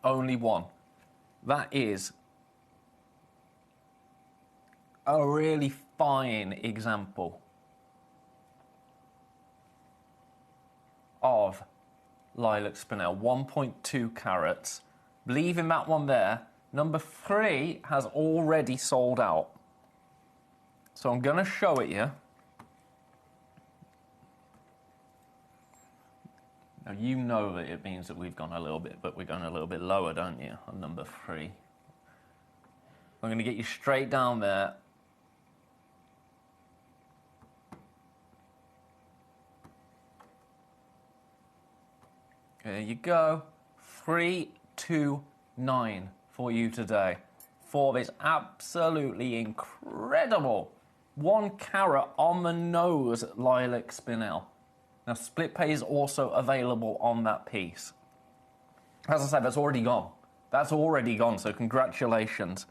Only one. That is a really fine example of lilac spinel, 1.2 carats. Leaving that one there. Number 3 has already sold out. So I'm going to show it you. Now, you know that it means that we've gone a little bit, but we're going a little bit lower, don't you, on number 3. I'm going to get you straight down there. There you go. 329 for you today. For this absolutely incredible 1 carat on the nose lilac spinel. Now, split pay is also available on that piece. As I said, that's already gone. That's already gone, so congratulations.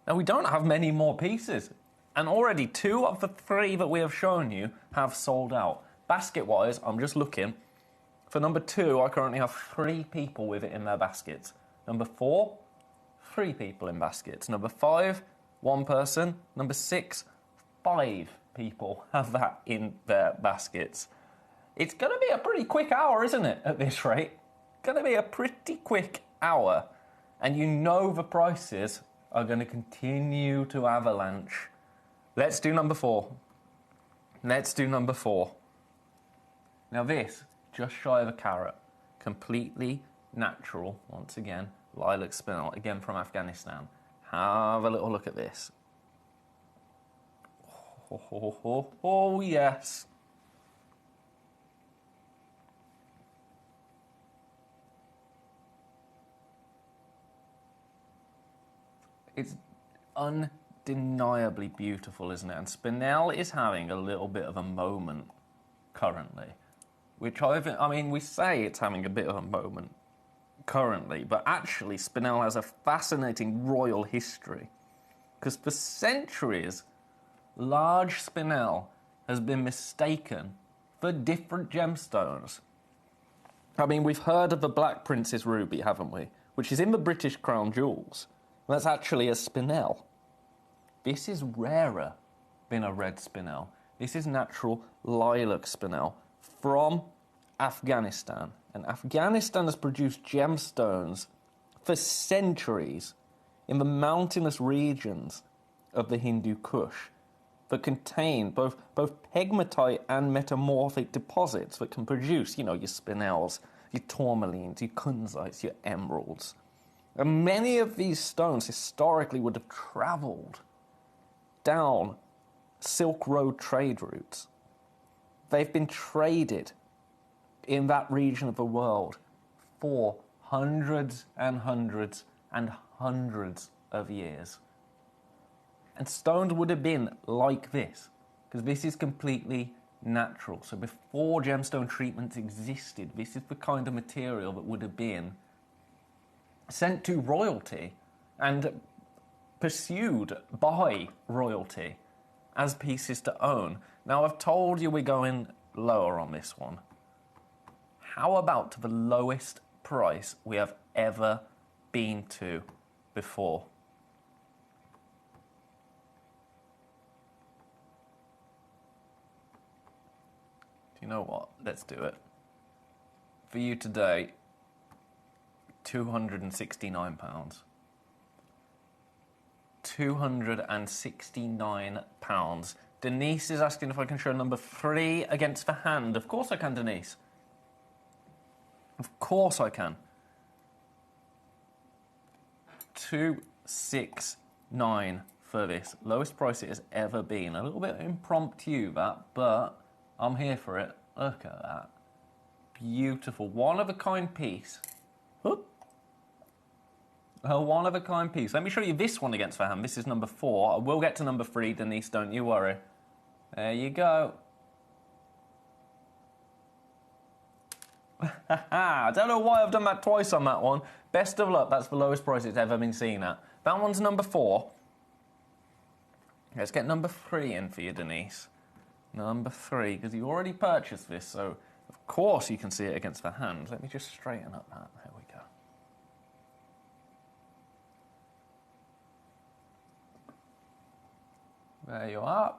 Now, we don't have many more pieces. And already 2 of the 3 that we have shown you have sold out. Basket-wise, I'm just looking. For number 2, I currently have 3 people with it in their baskets. Number 4, 3 people in baskets. Number 5, 1 person. Number 6, 5 people have that in their baskets. It's going to be a pretty quick hour, isn't it, at this rate? Going to be a pretty quick hour. And you know the prices are going to continue to avalanche. Let's do number 4. Let's do number 4. Now this, just shy of a carat. Completely natural, once again, lilac spinel, again from Afghanistan. Have a little look at this. Oh yes. It's undeniably beautiful, isn't it? And spinel is having a little bit of a moment currently, which we say it's having a bit of a moment currently, but actually spinel has a fascinating royal history, because for centuries, large spinel has been mistaken for different gemstones. I mean, we've heard of the Black Princess ruby, haven't we? Which is in the British Crown Jewels. That's actually a spinel. This is rarer than a red spinel. This is natural lilac spinel from Afghanistan. And Afghanistan has produced gemstones for centuries in the mountainous regions of the Hindu Kush that contain both pegmatite and metamorphic deposits that can produce, your spinels, your tourmalines, your kunzites, your emeralds. And many of these stones historically would have travelled down Silk Road trade routes. They've been traded in that region of the world for hundreds and hundreds and hundreds of years. And stones would have been like this, because this is completely natural. So before gemstone treatments existed, this is the kind of material that would have been sent to royalty and pursued by royalty as pieces to own. Now, I've told you we're going lower on this one. How about the lowest price we have ever been to before? Do you know what? Let's do it. For you today, £269. £269. Denise is asking if I can show number 3 against the hand. Of course I can, Denise. Of course I can. 269 for this. Lowest price it has ever been. A little bit impromptu, that, but I'm here for it. Look at that. Beautiful. One-of-a-kind piece. Whoop. A one-of-a-kind piece. Let me show you this one against the hand. This is number 4. I will get to number 3, Denise, don't you worry. There you go. I don't know why I've done that twice on that one. Best of luck. That's the lowest price it's ever been seen at. That one's number 4. Let's get number 3 in for you, Denise. Number 3, because you already purchased this, so of course you can see it against the hand. Let me just straighten up that. There we go. There you are.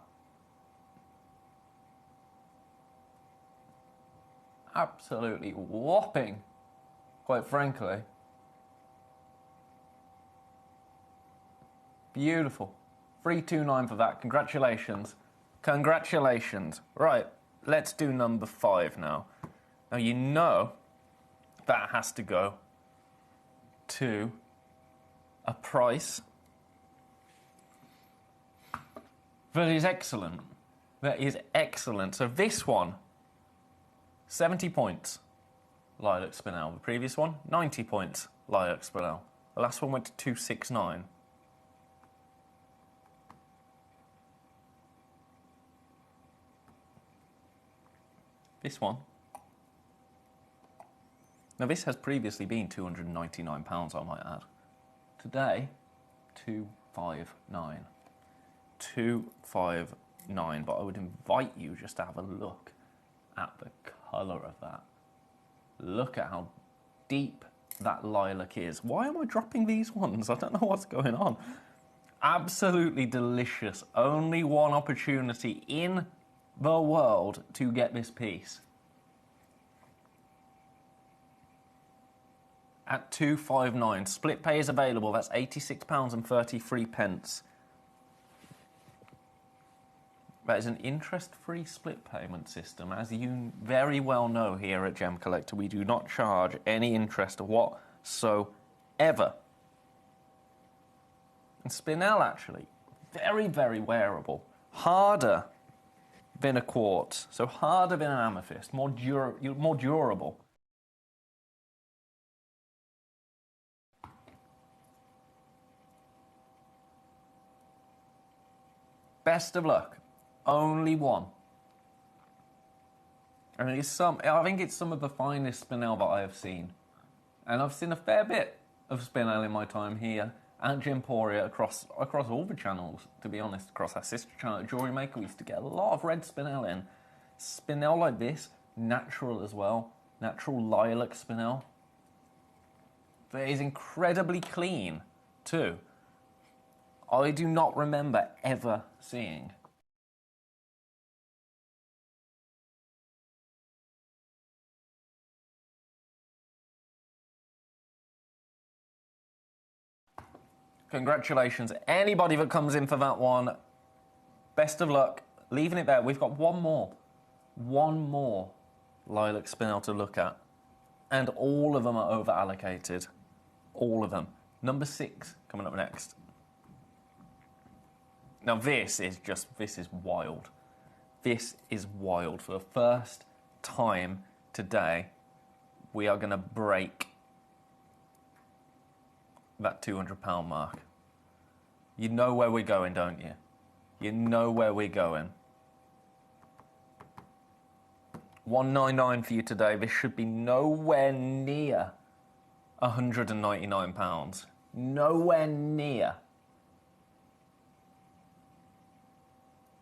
Absolutely whopping, quite frankly. Beautiful. 329 for that. Congratulations. Congratulations. Right, let's do number 5 now. Now, you know that has to go to a price that is excellent. That is excellent. So this one, 70 points, Lilac Spinel. The previous one, 90 points, Lilac Spinel. The last one went to 269. This one. Now this has previously been £299, I might add. Today, 259. 259, but I would invite you just to have a look at the colour of that. Look at how deep that lilac is. Why am I dropping these ones? I don't know what's going on. Absolutely delicious. Only one opportunity in the world to get this piece. At 259. Split pay is available. That's £86.33. That is an interest-free split payment system. As you very well know here at Gemcollector, we do not charge any interest whatsoever. And Spinel, actually, very, very wearable. Harder than a quartz, so harder than an amethyst, more durable. Best of luck. Only one. And I think it's some of the finest Spinel that I have seen. And I've seen a fair bit of Spinel in my time here at Gemporia across all the channels, to be honest. Across our sister channel at Jewelry Maker, we used to get a lot of red Spinel in. Spinel like this, natural as well. Natural lilac Spinel. That is incredibly clean, too. I do not remember ever seeing Congratulations. Anybody that comes in for that one, best of luck. Leaving it there. We've got one more lilac Spinel to look at. And all of them are over allocated. All of them. Number 6 coming up next. Now this is wild. This is wild. For the first time today, we are going to break that £200 mark. You know where we're going, don't you? You know where we're going. £199 for you today. This should be nowhere near £199. Nowhere near.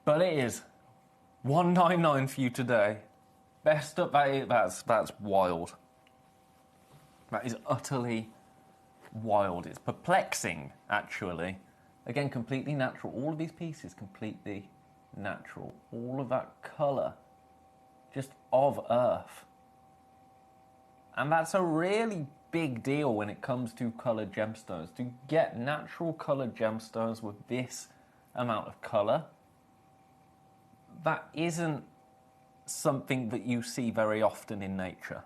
But it is £199 for you today. Best up, that's wild. That is utterly wild. It's perplexing, actually. Again, completely natural. All of these pieces, completely natural. All of that colour, just of earth. And that's a really big deal when it comes to coloured gemstones. To get natural coloured gemstones with this amount of colour, that isn't something that you see very often in nature.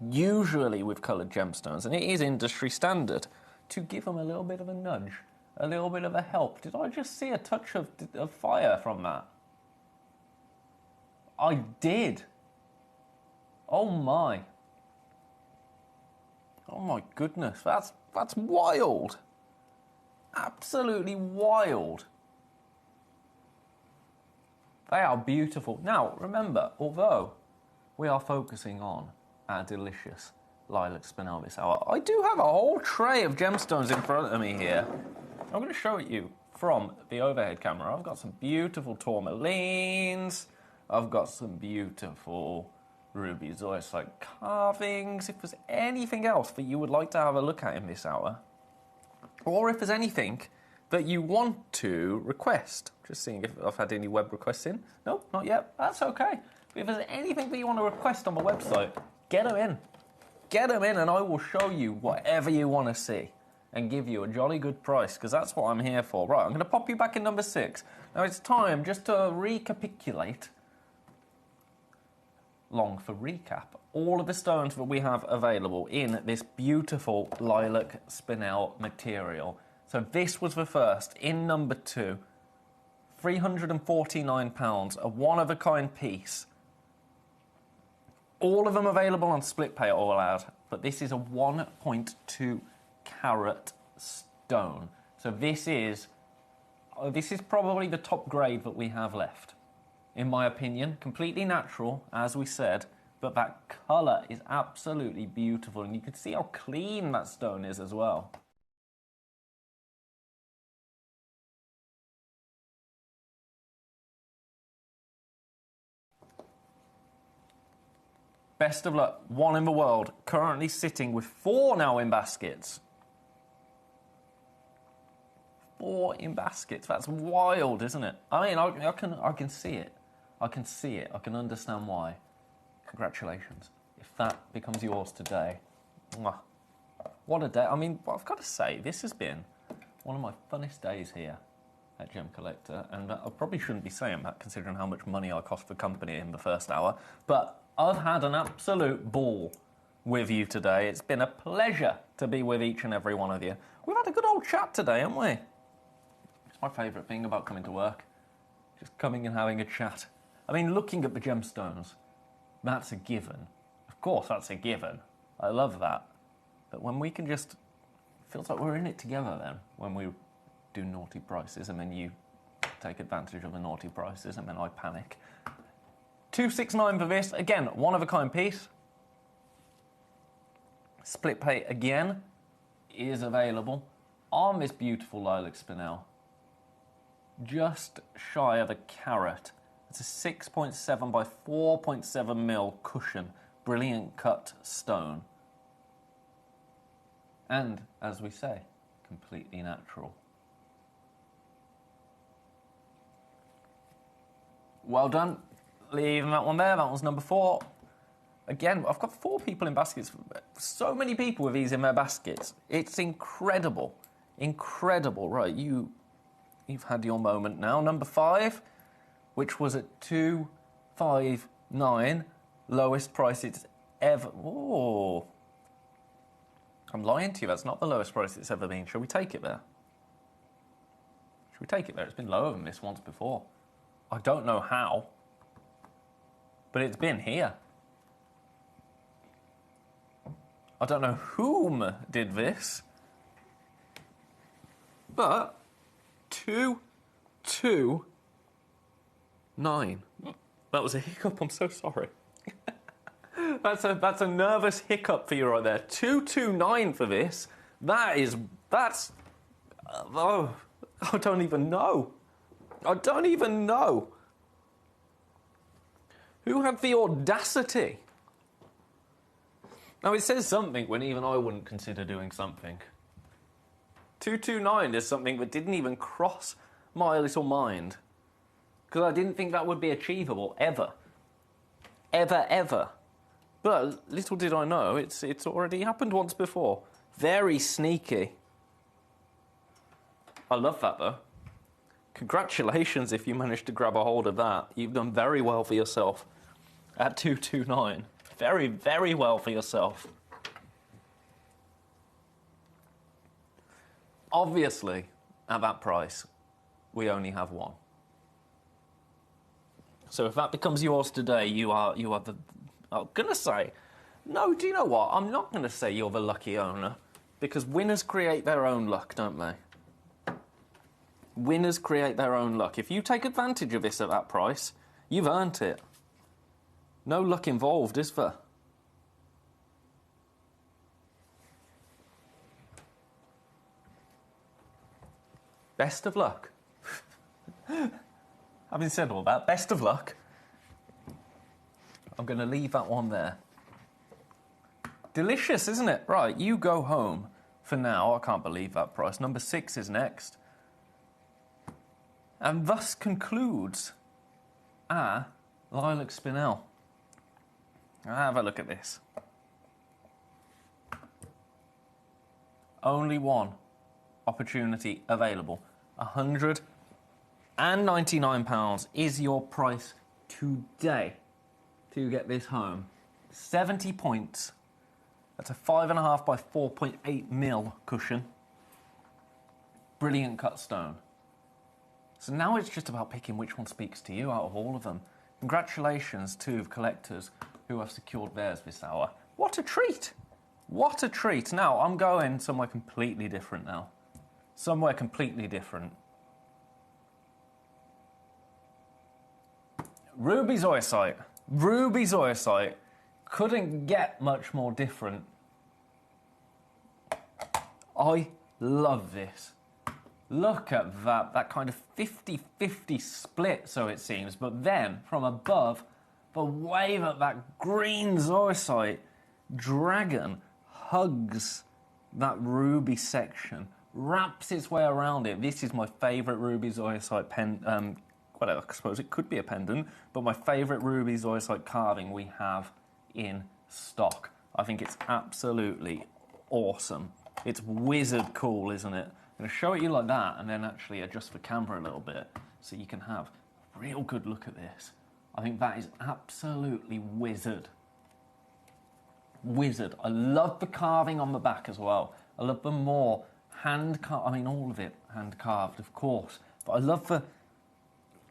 Usually with coloured gemstones, and it is industry standard, to give them a little bit of a nudge, a little bit of a help. Did I just see a touch of fire from that? I did. Oh my. Oh my goodness, that's wild. Absolutely wild. They are beautiful. Now, remember, although we are focusing on our delicious lilac Spinel this hour, I do have a whole tray of gemstones in front of me here. I'm going to show it you from the overhead camera. I've got some beautiful tourmalines. I've got some beautiful ruby zoisite carvings. If there's anything else that you would like to have a look at in this hour, or if there's anything that you want to request. Just seeing if I've had any web requests in. No, not yet. That's okay. If there's anything that you want to request on the website, get them in. Get them in and I will show you whatever you want to see and give you a jolly good price, because that's what I'm here for. Right, I'm going to pop you back in number 6. Now it's time just to recapitulate long for recap. All of the stones that we have available in this beautiful lilac spinel material. So this was the first, in number 2, £349, a one-of-a-kind piece. All of them available on split pay all out, but this is a 1.2 carat stone. So this is probably the top grade that we have left, in my opinion. Completely natural, as we said, but that colour is absolutely beautiful, and you can see how clean that stone is as well. Best of luck, one in the world, currently sitting with 4 now in baskets. 4 in baskets, that's wild, isn't it? I mean, I can see it. I can see it, I can understand why. Congratulations. If that becomes yours today, mwah. What a day. I mean, I've got to say, this has been one of my funnest days here at Gemcollector, and I probably shouldn't be saying that considering how much money I cost the company in the first hour, but I've had an absolute ball with you today. It's been a pleasure to be with each and every one of you. We've had a good old chat today, haven't we? It's my favourite thing about coming to work. Just coming and having a chat. I mean, looking at the gemstones, that's a given. Of course, that's a given. I love that. But when we can just... feels like we're in it together then, when we do naughty prices and then you take advantage of the naughty prices and then I panic. 269 for this. Again, one-of-a-kind piece. Split pay again is available on this beautiful lilac spinel. Just shy of a carat. It's a 6.7 by 4.7 mil cushion. Brilliant cut stone. And, as we say, completely natural. Well done. Leaving that one there. That was number 4. Again, I've got 4 people in baskets. So many people with these in their baskets. It's incredible. Incredible. Right, you've had your moment now. Number 5, which was at 259, lowest price it's ever... Oh, I'm lying to you. That's not the lowest price it's ever been. Shall we take it there? Shall we take it there? It's been lower than this once before. I don't know how, but it's been here. I don't know whom did this, but 229. That was a hiccup. I'm so sorry. That's a nervous hiccup for you right there. 229 for this. That's. Oh, I don't even know. I don't even know. Who had the audacity? Now, it says something when even I wouldn't consider doing something. 229 is something that didn't even cross my little mind. Because I didn't think that would be achievable, ever. Ever, ever. But little did I know, it's already happened once before. Very sneaky. I love that, though. Congratulations if you managed to grab a hold of that. You've done very well for yourself at 229. Very, very well for yourself. Obviously, at that price, we only have one. So if that becomes yours today, you are the... I'm going to say... No, do you know what? I'm not going to say you're the lucky owner, because winners create their own luck, don't they? Winners create their own luck. If you take advantage of this at that price, you've earned it. No luck involved, is there? Best of luck. Having said all that, best of luck. I'm going to leave that one there. Delicious, isn't it? Right, you go home for now. I can't believe that price. Number 6 is next. And thus concludes our lilac spinel. Have a look at this. Only one opportunity available. £199 is your price today. to get this home. 70 points. That's a 5.5 by 4.8 mil cushion. Brilliant cut stone. So now it's just about picking which one speaks to you out of all of them. Congratulations to collectors who have secured theirs this hour. What a treat! What a treat. Now, I'm going somewhere completely different now. Somewhere completely different. Ruby Zoisite. Ruby Zoisite. Couldn't get much more different. I love this. Look at that kind of 50-50 split, so it seems. But then, from above, the way that green Zoisite dragon hugs that ruby section, wraps its way around it. This is my favourite ruby Zoisite well, I suppose it could be a pendant, but my favourite ruby Zoisite carving we have in stock. I think it's absolutely awesome. It's wizard cool, isn't it? I'm going to show it you like that and then actually adjust the camera a little bit so you can have a real good look at this. I think that is absolutely wizard. Wizard. I love the carving on the back as well. I love the more hand-carved, I mean all of it hand-carved, of course, but I love the...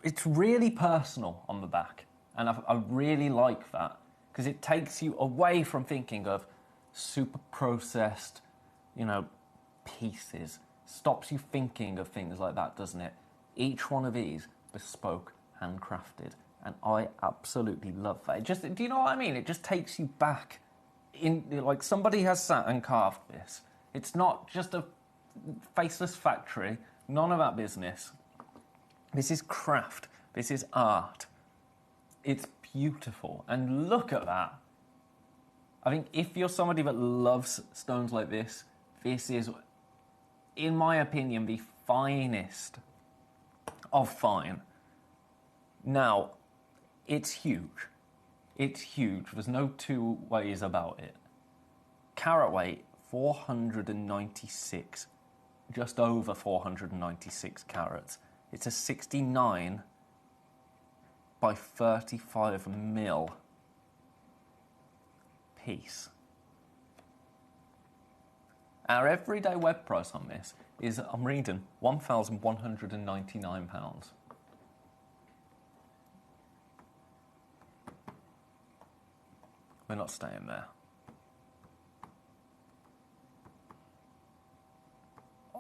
It's really personal on the back, and I really like that, because it takes you away from thinking of super processed, you know, pieces. Stops you thinking of things like that, doesn't it? Each one of these, bespoke, handcrafted, and I absolutely love that. It just, do you know what I mean? It just takes you back in, like somebody has sat and carved this. It's not just a faceless factory, none of that business. This is craft, this is art. It's beautiful, and look at that. I think if you're somebody that loves stones like this is, in my opinion, the finest of fine. Now, it's huge. It's huge. There's no two ways about it. Carat weight, 496, just over 496 carats. It's a 69 by 35 mil piece. Our everyday web price on this is, I'm reading, £1,199. We're not staying there.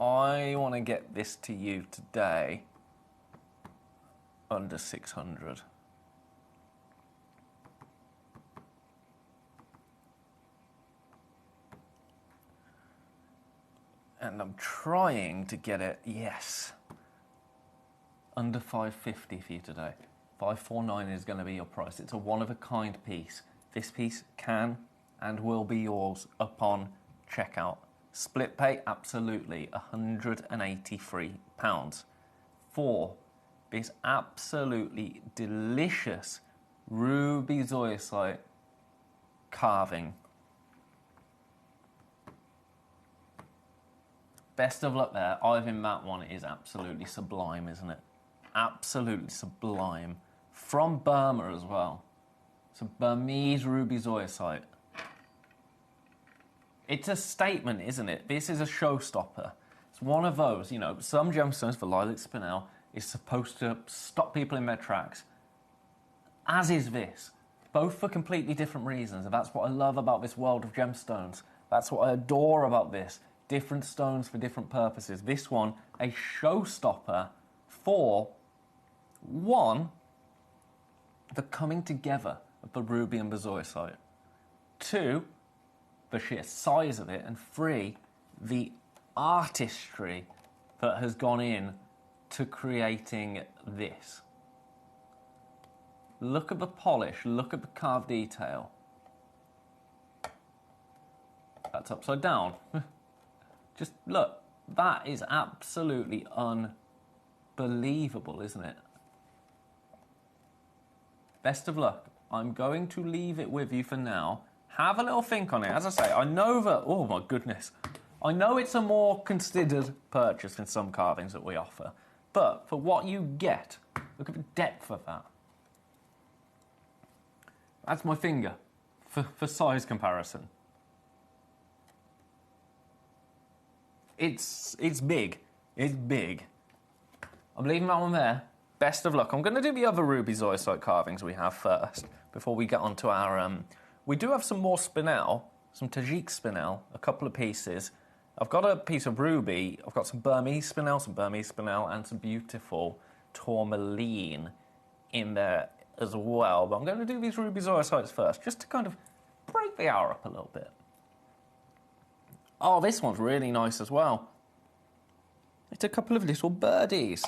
I want to get this to you today under 600. And I'm trying to get it, yes, under 550 for you today. 549 is going to be your price. It's a one-of-a-kind piece. This piece can and will be yours upon checkout. Split pay, absolutely, £183 for this absolutely delicious ruby zoisite carving. Best of luck there. I think that one is absolutely sublime, isn't it? Absolutely sublime. From Burma as well. It's a Burmese ruby zoisite. It's a statement, isn't it? This is a showstopper. It's one of those, you know, some gemstones for Lilac Spinel is supposed to stop people in their tracks, as is this. Both for completely different reasons, and that's what I love about this world of gemstones. That's what I adore about this. Different stones for different purposes. This one, a showstopper for, one, the coming together of the ruby and the zoisite. Two, the sheer size of it, and three, the artistry that has gone in to creating this. Look at the polish, look at the carved detail. That's upside down. Just look, that is absolutely unbelievable, isn't it? Best of luck. I'm going to leave it with you for now. Have a little think on it. As I say, I know that, oh my goodness, I know it's a more considered purchase than some carvings that we offer, but for what you get, look at the depth of that. That's my finger for size comparison. It's big. It's big. I'm leaving that one there. Best of luck. I'm going to do the other ruby zoisite carvings we have first before we get on to our... we do have some more spinel, some Tajik spinel, a couple of pieces. I've got a piece of ruby. I've got some Burmese spinel, and some beautiful tourmaline in there as well. But I'm going to do these ruby zoisites first, just to kind of break the hour up a little bit. Oh, this one's really nice as well. It's a couple of little birdies.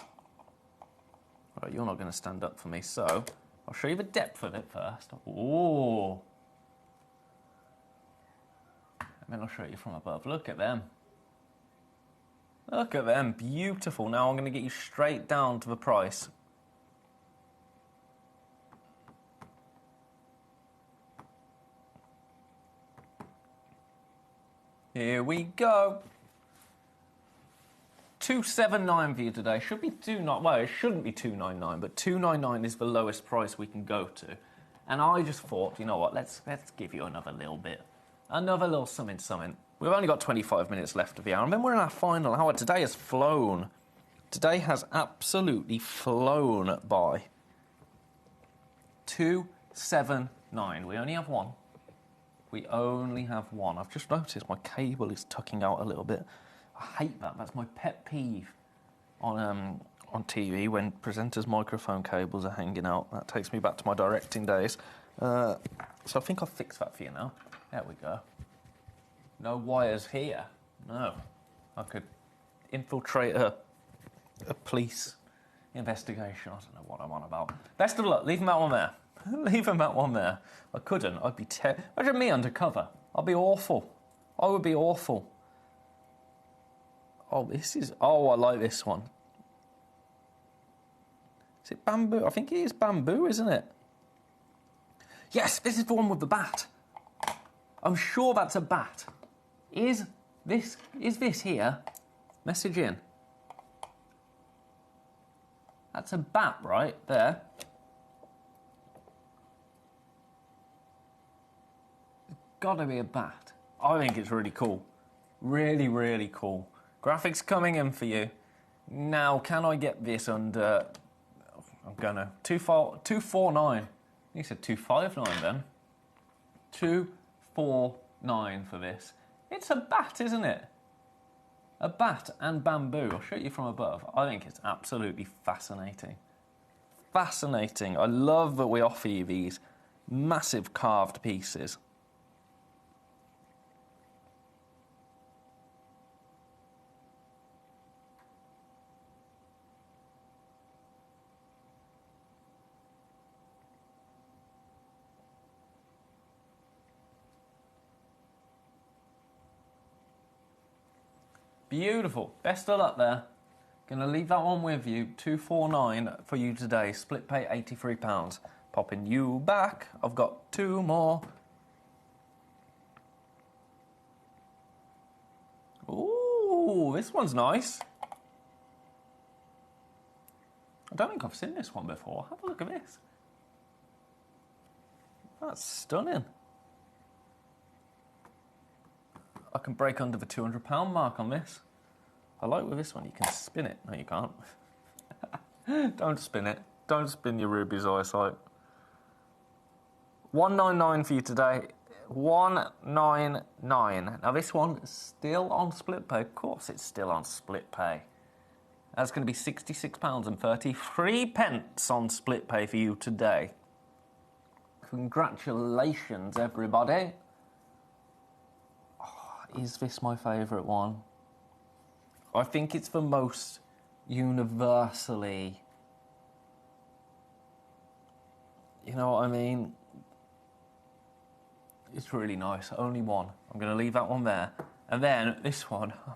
Right, you're not going to stand up for me, so I'll show you the depth of it first. Ooh. And then I'll show you from above. Look at them. Look at them. Beautiful. Now I'm going to get you straight down to the price. Here we go. $279 for you today. Should be well, it shouldn't be $299, but $299 is the lowest price we can go to. And I just thought, you know what? Let's give you another little bit, another little something. We've only got 25 minutes left of the hour, and then we're in our final hour. Today has flown. Today has absolutely flown by. $279. We only have one. We only have one. I've just noticed my cable is tucking out a little bit. I hate that. That's my pet peeve on TV, when presenters' microphone cables are hanging out. That takes me back to my directing days. So I think I'll fix that for you now. There we go. No wires here. No. I could infiltrate a police investigation. I don't know what I'm on about. Best of luck. Leaving that one there. Leaving that one there. I couldn't. I'd be Imagine me undercover. I'd be awful. I would be awful. Oh, I like this one. Is it bamboo? I think it is bamboo, isn't it? Yes, this is the one with the bat. I'm sure that's a bat. Is this here? Message in. That's a bat, right? There. It's gotta be a bat. I think it's really cool. Really, really cool. Graphics coming in for you. Now, can I get this under... I'm gonna... 249. You said 259 then. 249 for this. It's a bat, isn't it? A bat and bamboo. I'll show you from above. I think it's absolutely fascinating. Fascinating. I love that we offer you these massive carved pieces. Beautiful. Best of luck there. Gonna leave that one with you. 249 for you today. Split pay £83. Popping you back. I've got two more. Ooh, this one's nice. I don't think I've seen this one before. Have a look at this. That's stunning. I can break under the £200 mark on this. I like with this one, you can spin it. No, you can't. Don't spin it. Don't spin your ruby zoisite. $199 for you today. $199. Now this one is still on split pay. Of course it's still on split pay. That's going to be £66.33 on split pay for you today. Congratulations, everybody. Is this my favourite one? I think it's the most universally... You know what I mean? It's really nice. Only one. I'm going to leave that one there. And then this one, I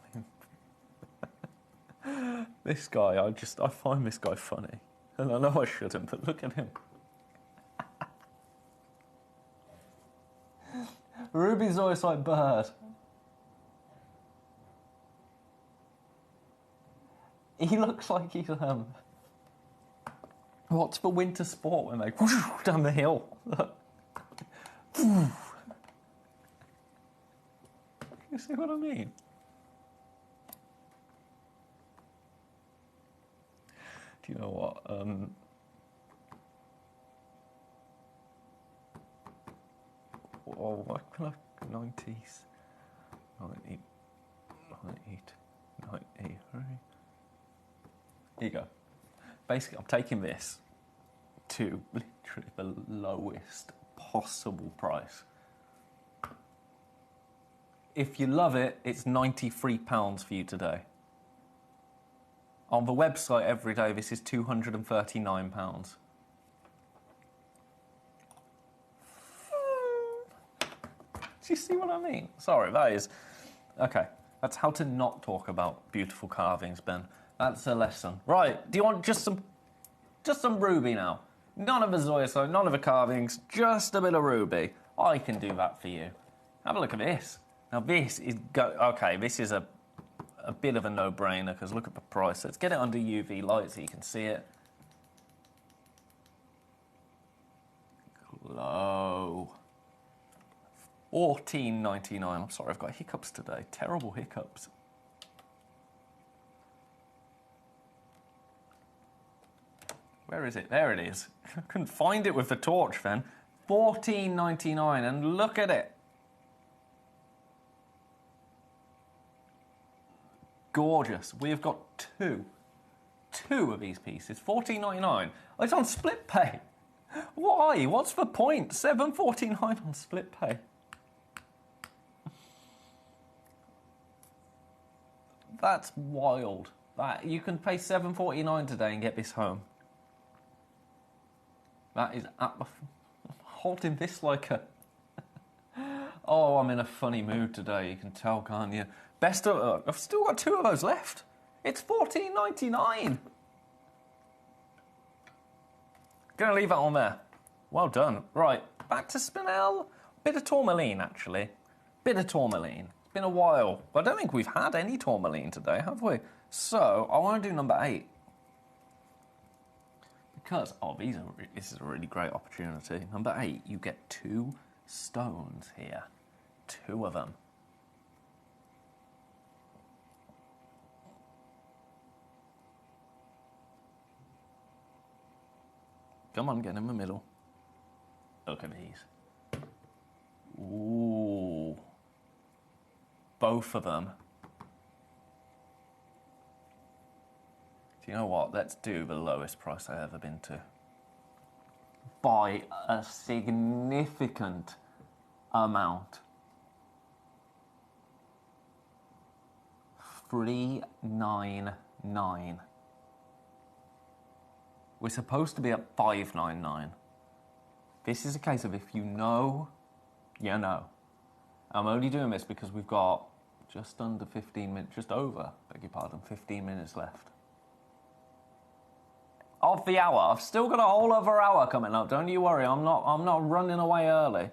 mean... this guy, I find this guy funny. And I know I shouldn't, but look at him. Ruby zoisite bird. He looks like he's, what's the winter sport when they whoosh down the hill? Look. You see what I mean? Do you know what? What can I... 90s... 90... 90... Here you go. Basically, I'm taking this to literally the lowest possible price. If you love it, it's £93 for you today. On the website every day, this is £239. Do you see what I mean? Sorry, that is... Okay, that's how to not talk about beautiful carvings, Ben. That's a lesson. Right, do you want just some ruby now? None of the zoysia, none of the carvings, just a bit of ruby. I can do that for you. Have a look at this. Now this is... Okay, this is a bit of a no-brainer, because look at the price. Let's get it under UV light so you can see it. Glow. $14.99. I'm sorry, I've got hiccups today. Terrible hiccups. Where is it? There it is. I couldn't find it with the torch then. $14.99, and look at it. Gorgeous. We've got two of these pieces. $14.99. Oh, it's on split pay. Why? What's the point? $7.49 on split pay. That's wild. That you can pay $7.49 today and get this home. That is I'm holding this like a... Oh, I'm in a funny mood today. You can tell, can't you? Best of... I've still got two of those left. It's $14.99. Gonna leave that on there. Well done. Right, back to Spinel. Bit of tourmaline, actually. Bit of tourmaline. It's been a while. I don't think we've had any tourmaline today, have we? So, I want to do number 8. Because, this is a really great opportunity. Number 8, you get 2 stones here. 2 of them. Come on, get in the middle. Look at these. Ooh. Both of them. Do you know what? Let's do the lowest price I've ever been to. By a significant amount. $399. We're supposed to be at $599. This is a case of if you know, you know. I'm only doing this because we've got just under 15 minutes, just over, beg your pardon, 15 minutes left. Of the hour. I've still got a whole other hour coming up, don't you worry, I'm not running away early.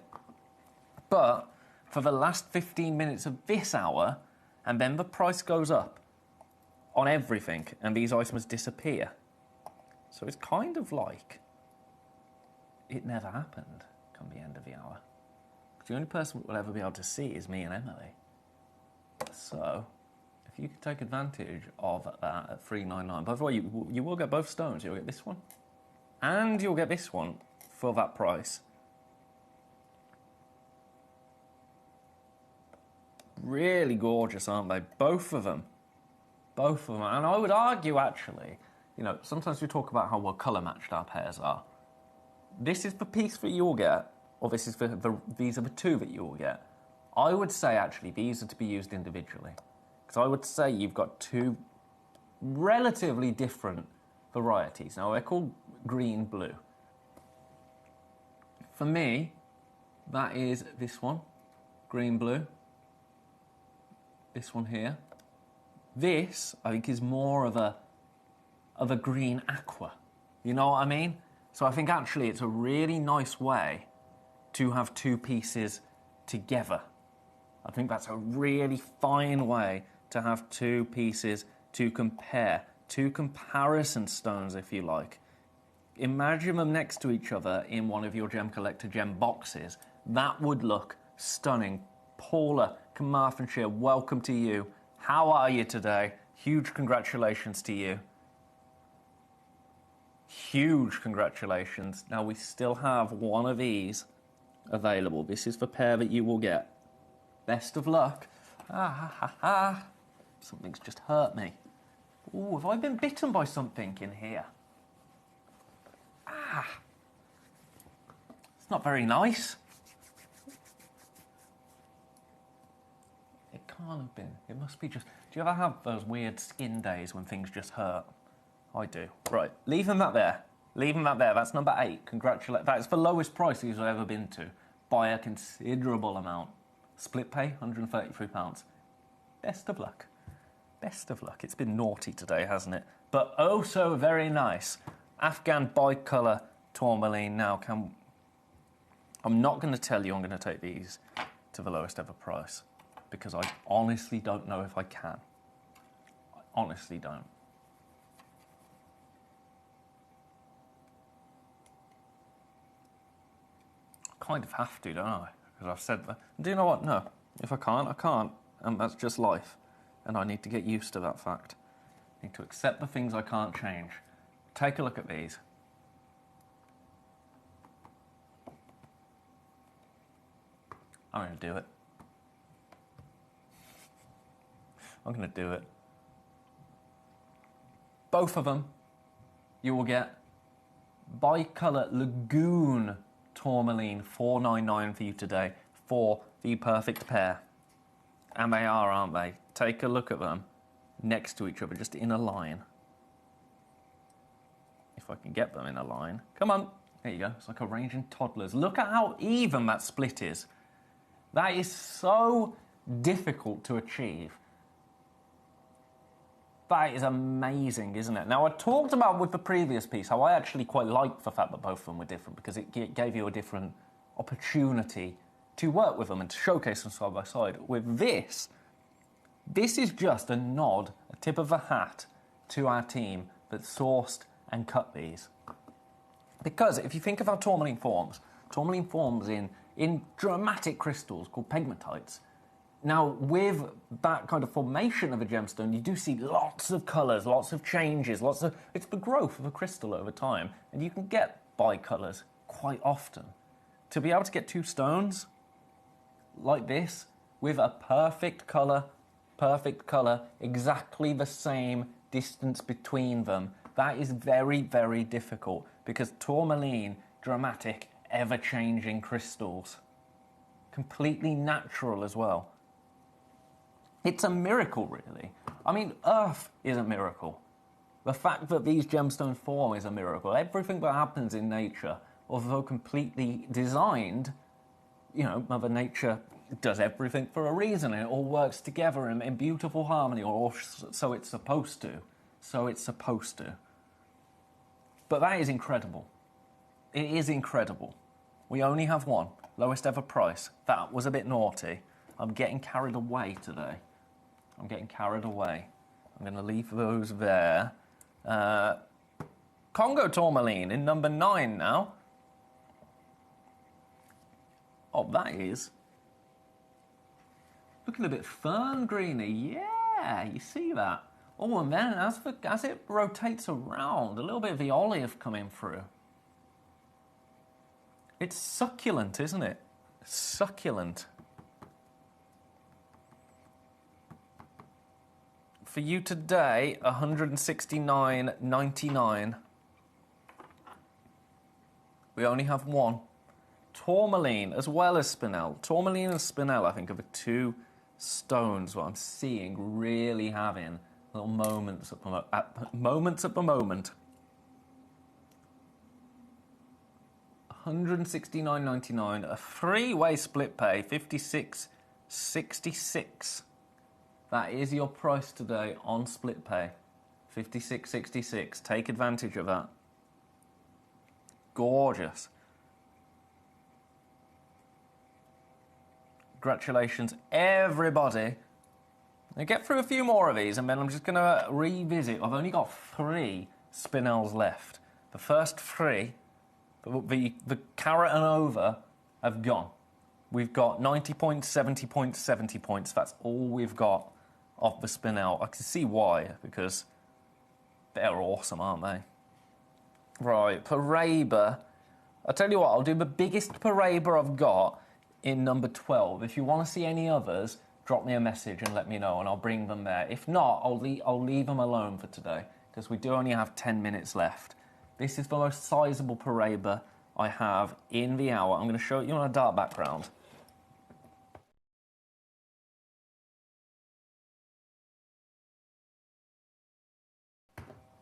But for the last 15 minutes of this hour, and then the price goes up on everything, and these items disappear. So it's kind of like it never happened come the end of the hour. The only person we'll ever be able to see is me and Emily. So if you could take advantage of that at $399. By the way, you will get both stones. You'll get this one and you'll get this one for that price. Really gorgeous, aren't they? Both of them. Both of them. And I would argue, actually, you know, sometimes we talk about how well colour matched our pairs are. This is the piece that you'll get, or this is these are the 2 that you'll get. I would say, actually, these are to be used individually. Because I would say you've got 2 relatively different varieties. Now, they're called green-blue. For me, that is this one, green-blue. This one here. This, I think, is more of a green aqua. You know what I mean? So I think actually it's a really nice way to have 2 pieces together. I think that's a really fine way to have 2 pieces to compare. 2 comparison stones, if you like. Imagine them next to each other in one of your Gemcollector gem boxes. That would look stunning. Paula, Carmarthenshire, welcome to you. How are you today? Huge congratulations to you. Huge congratulations. Now, we still have one of these available. This is the pair that you will get. Best of luck. Something's just hurt me. Ooh, have I been bitten by something in here? It's not very nice. It can't have been. It must be just... Do you ever have those weird skin days when things just hurt? I do. Right, leaving that there. Leaving that there. That's number 8. Congratulations. That's the lowest price these have ever been to by a considerable amount. Split pay, £133. Best of luck. Best of luck. It's been naughty today, hasn't it? But oh so very nice. Afghan bicolour tourmaline. Now, I'm not going to tell you I'm going to take these to the lowest ever price because I honestly don't know if I can. I honestly don't. I kind of have to, don't I? Because I've said that. Do you know what? No. If I can't, I can't. And that's just life. And I need to get used to that fact. I need to accept the things I can't change. Take a look at these. I'm going to do it. I'm going to do it. Both of them, you will get Bicolour Lagoon Tourmaline, $4.99 for you today for the perfect pair. And they are, aren't they? Take a look at them next to each other, just in a line. If I can get them in a line. Come on. There you go. It's like arranging toddlers. Look at how even that split is. That is so difficult to achieve. That is amazing, isn't it? Now, I talked about with the previous piece how I actually quite liked the fact that both of them were different because it gave you a different opportunity to work with them and to showcase them side by side. With this is just a nod, a tip of the hat to our team that sourced and cut these. Because if you think of how tourmaline forms in dramatic crystals called pegmatites. Now, with that kind of formation of a gemstone, you do see lots of colours, lots of changes, it's the growth of a crystal over time, and you can get bicolours quite often. To be able to get two stones like this, with a perfect colour, exactly the same distance between them, that is very, very difficult, because tourmaline, dramatic, ever-changing crystals, completely natural as well. It's a miracle, really. I mean, Earth is a miracle. The fact that these gemstones form is a miracle. Everything that happens in nature, although completely designed, you know, Mother Nature does everything for a reason, and it all works together in beautiful harmony, or so it's supposed to. So it's supposed to. But that is incredible. It is incredible. We only have one. Lowest ever price. That was a bit naughty. I'm getting carried away today. I'm getting carried away. I'm going to leave those there. Congo tourmaline in number 9 now. Oh, that is looking a bit fern greeny. Yeah, you see that? Oh, and then as it rotates around, a little bit of the olive coming through. It's succulent, isn't it? Succulent. For you today, $169.99. We only have one. Tourmaline as well as spinel. Tourmaline and spinel, I think, are the two stones what I'm seeing really having little moments at the moment. $169.99. A three-way split pay, $56.66. That is your price today on split pay. $56.66. Take advantage of that. Gorgeous. Congratulations, everybody. Now get through a few more of these, and then I'm just going to revisit. I've only got 3 spinels left. The first 3, the carrot and over, have gone. We've got 90 points, 70 points, 70 points. That's all we've got of the spin-out. I can see why, because they're awesome, aren't they? Right, Paraiba. I'll tell you what, I'll do the biggest Paraiba I've got in number 12. If you want to see any others, drop me a message and let me know, and I'll bring them there. If not, I'll leave them alone for today, because we do only have 10 minutes left. This is the most sizable Paraiba I have in the hour. I'm going to show it you on a dark background.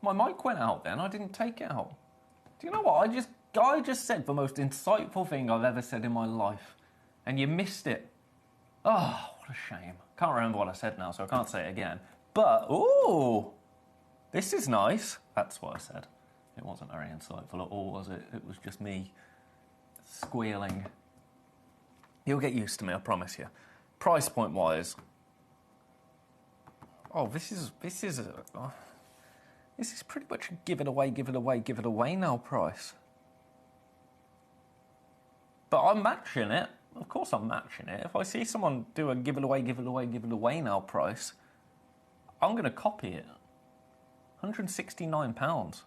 My mic went out then, I didn't take it out. Do you know what? I just said the most insightful thing I've ever said in my life, and you missed it. Oh, what a shame. Can't remember what I said now, so I can't say it again. But, ooh, this is nice. That's what I said. It wasn't very insightful at all, was it? It was just me squealing. You'll get used to me, I promise you. Price point wise. Oh, this is pretty much a give it away now price. But I'm matching it. Of course I'm matching it. If I see someone do a give it away now price, I'm going to copy it. £169.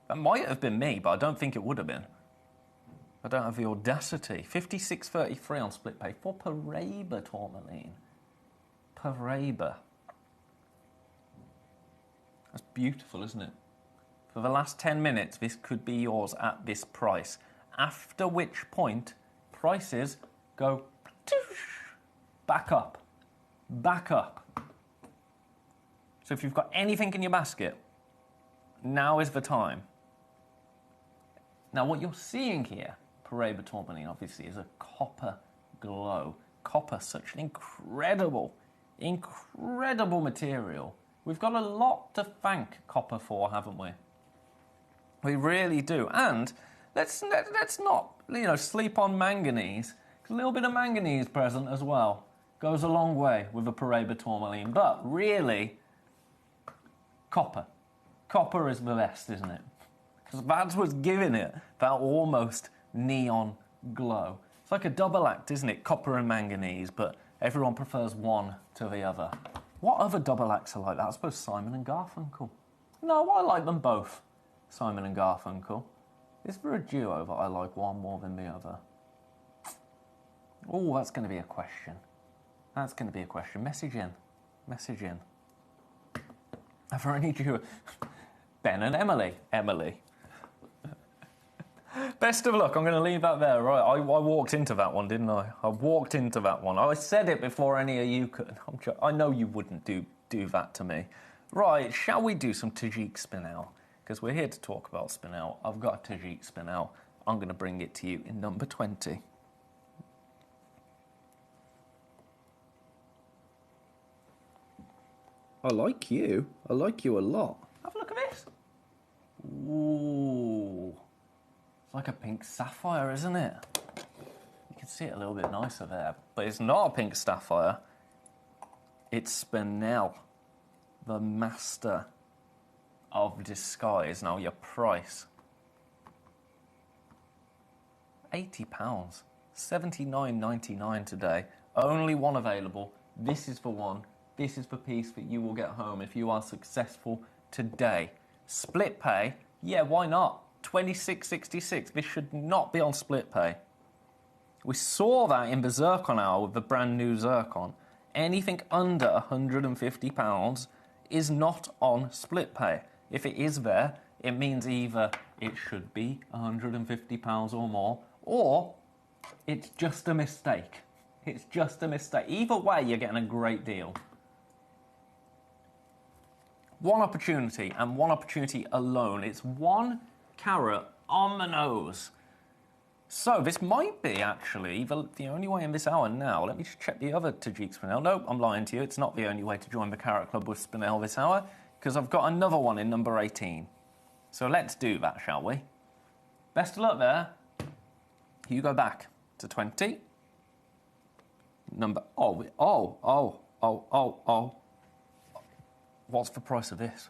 That might have been me, but I don't think it would have been. I don't have the audacity. 56.33 on split pay for Paraiba tourmaline. Paraiba. That's beautiful, isn't it? For the last 10 minutes, this could be yours at this price. After which point, prices go back up. Back up. So if you've got anything in your basket, now is the time. Now what you're seeing here, Paraiba tourmaline obviously, is a copper glow. Copper, such an incredible material. We've got a lot to thank copper for, haven't we? We really do. And let's not, sleep on manganese. A little bit of manganese present as well goes a long way with a Paraiba tourmaline. But really, copper. Copper is the best, isn't it? Because that's what's giving it that almost neon glow. It's like a double act, isn't it? Copper and manganese, but everyone prefers one to the other. What other double acts are like that? I suppose Simon and Garfunkel. No, I like them both, Simon and Garfunkel. Is there a duo that I like one more than the other? Oh, that's going to be a question. That's going to be a question. Message in. Message in. Are there any duo? Ben and Emily. Emily. Best of luck. I'm going to leave that there. Right, I walked into that one, didn't I? I walked into that one. I said it before any of you could. I know you wouldn't do that to me. Right, shall we do some Tajik spin-out? Because we're here to talk about spin-out. I've got a Tajik spin-out. I'm going to bring it to you in number 20. I like you. I like you a lot. Have a look at this. Ooh. It's like a pink sapphire, isn't it? You can see it a little bit nicer there. But it's not a pink sapphire. It's Spinel, the master of disguise. Now, your price. £80. $79.99 today. Only one available. This is the one. This is the piece that you will get home if you are successful today. Split pay? Yeah, why not? $26.66. This should not be on split pay. We saw that in the Zircon hour with the brand new Zircon. Anything under £150 is not on split pay. If it is there, it means either it should be £150 or more, or it's just a mistake. It's just a mistake. Either way, you're getting a great deal. One opportunity, and one opportunity alone. It's 1 carat on the nose. So this might be actually the only way in this hour now. Let me just check the other Tajik Spinel. Nope, I'm lying to you. It's not the only way to join the Carat Club with Spinel this hour, because I've got another one in number 18. So let's do that, shall we? Best of luck there. You go back to 20. Number... Oh. What's the price of this?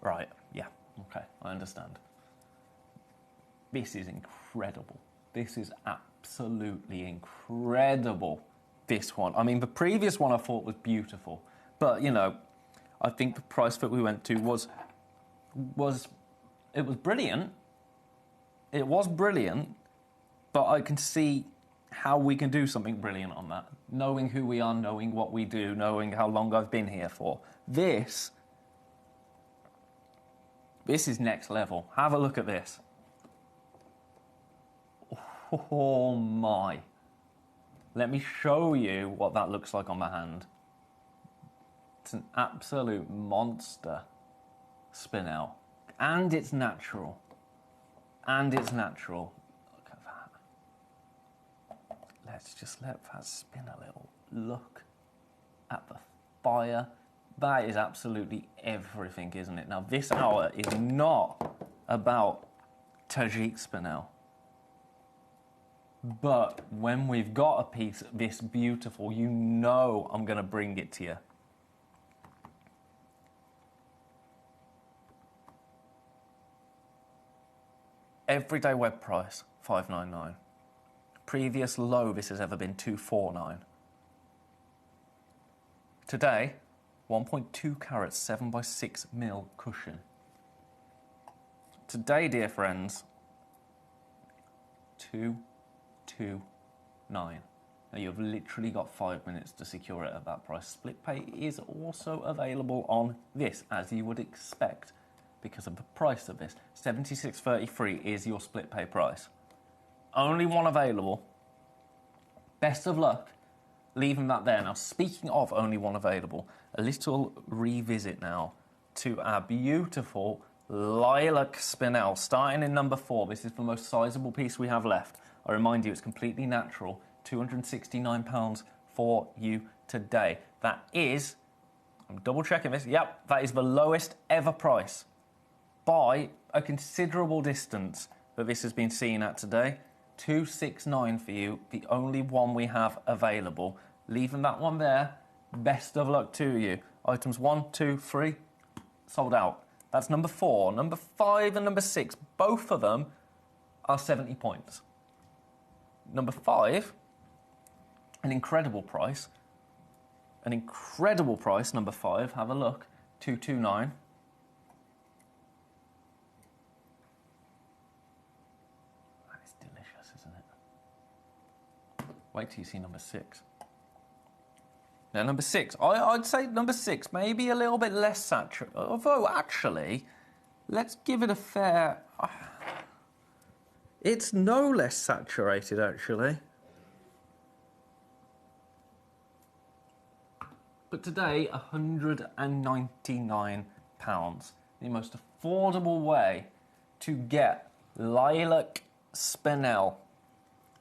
Right, yeah, okay, I understand. This is incredible. This is absolutely incredible, this one. I mean, the previous one I thought was beautiful, but, you know, I think the price that we went to was brilliant. It was brilliant, but I can see how we can do something brilliant on that. Knowing who we are, knowing what we do, knowing how long I've been here for. This is next level. Have a look at this. Oh my. Let me show you what that looks like on my hand. It's an absolute monster spinel. And it's natural. And it's natural. Look at that. Let's just let that spin a little. Look at the fire. That is absolutely everything, isn't it? Now, this hour is not about Tajik spinel. But when we've got a piece this beautiful, you know I'm going to bring it to you. Everyday web price, $5.99. Previous low this has ever been, $2.49. Today, 1.2 carats, 7x6 mil cushion. Today, dear friends, $2.29. Now, you've literally got 5 minutes to secure it at that price. Split pay is also available on this, as you would expect, because of the price of this. $76.33 is your split pay price. Only one available. Best of luck leaving that there. Now, speaking of only one available, a little revisit now to our beautiful lilac spinel, starting in number 4. This is the most sizable piece we have left. I remind you, it's completely natural. £269 for you today. That is, I'm double checking this, yep, that is the lowest ever price by a considerable distance that this has been seen at today. $269 for you, the only one we have available. Leaving that one there, best of luck to you. Items 1, 2, 3, sold out. That's number 4. Number 5 and number 6, both of them are 70 points. Number 5, an incredible price. An incredible price, number 5. Have a look. $229. That is delicious, isn't it? Wait till you see number 6. Now, number 6. I'd say number 6, maybe a little bit less saturated. Although, actually, let's give it a fair... It's no less saturated, actually. But today, £199. The most affordable way to get lilac spinel,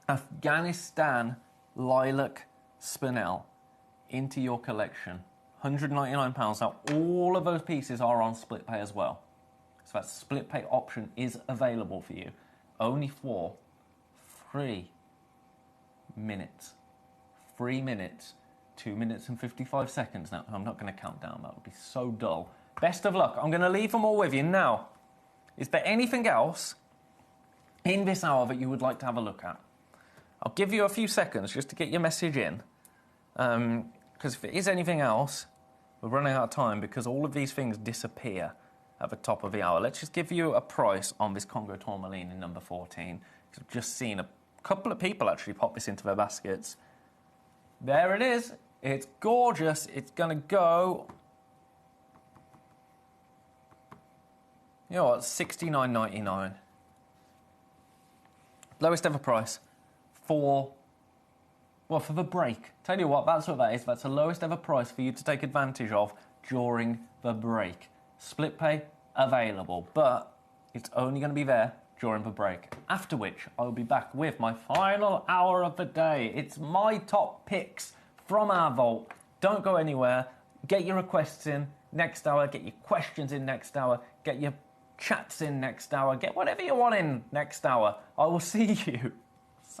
Afghanistan lilac spinel, into your collection. £199. Now, all of those pieces are on split pay as well. So that split pay option is available for you. Only for 3 minutes. 3 minutes. 2 minutes and 55 seconds. Now, I'm not going to count down. That would be so dull. Best of luck. I'm going to leave them all with you. Now, is there anything else in this hour that you would like to have a look at? I'll give you a few seconds just to get your message in. Because if there is anything else, we're running out of time because all of these things disappear at the top of the hour. Let's just give you a price on this Congo tourmaline in number 14. I've just seen a couple of people actually pop this into their baskets. There it is. It's gorgeous. It's going to go... You know what? $69.99. Lowest ever price for... Well, for the break. Tell you what, that's what that is. That's the lowest ever price for you to take advantage of during the break. Split pay available, but it's only going to be there during the break. After which, I will be back with my final hour of the day. It's my top picks from our vault. Don't go anywhere. Get your requests in next hour. Get your questions in next hour. Get your chats in next hour. Get whatever you want in next hour. I will see you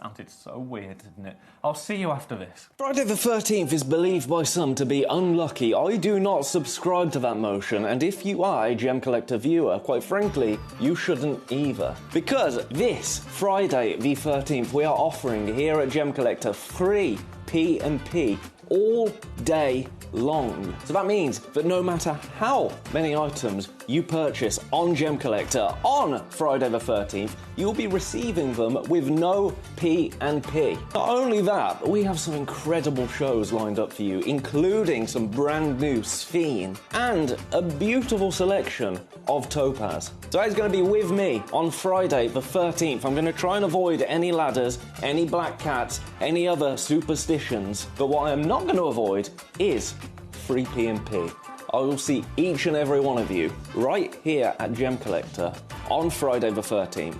sounded so weird, didn't it? I'll see you after this. Friday the 13th is believed by some to be unlucky. I do not subscribe to that motion, and if you are a Gem Collector viewer, quite frankly, you shouldn't either. Because this Friday the 13th, we are offering here at Gem Collector free P&P all day long. So that means that no matter how many items you purchase on Gem Collector on Friday the 13th, you'll be receiving them with no P&P. Not only that, but we have some incredible shows lined up for you, including some brand new Sphene and a beautiful selection of Topaz. So it's going to be with me on Friday the 13th. I'm going to try and avoid any ladders, any black cats, any other superstitions. But what I am not going to avoid is free P&P. I will see each and every one of you right here at Gem Collector on Friday the 13th.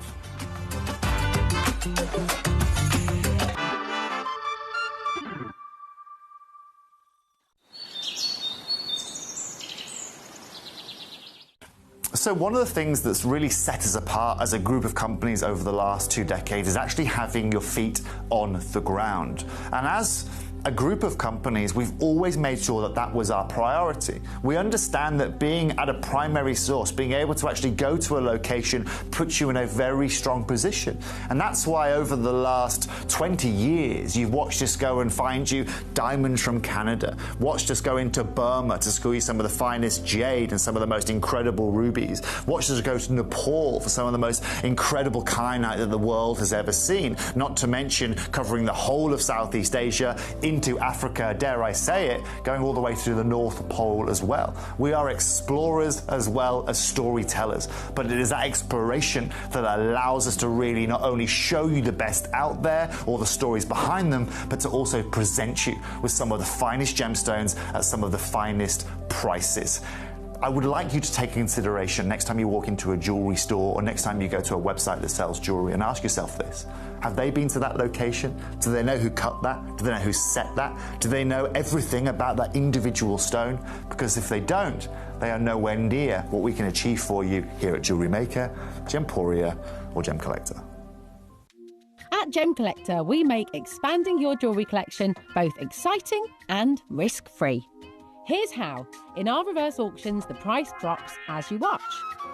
So one of the things that's really set us apart as a group of companies over the last 2 decades is actually having your feet on the ground. And as a group of companies, we've always made sure that that was our priority. We understand that being at a primary source, being able to actually go to a location, puts you in a very strong position. And that's why over the last 20 years, you've watched us go and find you diamonds from Canada, watched us go into Burma to school you some of the finest jade and some of the most incredible rubies, watched us go to Nepal for some of the most incredible kyanite that the world has ever seen, not to mention covering the whole of Southeast Asia, into Africa, dare I say it, going all the way to the North Pole as well. We are explorers as well as storytellers, but it is that exploration that allows us to really not only show you the best out there or the stories behind them, but to also present you with some of the finest gemstones at some of the finest prices. I would like you to take consideration next time you walk into a jewelry store or next time you go to a website that sells jewelry and ask yourself this. Have they been to that location? Do they know who cut that? Do they know who set that? Do they know everything about that individual stone? Because if they don't, they are nowhere near what we can achieve for you here at Jewelry Maker, Gemporia, or Gem Collector. At Gem Collector, we make expanding your jewellery collection both exciting and risk-free. Here's how. In our reverse auctions, the price drops as you watch.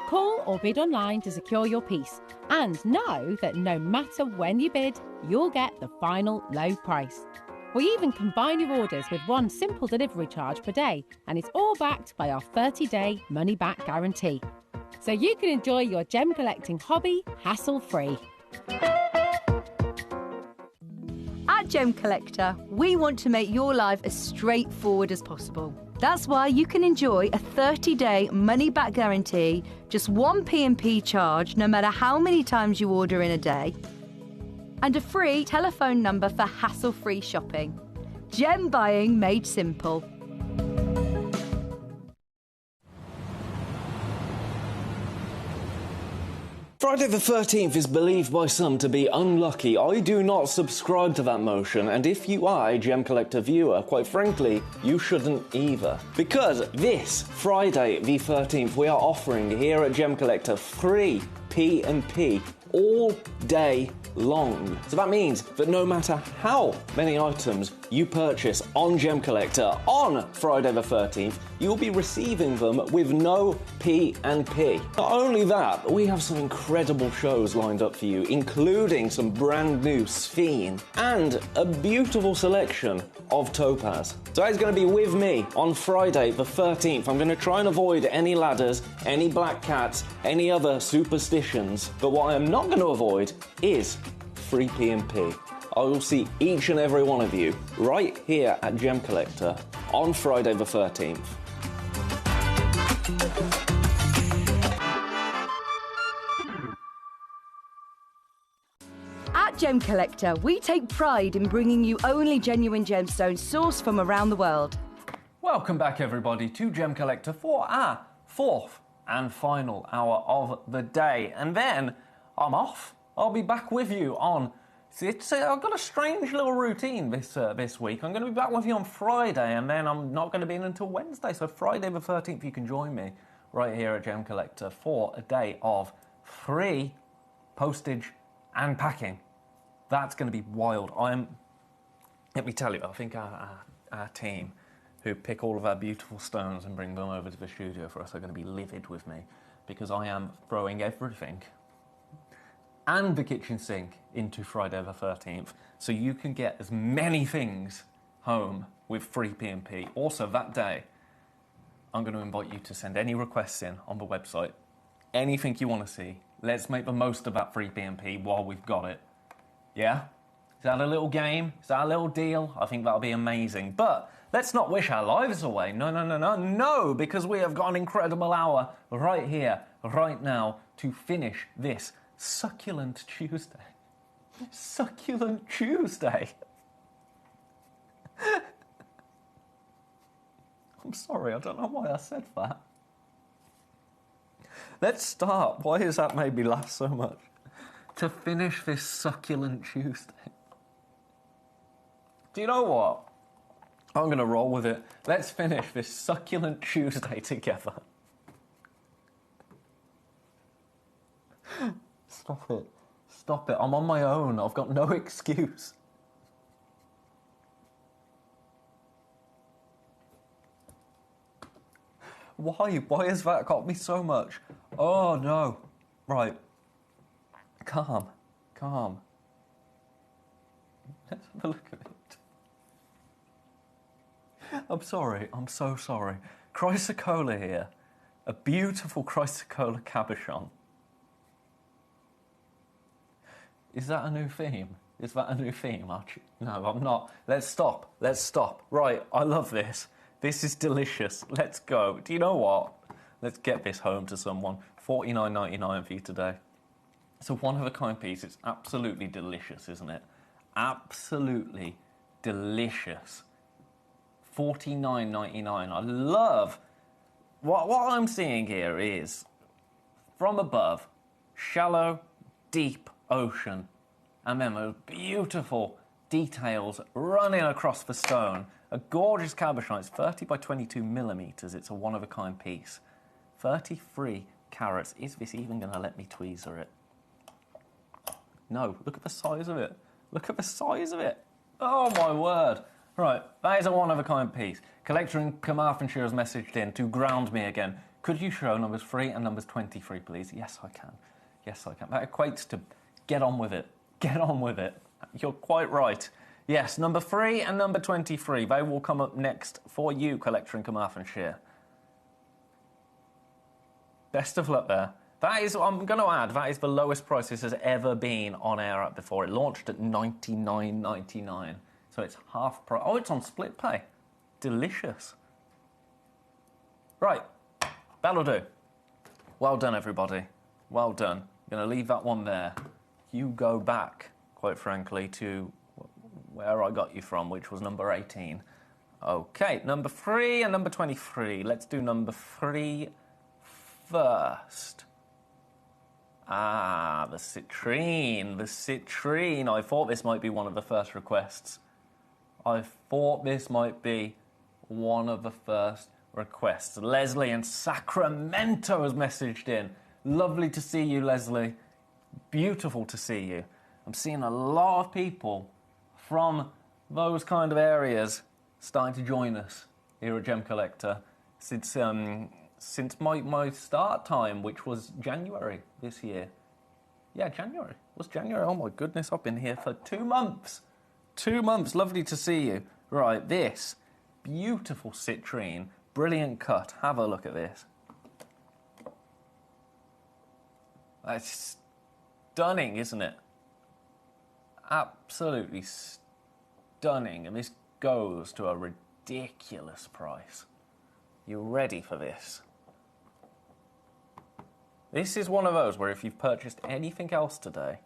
Call or bid online to secure your piece, and know that no matter when you bid, you'll get the final low price. We even combine your orders with one simple delivery charge per day, and it's all backed by our 30-day money-back guarantee. So you can enjoy your gem collecting hobby hassle-free. At Gem Collector, we want to make your life as straightforward as possible. That's why you can enjoy a 30-day money-back guarantee, just one P&P charge no matter how many times you order in a day, and a free telephone number for hassle-free shopping. Gem buying made simple. Friday the 13th is believed by some to be unlucky. I do not subscribe to that motion, and if you are a Gem Collector viewer, quite frankly, you shouldn't either. Because this Friday the 13th, we are offering here at Gem Collector free P&P all day long. So that means that no matter how many items you purchase on Gem Collector on Friday the 13th, you'll be receiving them with no P&P. Not only that, but we have some incredible shows lined up for you, including some brand new Sphene and a beautiful selection of Topaz. So it's going to be with me on Friday the 13th. I'm going to try and avoid any ladders, any black cats, any other superstitions, but what I am not going to avoid is free P&P. I will see each and every one of you right here at Gem Collector on Friday the 13th. At Gem Collector, we take pride in bringing you only genuine gemstones sourced from around the world. Welcome back, everybody, to Gem Collector for our fourth and final hour of the day. And then I'm off. I'll be back with you on... I've got a strange little routine this week. I'm going to be back with you on Friday, and then I'm not going to be in until Wednesday. So Friday the 13th, you can join me right here at Gem Collector for a day of free postage and packing. That's going to be wild. Let me tell you, I think our team, who pick all of our beautiful stones and bring them over to the studio for us, are going to be livid with me, because I am throwing everything and the kitchen sink into Friday the 13th, so you can get as many things home with free P&P. Also, that day, I'm going to invite you to send any requests in on the website. Anything you want to see. Let's make the most of that free P&P while we've got it. Yeah? Is that a little game? Is that a little deal? I think that'll be amazing. But let's not wish our lives away. No, because we have got an incredible hour right here, right now, to finish this succulent Tuesday. Succulent Tuesday. I'm sorry, I don't know why I said that. Let's start. Why has that made me laugh so much? To finish this succulent Tuesday. Do you know what? I'm going to roll with it. Let's finish this succulent Tuesday together. Stop it. Stop it. I'm on my own. I've got no excuse. Why? Why has that got me so much? Oh, no. Right. Calm. Calm. Let's have a look at it. I'm sorry. I'm so sorry. Chrysocolla here. A beautiful Chrysocolla cabochon. Is that a new theme? Is that a new theme, Archie? No, I'm not. Let's stop. Let's stop. Right, I love this. This is delicious. Let's go. Do you know what? Let's get this home to someone. $49.99 for you today. It's a one-of-a-kind piece. It's absolutely delicious, isn't it? Absolutely delicious. $49.99. I love... What I'm seeing here is, from above, shallow, deep ocean, and then those beautiful details running across the stone. A gorgeous cabochon. It's 30 by 22 millimeters. It's a one-of-a-kind piece. 33 carats. Is this even going to let me tweezer it? No. Look at the size of it. Look at the size of it. Oh, my word. Right, that is a one-of-a-kind piece. Collector in Carmarthenshire has messaged in to ground me again. Could you show numbers 3 and numbers 23, please? Yes, I can. Yes, I can. That equates to get on with it. Get on with it. You're quite right. Yes, number 3 and number 23. They will come up next for you, Collector in Carmarthenshire. Best of luck there. That is, I'm going to add, that is the lowest price this has ever been on air at before. It launched at $99.99. So it's half price. Oh, it's on split pay. Delicious. Right, that'll do. Well done, everybody. Well done. I'm going to leave that one there. You go back, quite frankly, to where I got you from, which was number 18. Okay, number 3 and number 23. Let's do number 3 first. Ah, the citrine. The citrine. I thought this might be one of the first requests. I thought this might be one of the first requests. Leslie in Sacramento has messaged in. Lovely to see you, Leslie. Beautiful to see you. I'm seeing a lot of people from those kind of areas starting to join us here at Gemcollector since my start time, which was January this year. Yeah, January. It was January. Oh, my goodness. I've been here for 2 months. 2 months. Lovely to see you. Right, this beautiful citrine. Brilliant cut. Have a look at this. That's stunning, isn't it? Absolutely stunning. And this goes to a ridiculous price. You ready for this? This is one of those where if you've purchased anything else today,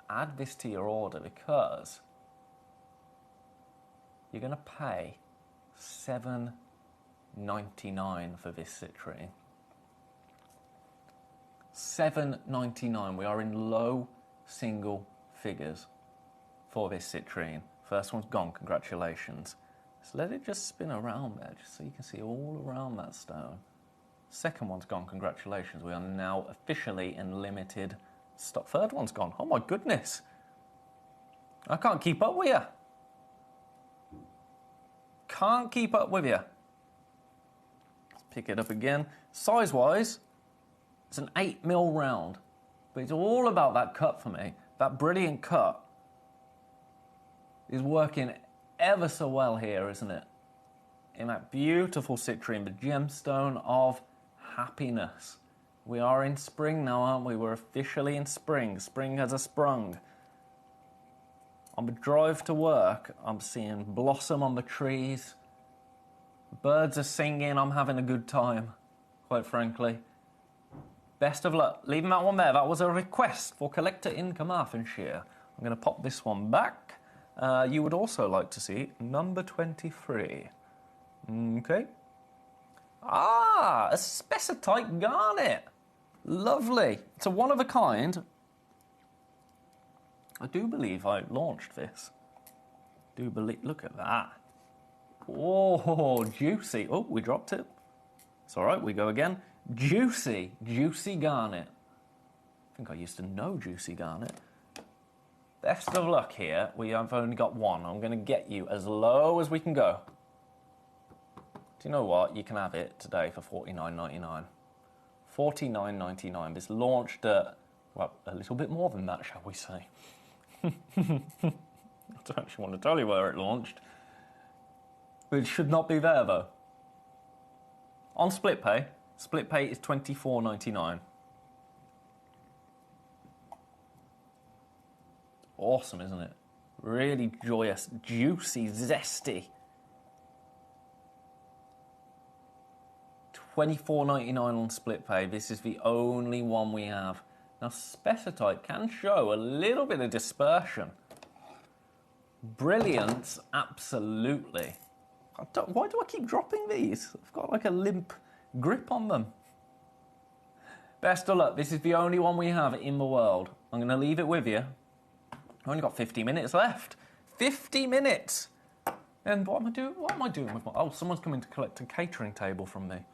add this to your order, because you're going to pay $7.99 for this citrine. $7.99. We are in low single figures for this citrine. First one's gone, congratulations. So let it just spin around there, just so you can see all around that stone. Second one's gone, congratulations. We are now officially in limited stock. Third one's gone. Oh my goodness. I can't keep up with you. Can't keep up with you. Let's pick it up again. Size-wise, it's an 8mm round. But it's all about that cut for me. That brilliant cut is working ever so well here, isn't it? In that beautiful citrine, the gemstone of happiness. We are in spring now, aren't we? We're officially in spring. Spring has sprung. On the drive to work, I'm seeing blossom on the trees. Birds are singing. I'm having a good time, quite frankly. Best of luck. Leaving that one there. That was a request for Collector in Carmarthenshire. I'm going to pop this one back. You would also like to see number 23. Okay. Ah, a specitite garnet. Lovely. It's a one-of-a-kind. I do believe I launched this. Look at that. Oh, juicy. Oh, we dropped it. It's all right, we go again. Juicy garnet. I think I used to know juicy garnet. Best of luck here. We have only got one. I'm going to get you as low as we can go. Do you know what? You can have it today for $49.99. $49.99. It's launched at, well, a little bit more than that, shall we say. I don't actually want to tell you where it launched. But it should not be there, though. On split pay is $24.99. Awesome, isn't it? Really joyous, juicy, zesty. $24.99 on split pay. This is the only one we have. Now, specitite can show a little bit of dispersion. Brilliance, absolutely. Why do I keep dropping these? I've got like a limp grip on them. Best of luck. This is the only one we have in the world. I'm going to leave it with you. I've only got 50 minutes left. 50 minutes! And what am I doing with my... Oh, someone's coming to collect a catering table from me.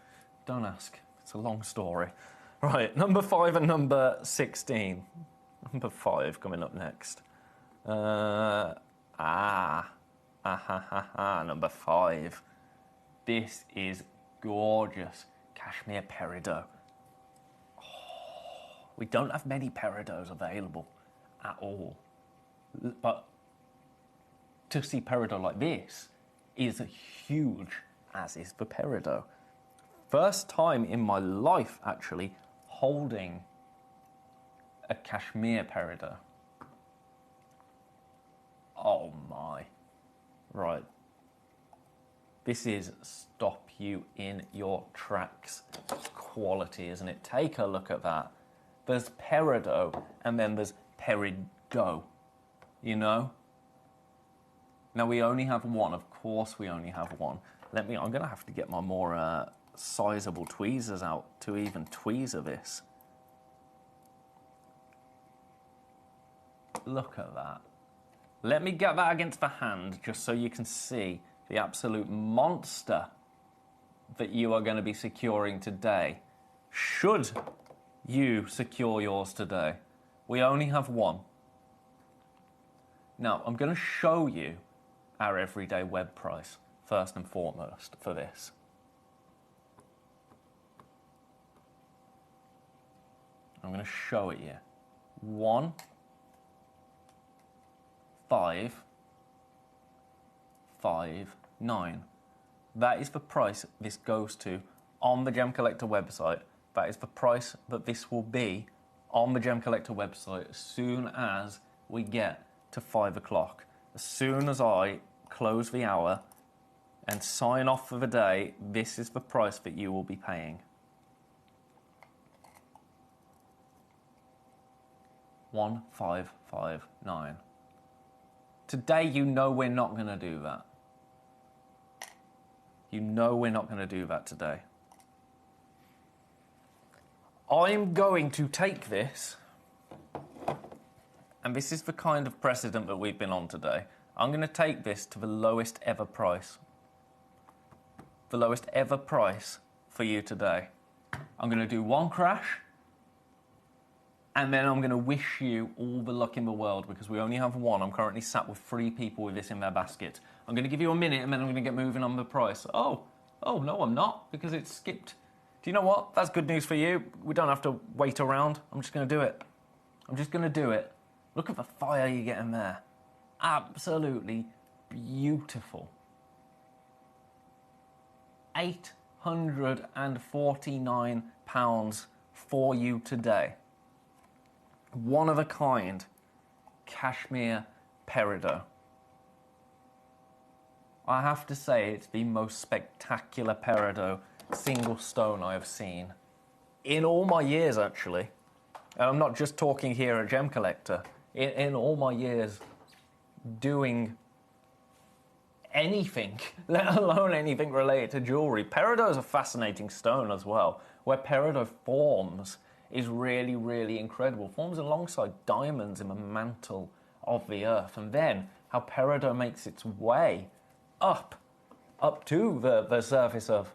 Don't ask. It's a long story. Right, number 5 and number 16. Number 5 coming up next. Number 5. This is gorgeous. Cashmere peridot. Oh, we don't have many peridots available at all. But to see peridot like this is huge, as is the peridot. First time in my life, actually, holding a cashmere peridot. Oh my. Right. This is stop you in your tracks quality, isn't it? Take a look at that. There's peridot and then there's peridot, you know? Now we only have one. Of course we only have one. I'm going to have to get my more sizable tweezers out to even tweezer this. Look at that. Let me get that against the hand just so you can see the absolute monster that you are going to be securing today. Should you secure yours today. We only have one. Now, I'm going to show you our everyday web price first and foremost for this. I'm going to show it you. 1, 5, 5, 9. That is the price this goes to on the Gemcollector website. That is the price that this will be on the Gemcollector website as soon as we get to 5 o'clock. As soon as I close the hour and sign off for the day, this is the price that you will be paying. 1559. Today, you know we're not going to do that. You know we're not going to do that today. I'm going to take this, and this is the kind of precedent that we've been on today. I'm going to take this to the lowest ever price. The lowest ever price for you today. I'm going to do one crash, And then I'm going to wish you all the luck in the world because we only have one. I'm currently sat with 3 people with this in their basket. I'm going to give you a minute and then I'm going to get moving on the price. Oh, no, I'm not because it's skipped. Do you know what? That's good news for you. We don't have to wait around. I'm just going to do it. I'm just going to do it. Look at the fire you're getting there. Absolutely beautiful. £849 for you today. One of a kind cashmere peridot. I have to say it's the most spectacular peridot single stone I have seen in all my years, actually. And I'm not just talking here at Gemcollector. In all my years doing anything, let alone anything related to jewellery. Peridot is a fascinating stone as well, where peridot forms is really, really incredible. Forms alongside diamonds in the mantle of the earth. And then how peridot makes its way up to the surface of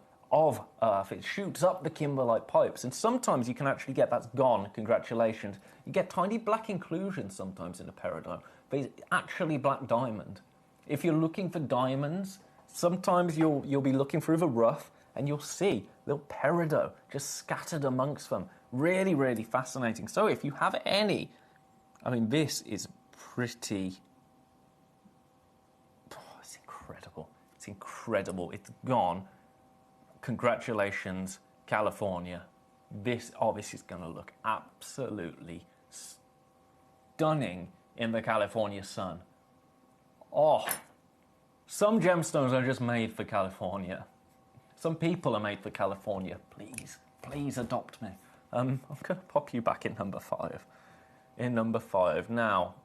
Earth. It shoots up the kimberlite pipes. And sometimes you can actually get, that's gone, congratulations. You get tiny black inclusions sometimes in a peridot, but it's actually black diamond. If you're looking for diamonds, sometimes you'll be looking through the rough and you'll see little peridot just scattered amongst them. Really, really fascinating. So if you have any, I mean, this is pretty, it's incredible. It's incredible. It's gone. Congratulations, California. This is going to look absolutely stunning in the California sun. Oh, some gemstones are just made for California. Some people are made for California. Please, please adopt me. I'm going to pop you back in number 5. In number 5. Now,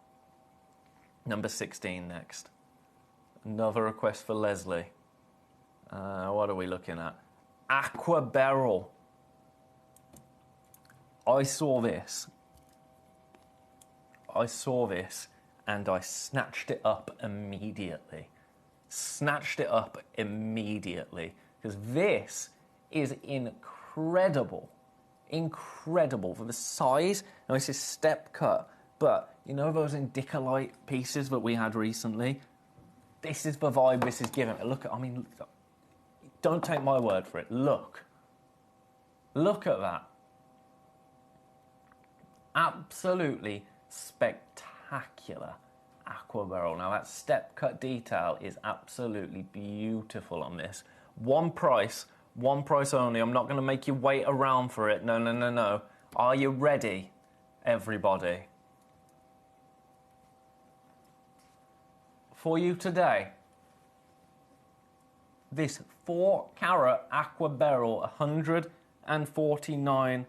number 16 next. Another request for Leslie. What are we looking at? Aqua Beryl. I saw this and I snatched it up immediately. Because this is incredible. Incredible for the size. Now this is step cut, but you know those indicolite pieces that we had recently? This is the vibe this is giving. Look at, don't take my word for it. Look at that. Absolutely spectacular aqua beryl. Now that step cut detail is absolutely beautiful on this. One price only. I'm not going to make you wait around for it. No. Are you ready, everybody? For you today, this 4-carat aqua beryl, £149.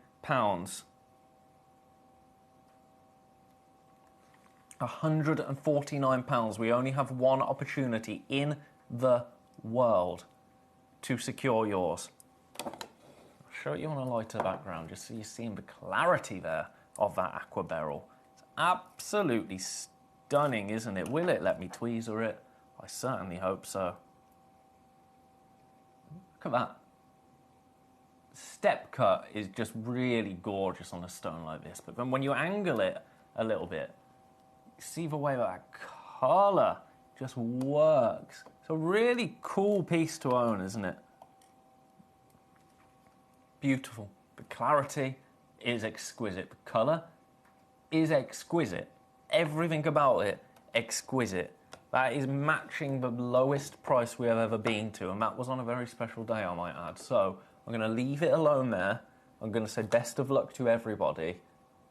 £149. We only have one opportunity in the world to secure yours. I'll show it you on a lighter background just so you're seeing the clarity there of that aqua beryl. It's absolutely stunning, isn't it? Will it let me tweezer it? I certainly hope so. Look at that. Step cut is just really gorgeous on a stone like this, but then when you angle it a little bit, you see the way that colour just works. It's a really cool piece to own, isn't it? Beautiful. The clarity is exquisite. The colour is exquisite. Everything about it, exquisite. That is matching the lowest price we have ever been to, and that was on a very special day, I might add. So I'm going to leave it alone there. I'm going to say best of luck to everybody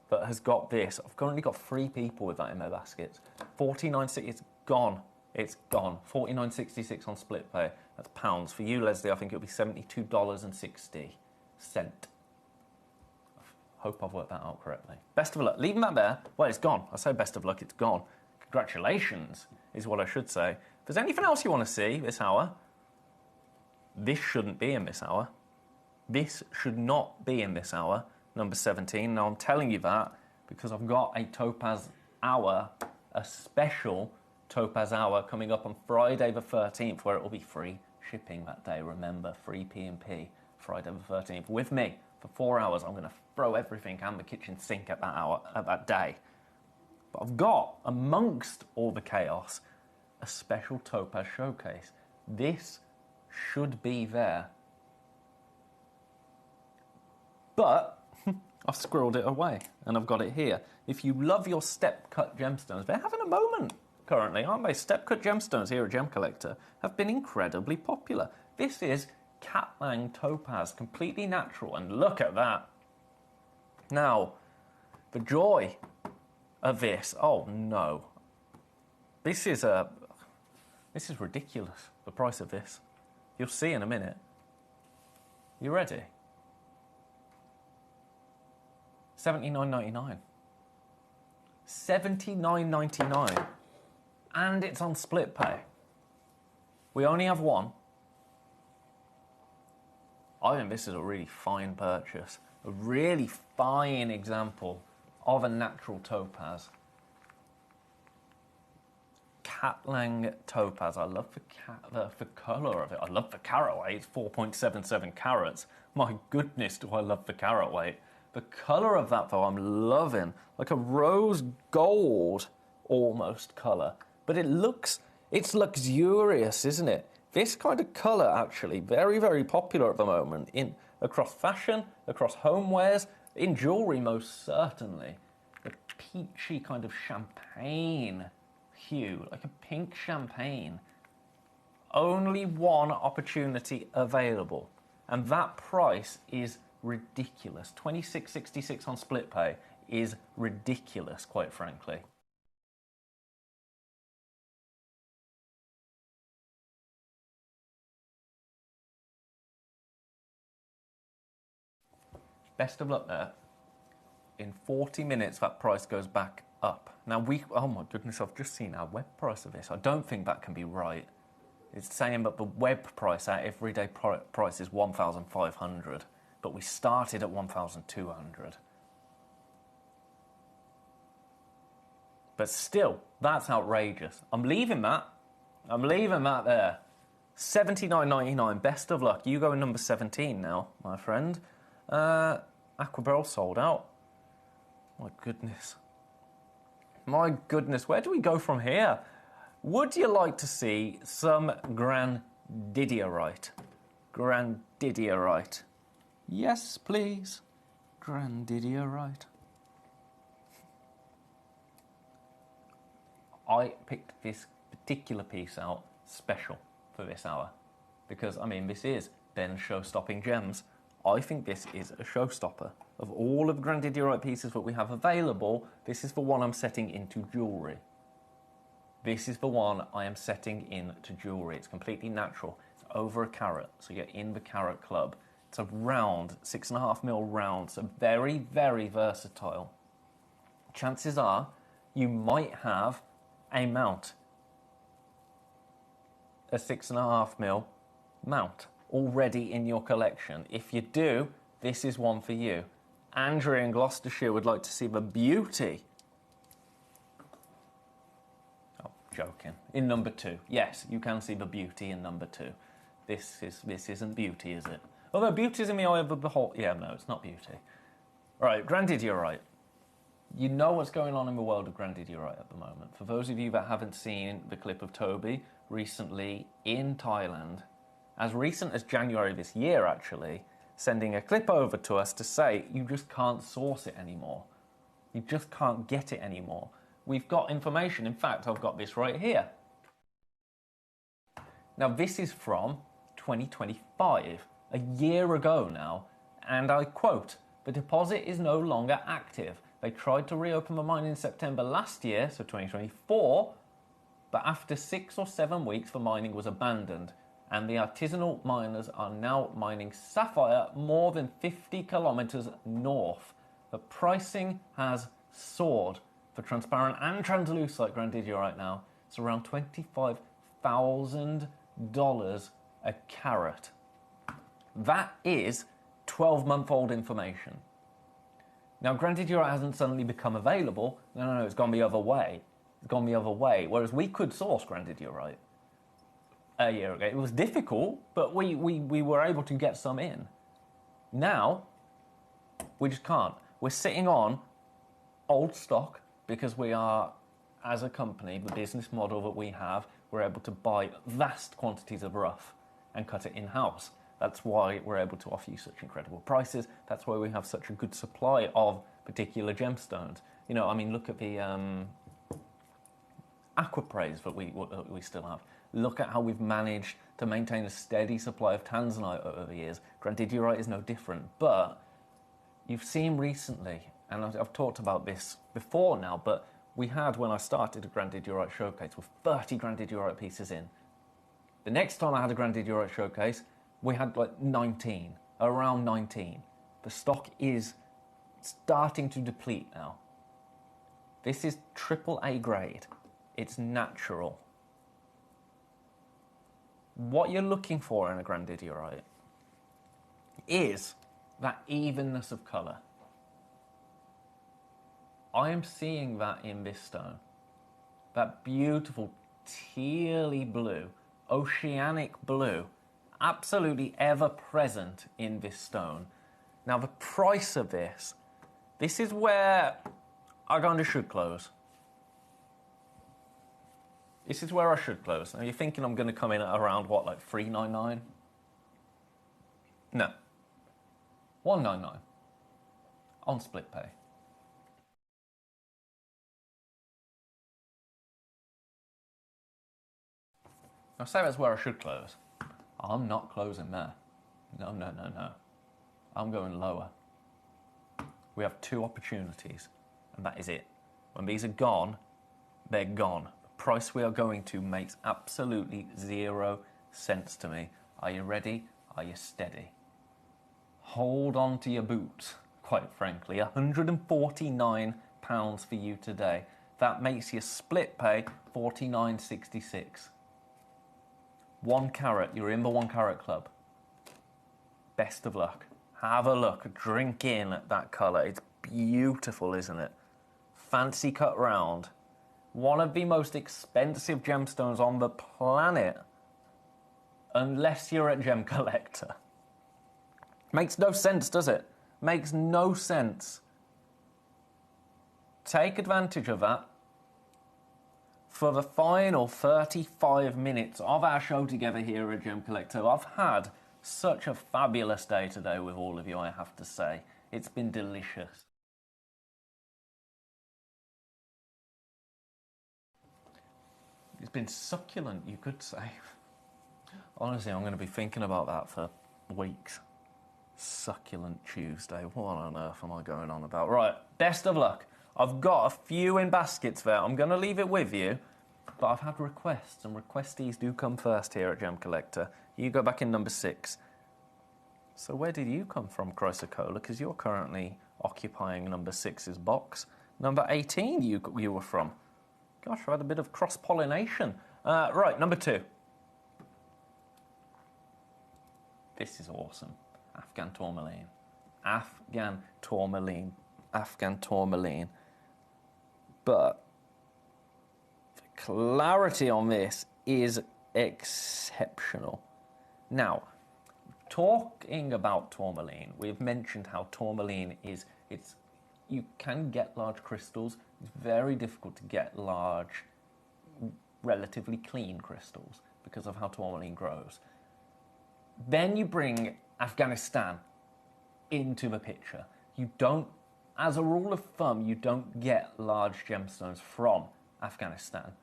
that has got this. I've currently got 3 people with that in their baskets. $49.60, it's gone. It's gone. $49.66 on split pay. That's pounds. For you, Leslie, I think it'll be $72.60. Hope I've worked that out correctly. Best of luck. Leaving that there. Well, it's gone. I say best of luck, it's gone. Congratulations is what I should say. If there's anything else you want to see this hour, this shouldn't be in this hour. This should not be in this hour, number 17. Now, I'm telling you that because I've got a Topaz Hour, a special Topaz Hour coming up on Friday the 13th, where it will be free shipping that day. Remember, free P&P, Friday the 13th, with me, For 4 hours, I'm going to throw everything and the kitchen sink at that day. But I've got, amongst all the chaos, a special topaz showcase. This should be there. But I've squirreled it away and I've got it here. If you love your step-cut gemstones, they're having a moment currently, aren't they? Step-cut gemstones here at Gem Collector have been incredibly popular. This is Katlang topaz, completely natural, and look at that. Now, the joy of this, oh no. This is ridiculous, the price of this. You'll see in a minute. You ready? $79.99. $79.99. And it's on split pay. We only have one. I think this is a really fine purchase. A really fine example of a natural topaz. Katlang topaz. I love the colour of it. I love the carat weight. It's 4.77 carats. My goodness, do I love the carat weight. The colour of that, though, I'm loving. Like a rose gold almost colour. But it's luxurious, isn't it? This kind of colour, actually, very, very popular at the moment across fashion, across homewares, in jewellery most certainly. The peachy kind of champagne hue, like a pink champagne. Only one opportunity available, and that price is ridiculous. $26.66 on split pay is ridiculous, quite frankly. Best of luck there. In 40 minutes, that price goes back up. Now, oh my goodness, I've just seen our web price of this. I don't think that can be right. It's saying that the web price, our everyday price, is 1,500, but we started at 1,200. But still, that's outrageous. I'm leaving that there. $79.99, best of luck. You go in number 17 now, my friend. Aquabarrel sold out. My goodness. My goodness, where do we go from here? Would you like to see some grandidierite? Grandidierite. Yes, please. Grandidierite. I picked this particular piece out special for this hour because, I mean, this is Ben's show-stopping gems. I think this is a showstopper. Of all of the grandidierite pieces that we have available, this is the one I'm setting into jewellery. This is the one I am setting into jewellery. It's completely natural. It's over a carat, so you're in the carat club. It's a round, 6.5mm round, so very, very versatile. Chances are you might have a mount, a 6.5mm mount already in your collection. If you do, this is one for you. Andrea in Gloucestershire would like to see the beauty. Oh, joking. In number 2. Yes, you can see the beauty in number 2. This isn't beauty, is it? Although beauty is in the eye of the beholder. Yeah, no, it's not beauty. Right, grandidierite. You know what's going on in the world of grandidierite at the moment. For those of you that haven't seen the clip of Toby recently in Thailand, as recent as January this year, actually, sending a clip over to us to say you just can't source it anymore. You just can't get it anymore. We've got information. In fact, I've got this right here. Now, this is from 2025, a year ago now, and I quote, "The deposit is no longer active. They tried to reopen the mine in September last year, so 2024, but after 6 or 7 weeks, the mining was abandoned. And the artisanal miners are now mining sapphire more than 50 kilometers north. The pricing has soared for transparent and translucite grandidierite now. It's around $25,000 a carat. That is 12-month-old information. Now, grandidierite hasn't suddenly become available. No, it's gone the other way. It's gone the other way. Whereas we could source grandidierite a year ago. It was difficult, but we were able to get some in. Now, We just can't. We're sitting on old stock because we are, as a company, the business model that we have, we're able to buy vast quantities of rough and cut it in-house. That's why we're able to offer you such incredible prices. That's why we have such a good supply of particular gemstones. You know, I mean, look at the aquapraise that we still have. Look at how we've managed to maintain a steady supply of tanzanite over the years. Grandidierite is no different, but you've seen recently, and I've talked about this before now, but we had, when I started, a grandidierite showcase with 30 grandidierite pieces in. The next time I had a grandidierite showcase, we had like 19, around 19. The stock is starting to deplete now. This is AAA grade. It's natural. What you're looking for in a grandidierite is that evenness of colour. I am seeing that in this stone. That beautiful tealy blue, oceanic blue, absolutely ever present in this stone. Now the price of this is where I kind of should close. This is where I should close. Now you're thinking I'm going to come in at around what, like $399? No. $199 on split pay. I say that's where I should close. I'm not closing there. No, no, no, no. I'm going lower. We have two opportunities, and that is it. When these are gone, they're gone. The price we are going to makes absolutely 0 sense to me. Are you ready? Are you steady? Hold on to your boots, quite frankly. £149 for you today. That makes your split pay $49.66. 1 carat, you're in the 1 carat club. Best of luck. Have a look, drink in that colour. It's beautiful, isn't it? Fancy cut round. One of the most expensive gemstones on the planet. Unless you're at Gemcollector. Makes no sense, does it? Makes no sense. Take advantage of that. For the final 35 minutes of our show together here at Gemcollector, I've had such a fabulous day today with all of you, I have to say. It's been delicious. It's been succulent, you could say. Honestly, I'm going to be thinking about that for weeks. Succulent Tuesday. What on earth am I going on about? Right, best of luck. I've got a few in baskets there. I'm going to leave it with you, but I've had requests, and requestees do come first here at Gemcollector. You go back in number 6. So where did you come from, Chrysocola? Because you're currently occupying number 6's box. Number 18 you were from. Gosh, I had a bit of cross-pollination. Right, number 2. This is awesome. Afghan tourmaline. Afghan tourmaline. Afghan tourmaline. But the clarity on this is exceptional. Now, talking about tourmaline, we've mentioned how tourmaline is, you can get large crystals. It's very difficult to get large, relatively clean crystals because of how tourmaline grows. Then you bring Afghanistan into the picture. You don't, as a rule of thumb, you don't get large gemstones from Afghanistan.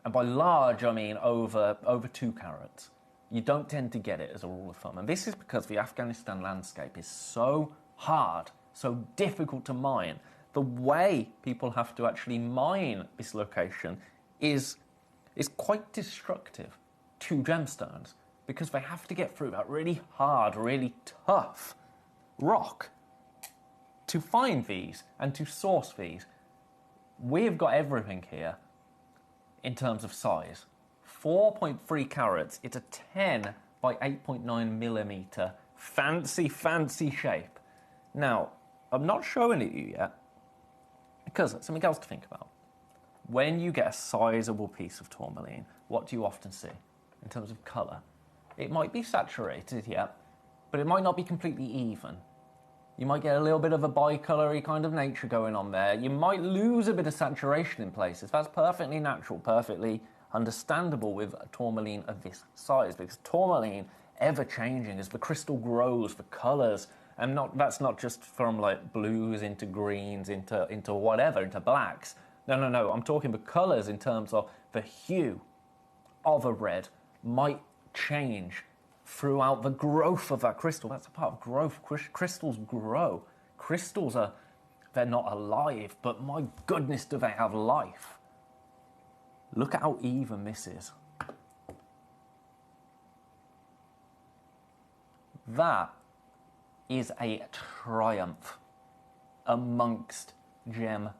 And by large, I mean over 2 carats. You don't tend to get it as a rule of thumb. And this is because the Afghanistan landscape is so hard, so difficult to mine. The way people have to actually mine this location is quite destructive to gemstones because they have to get through that really hard, really tough rock to find these and to source these. We've got everything here in terms of size. 4.3 carats, it's a 10 by 8.9 millimeter. Fancy, fancy shape. Now, I'm not showing it you yet because that's something else to think about. When you get a sizable piece of tourmaline, what do you often see in terms of colour? It might be saturated, yeah, but it might not be completely even. You might get a little bit of a bicolory kind of nature going on there. You might lose a bit of saturation in places. That's perfectly natural, perfectly understandable with a tourmaline of this size, because tourmaline, ever-changing as the crystal grows, the colours, and that's not just from like blues into greens, into whatever, into blacks. No, I'm talking the colours in terms of the hue of a red might change throughout the growth of that crystal. That's a part of growth. Crystals grow. Crystals they're not alive, but my goodness, do they have life. Look at how even this is. That is a triumph amongst gem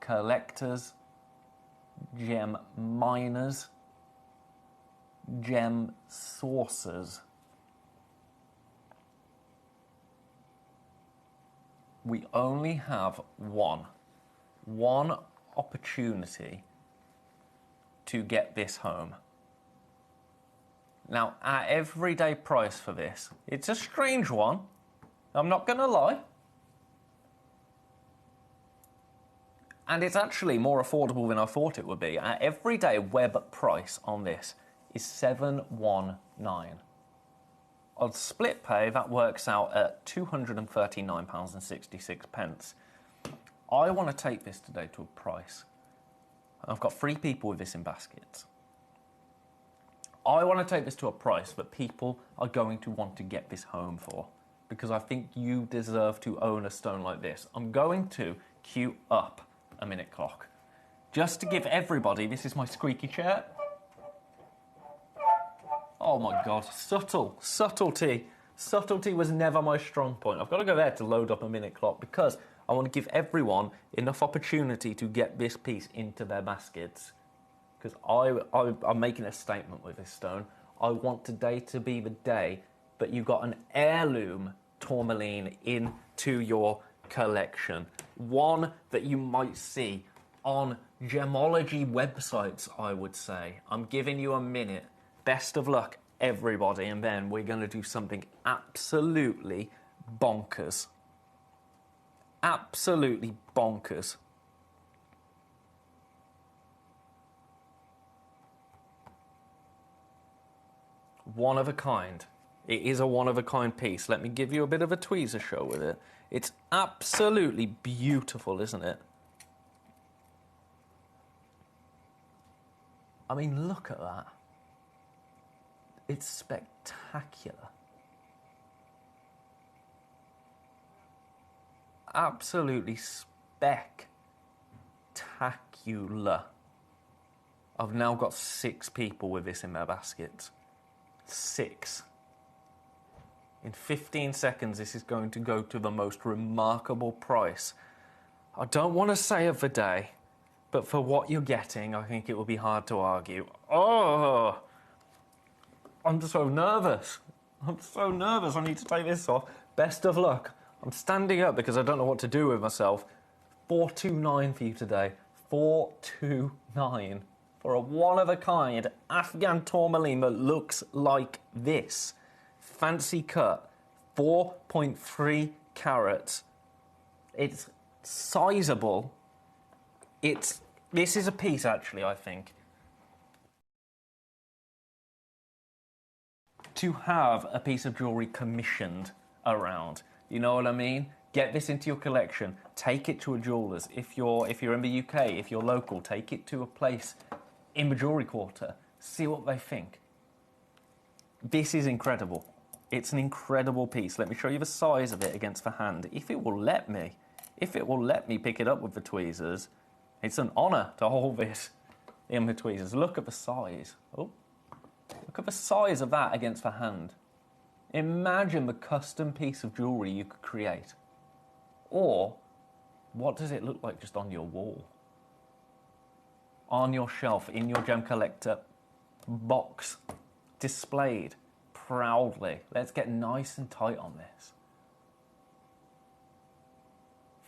collectors, gem miners, gem sourcers. We only have one opportunity to get this home. Now, our everyday price for this, it's a strange one, I'm not gonna lie. And it's actually more affordable than I thought it would be. Our everyday web price on this is $719. On split pay, that works out at £239.66. I want to take this today to a price. I've got 3 people with this in baskets. I want to take this to a price that people are going to want to get this home for, because I think you deserve to own a stone like this. I'm going to queue up a minute clock just to give everybody, this is my squeaky chair. Oh my God, subtlety. Subtlety was never my strong point. I've got to go there to load up a minute clock because I want to give everyone enough opportunity to get this piece into their baskets. Because I'm making a statement with this stone. I want today to be the day that you got an heirloom tourmaline into your collection. One that you might see on gemology websites, I would say. I'm giving you a minute. Best of luck, everybody, and then we're going to do something absolutely bonkers. Absolutely bonkers. One of a kind. It is a one-of-a-kind piece. Let me give you a bit of a tweezer show with it. It's absolutely beautiful, isn't it? I mean, look at that. It's spectacular. Absolutely spectacular. I've now got 6 people with this in their baskets. 6. In 15 seconds, this is going to go to the most remarkable price. I don't want to say of the day, but for what you're getting, I think it will be hard to argue. Oh, I'm so nervous. I'm so nervous. I need to take this off. Best of luck. I'm standing up because I don't know what to do with myself. 429 for you today. 429 for a one-of-a-kind Afghan tourmaline that looks like this. Fancy cut, 4.3 carats. It's sizable. This is a piece, actually, I think. To have a piece of jewellery commissioned around. You know what I mean? Get this into your collection. Take it to a jeweller's. If you're in the UK, if you're local, take it to a place in the jewellery quarter. See what they think. This is incredible. It's an incredible piece. Let me show you the size of it against the hand. If it will let me pick it up with the tweezers, it's an honour to hold this in the tweezers. Look at the size. Oh, look at the size of that against the hand. Imagine the custom piece of jewellery you could create. Or, what does it look like just on your wall? On your shelf, in your gem collector box, displayed proudly. Let's get nice and tight on this.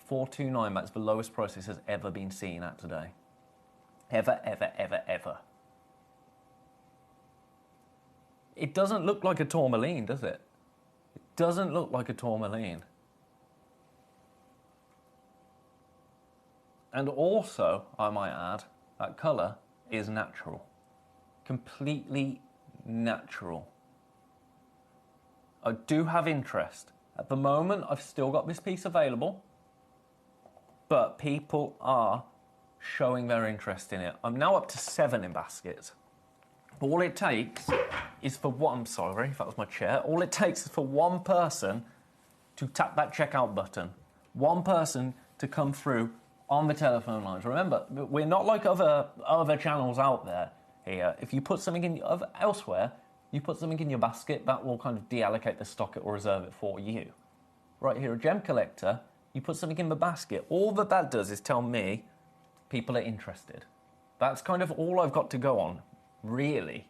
429, that's the lowest price this has ever been seen at today. Ever, ever, ever, ever. It doesn't look like a tourmaline, does it? It doesn't look like a tourmaline. And also, I might add, that colour is natural. Completely natural. I do have interest. At the moment, I've still got this piece available, but people are showing their interest in it. I'm now up to 7 in baskets. All it takes is for one, I'm sorry, that was my chair. All it takes is for one person to tap that checkout button. One person to come through on the telephone lines. Remember, we're not like other channels out there here. If you put something in elsewhere, you put something in your basket, that will kind of deallocate the stock, it will reserve it for you. Right here, a Gem Collector, you put something in the basket, all that does is tell me people are interested. That's kind of all I've got to go on, really,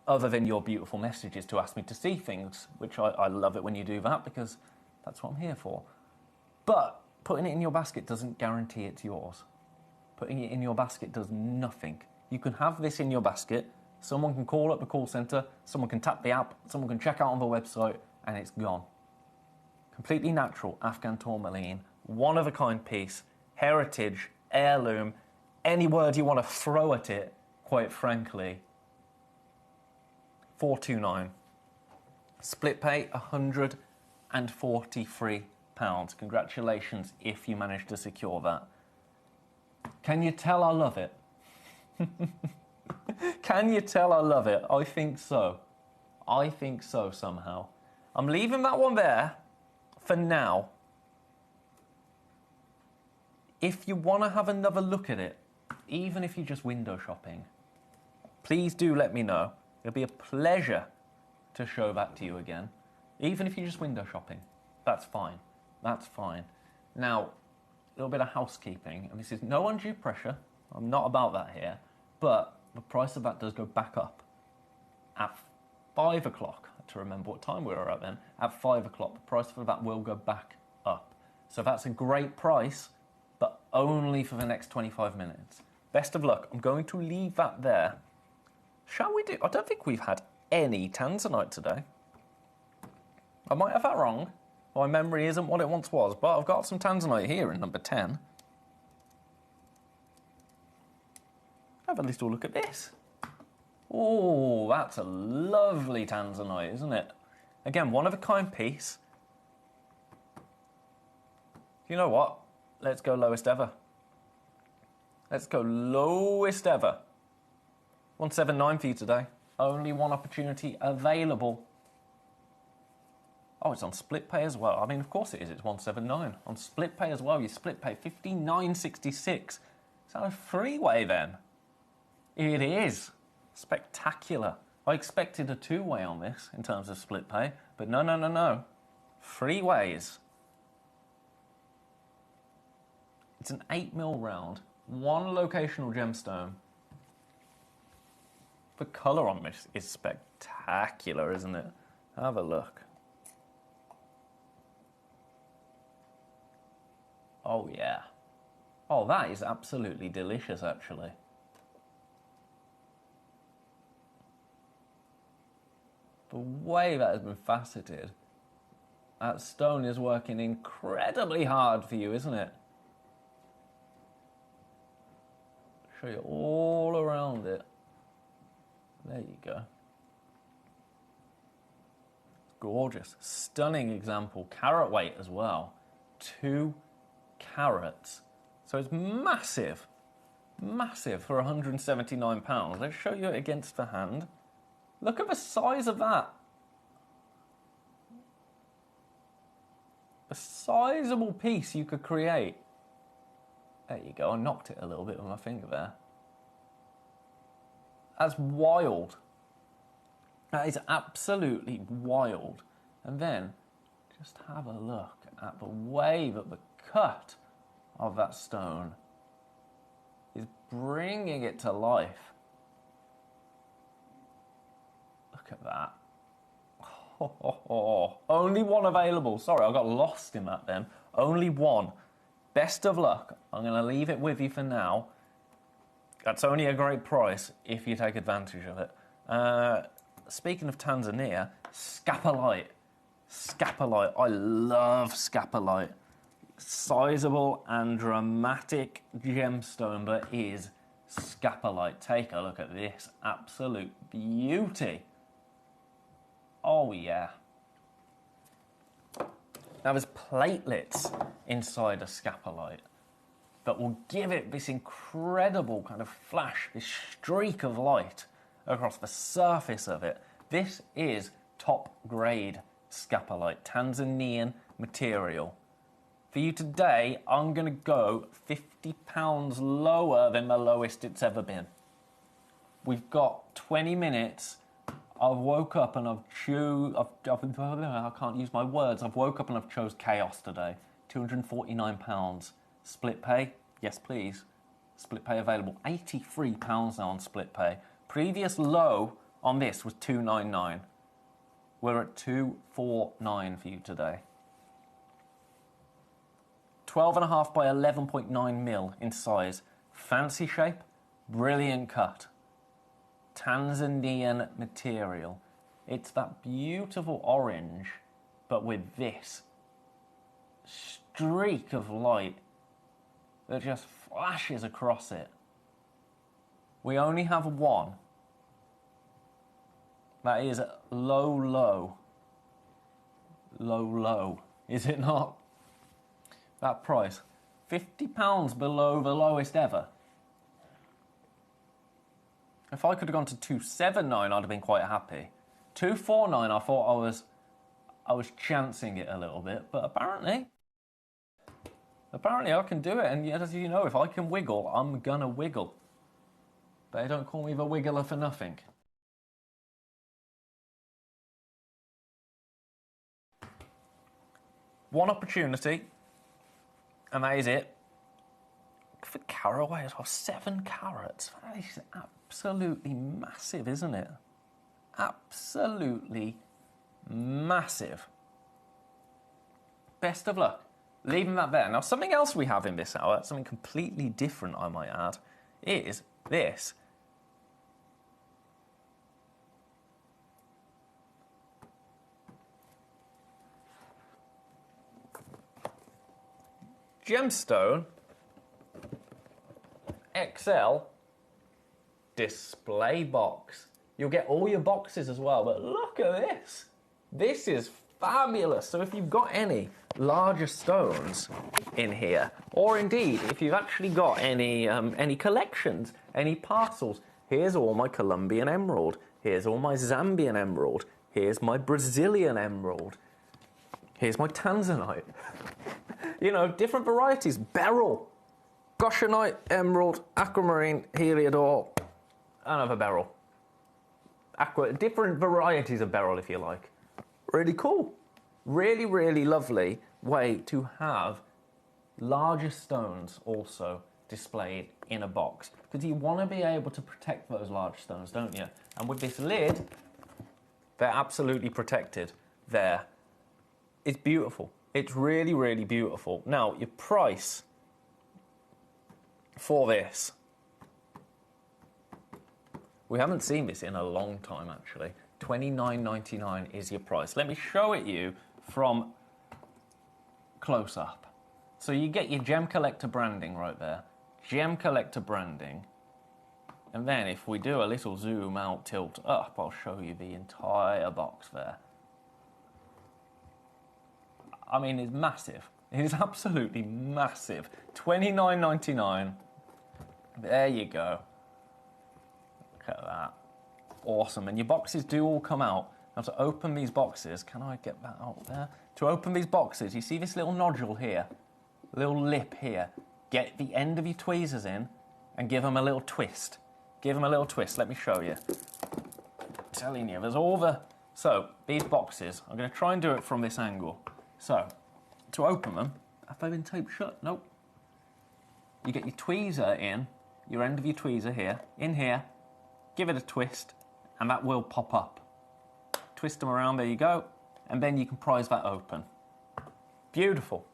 other than your beautiful messages to ask me to see things, which I love it when you do that, because that's what I'm here for. But putting it in your basket doesn't guarantee it's yours. Putting it in your basket does nothing. You can have this in your basket, someone can call up the call centre, someone can tap the app, someone can check out on the website, and it's gone. Completely natural Afghan tourmaline, one-of-a-kind piece, heritage, heirloom, any word you want to throw at it, quite frankly. £429. Split pay, £143. Congratulations if you managed to secure that. Can you tell I love it? Can you tell I love it? I think so. I think so somehow. I'm leaving that one there for now. If you want to have another look at it, even if you're just window shopping, please do let me know. It'll be a pleasure to show that to you again. Even if you're just window shopping, that's fine. That's fine. Now, a little bit of housekeeping, and this is no undue pressure. I'm not about that here, but the price of that does go back up at 5 o'clock. To remember what time we were at then. At 5 o'clock, the price for that will go back up. So that's a great price, but only for the next 25 minutes. Best of luck. I'm going to leave that there. Shall we do... I don't think we've had any tanzanite today. I might have that wrong. My memory isn't what it once was, but I've got some tanzanite here in number 10. Have a little look at this. Oh, that's a lovely tanzanite, isn't it? Again, one-of-a-kind piece. You know what? Let's go lowest ever. Let's go lowest ever. 179 for you today. Only one opportunity available. Oh, it's on split pay as well. I mean, of course it is. It's 179. On split pay as well, you split pay 59.66. Is that a freeway then? It is. Spectacular. I expected a two-way on this in terms of split pay, but no. 3 ways. It's an 8mm round, one locational gemstone. The colour on this is spectacular, isn't it? Have a look. Oh, yeah. Oh, that is absolutely delicious, actually. The way that has been faceted, that stone is working incredibly hard for you, isn't it? Show you all around it. There you go. Gorgeous. Stunning example. Carat weight as well. 2 carats. So it's massive. Massive for £179. Let's show you it against the hand. Look at the size of that. A sizable piece you could create. There you go. I knocked it a little bit with my finger there. That's wild. That is absolutely wild. And then, just have a look at the way that the cut of that stone is bringing it to life. Look at that. Oh, only one available. Sorry, I got lost in that then. Only one. Best of luck. I'm going to leave it with you for now. That's only a great price if you take advantage of it. Speaking of Tanzania, scapolite. Scapolite. I love scapolite. sizable and dramatic gemstone that is scapolite. Take a look at this absolute beauty. Oh yeah. Now there's platelets inside a scapolite that will give it this incredible kind of flash, this streak of light across the surface of it. This is top grade scapolite, Tanzanian material. For you today, I'm going to go £50 lower than the lowest it's ever been. We've got 20 minutes. I've woke up and I can't use my words. I've woke up and I've chose chaos today. £249. Split pay? Yes, please. Split pay available. £83 now on split pay. Previous low on this was £299. We're at £249 for you today. 12.5 by 11.9 mil in size. Fancy shape, brilliant cut. Tanzanian material. It's that beautiful orange, but with this streak of light that just flashes across it. We only have one. That is low, low. Low, low. Is it not? That price, £50 below the lowest ever. If I could have gone to £279, I'd have been quite happy. £249, I thought I was chancing it a little bit, but apparently I can do it. And yet, as you know, if I can wiggle, I'm gonna wiggle. They don't call me the wiggler for nothing. One opportunity. And that is it. For caraway as well, 7 carats. That is absolutely massive, isn't it? Absolutely massive. Best of luck. Leaving that there. Now, something else we have in this hour, something completely different, I might add, is this. Gemstone XL display box. You'll get all your boxes as well, but look at this. This is fabulous. So if you've got any larger stones in here, or indeed if you've actually got any collections, any parcels, here's all my Colombian emerald, here's all my Zambian emerald, here's my Brazilian emerald, here's my Tanzanite. You know, different varieties. Beryl, Goshenite, emerald, aquamarine, heliodor, another beryl. Different varieties of beryl, if you like. Really cool. Really, really lovely way to have larger stones also displayed in a box. Because you want to be able to protect those large stones, don't you? And with this lid, they're absolutely protected there. It's beautiful. It's really, really beautiful. Now, your price for this. We haven't seen this in a long time, actually. $29.99 is your price. Let me show it you from close up. So you get your Gemcollector branding right there. Gemcollector branding. And then if we do a little zoom out, tilt up, I'll show you the entire box there. I mean, it's massive. It is absolutely massive. $29.99. There you go. Look at that. Awesome. And your boxes do all come out. Now to open these boxes, can I get that out there? To open these boxes, you see this little nodule here? Little lip here. Get the end of your tweezers in and give them a little twist. Give them a little twist. Let me show you. I'm telling you, there's all the... So, these boxes, I'm going to try and do it from this angle. So, to open them, have they been taped shut? Nope. You get your tweezer in, your end of your tweezer here, in here, give it a twist, and that will pop up. Twist them around, there you go, and then you can prise that open. Beautiful.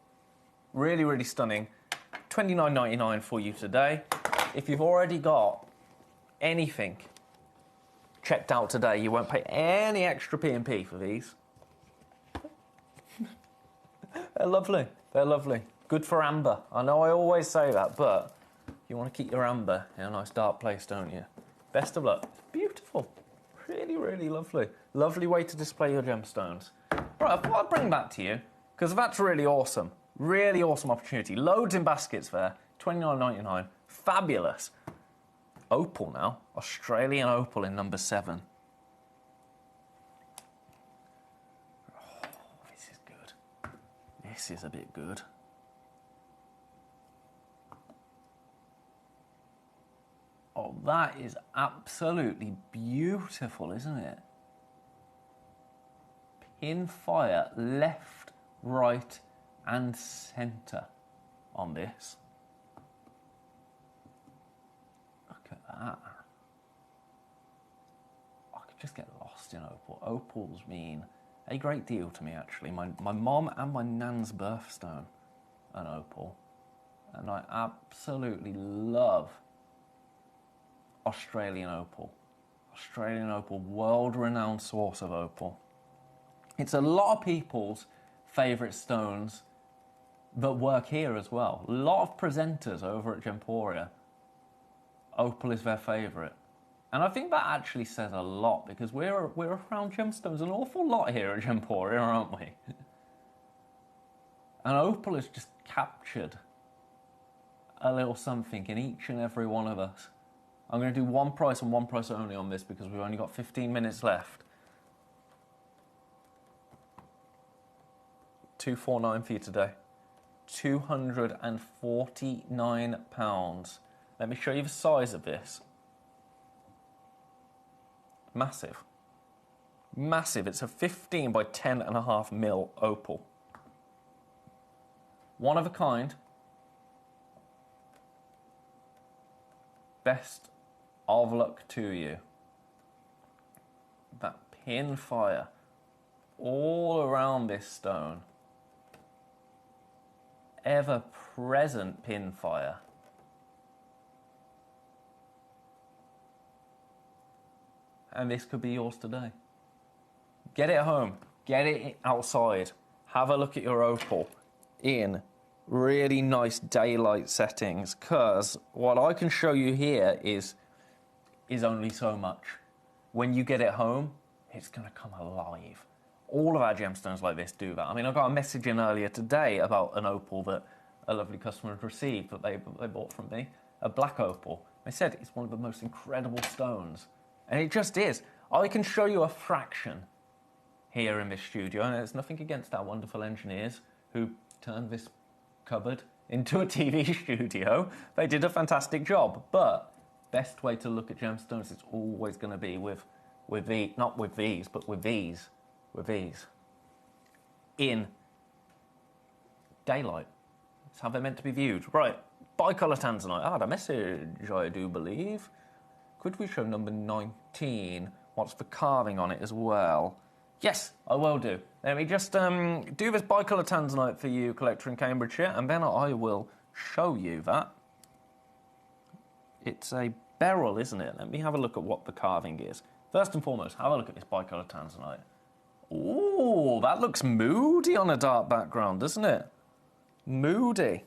Really, really stunning. $29.99 for you today. If you've already got anything checked out today, you won't pay any extra P&P for these. They're lovely. They're lovely. Good for amber. I know I always say that, but you want to keep your amber in a nice dark place, don't you? Best of luck. Beautiful. Really, really lovely. Lovely way to display your gemstones. Right, I thought I'd bring that to you, because that's really awesome. Really awesome opportunity. Loads in baskets there. $29.99. Fabulous. Opal now. Australian opal in number 7. Oh, this is good. This is a bit good. Oh, that is absolutely beautiful, isn't it? Pinfire left, right, and centre on this. Look at that. I could just get lost in opal. Opals mean a great deal to me, actually. My mom and my nan's birthstone, an opal. And I absolutely love Australian opal. Australian opal, world-renowned source of opal. It's a lot of people's favourite stones that work here as well. A lot of presenters over at Gemporia, opal is their favourite. And I think that actually says a lot, because we're around gemstones an awful lot here at Gemporia, aren't we? And opal has just captured a little something in each and every one of us. I'm going to do one price and one price only on this, because we've only got 15 minutes left. £249 for you today. £249. Let me show you the size of this. Massive. Massive. It's a 15 by 10.5 mil opal. One of a kind. Best of luck to you. That pin fire all around this stone. Ever present pin fire. And this could be yours today. Get it home. Get it outside. Have a look at your opal in really nice daylight settings, because what I can show you here is only so much. When you get it home, it's going to come alive. All of our gemstones like this do that. I mean, I got a message in earlier today about an opal that a lovely customer had received that they bought from me, a black opal. They said it's one of the most incredible stones. And it just is. I can show you a fraction here in this studio, and there's nothing against our wonderful engineers who turned this cupboard into a TV studio. They did a fantastic job, but best way to look at gemstones is always going to be with the, not with these, but with these, in daylight. That's how they're meant to be viewed. Right, bicolour tanzanite. I had a message, I do believe. Could we show number 19? What's the carving on it as well? Yes, I will do. Let me just do this bicolour tanzanite for you, collector in Cambridgeshire, and then I will show you that. It's a beryl, isn't it? Let me have a look at what the carving is. First and foremost, have a look at this bicolour tanzanite. Ooh, that looks moody on a dark background, doesn't it? Moody.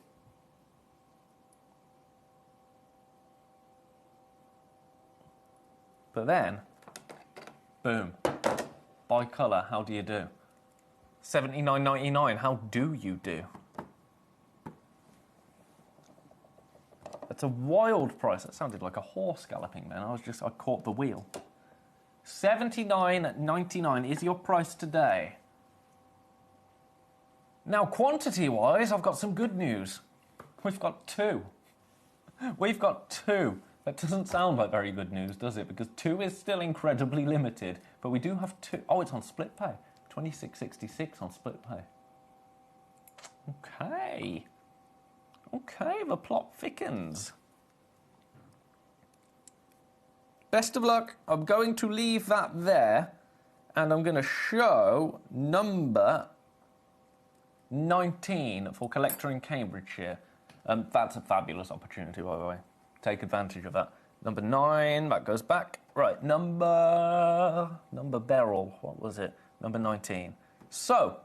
But then, boom, bicolour, how do you do? $79.99, how do you do? That's a wild price. That sounded like a horse galloping then. I caught the wheel. $79.99 is your price today. Now, quantity-wise, I've got some good news. We've got 2. We've got 2. That doesn't sound like very good news, does it? Because 2 is still incredibly limited. But we do have 2. Oh, it's on split pay. $26.66 on split pay. Okay. Okay, the plot thickens. Best of luck. I'm going to leave that there. And I'm going to show number 19 for collector in Cambridgeshire. That's a fabulous opportunity, by the way. Take advantage of that. Number 9, that goes back. Right, number beryl, what was it? Number 19. So,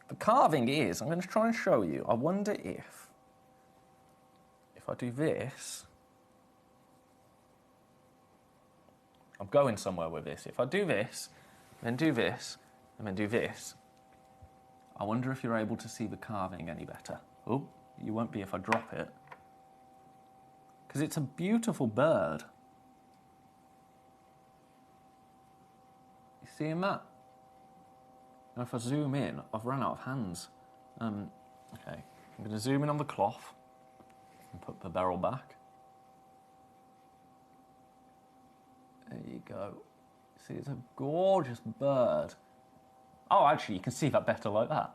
the carving is, I'm going to try and show you. I wonder if if I do this, I'm going somewhere with this. If I do this, then do this, and then do this, I wonder if you're able to see the carving any better. Oh, you won't be if I drop it. Because it's a beautiful bird. You seeing that? Now if I zoom in, I've run out of hands. Okay, I'm going to zoom in on the cloth and put the barrel back. There you go. See, it's a gorgeous bird. Oh, actually, you can see that better like that.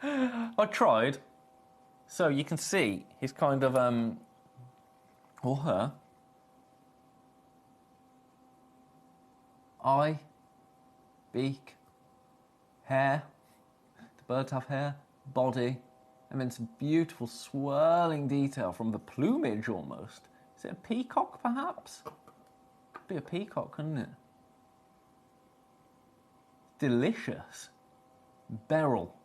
I tried. So you can see he's kind of, or her, eye, beak, hair. The birds have hair, body, and then some beautiful swirling detail from the plumage almost. Is it a peacock, perhaps? Could be a peacock, couldn't it? Delicious. Beryl.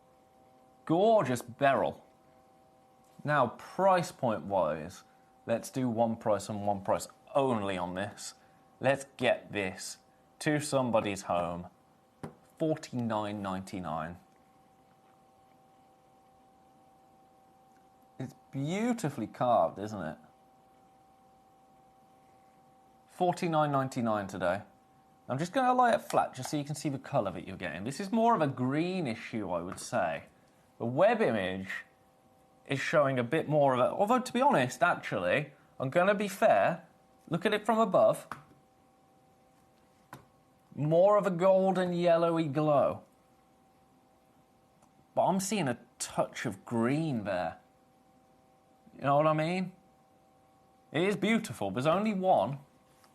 Gorgeous beryl. Now, price point wise, let's do one price and one price only on this. Let's get this to somebody's home. $49.99. It's beautifully carved, isn't it? $49.99 today. I'm just going to lay it flat just so you can see the colour that you're getting. This is more of a greenish hue, I would say. The web image is showing a bit more of it. Although, to be honest, actually, I'm going to be fair. Look at it from above. More of a golden yellowy glow. But I'm seeing a touch of green there. You know what I mean? It is beautiful. There's only one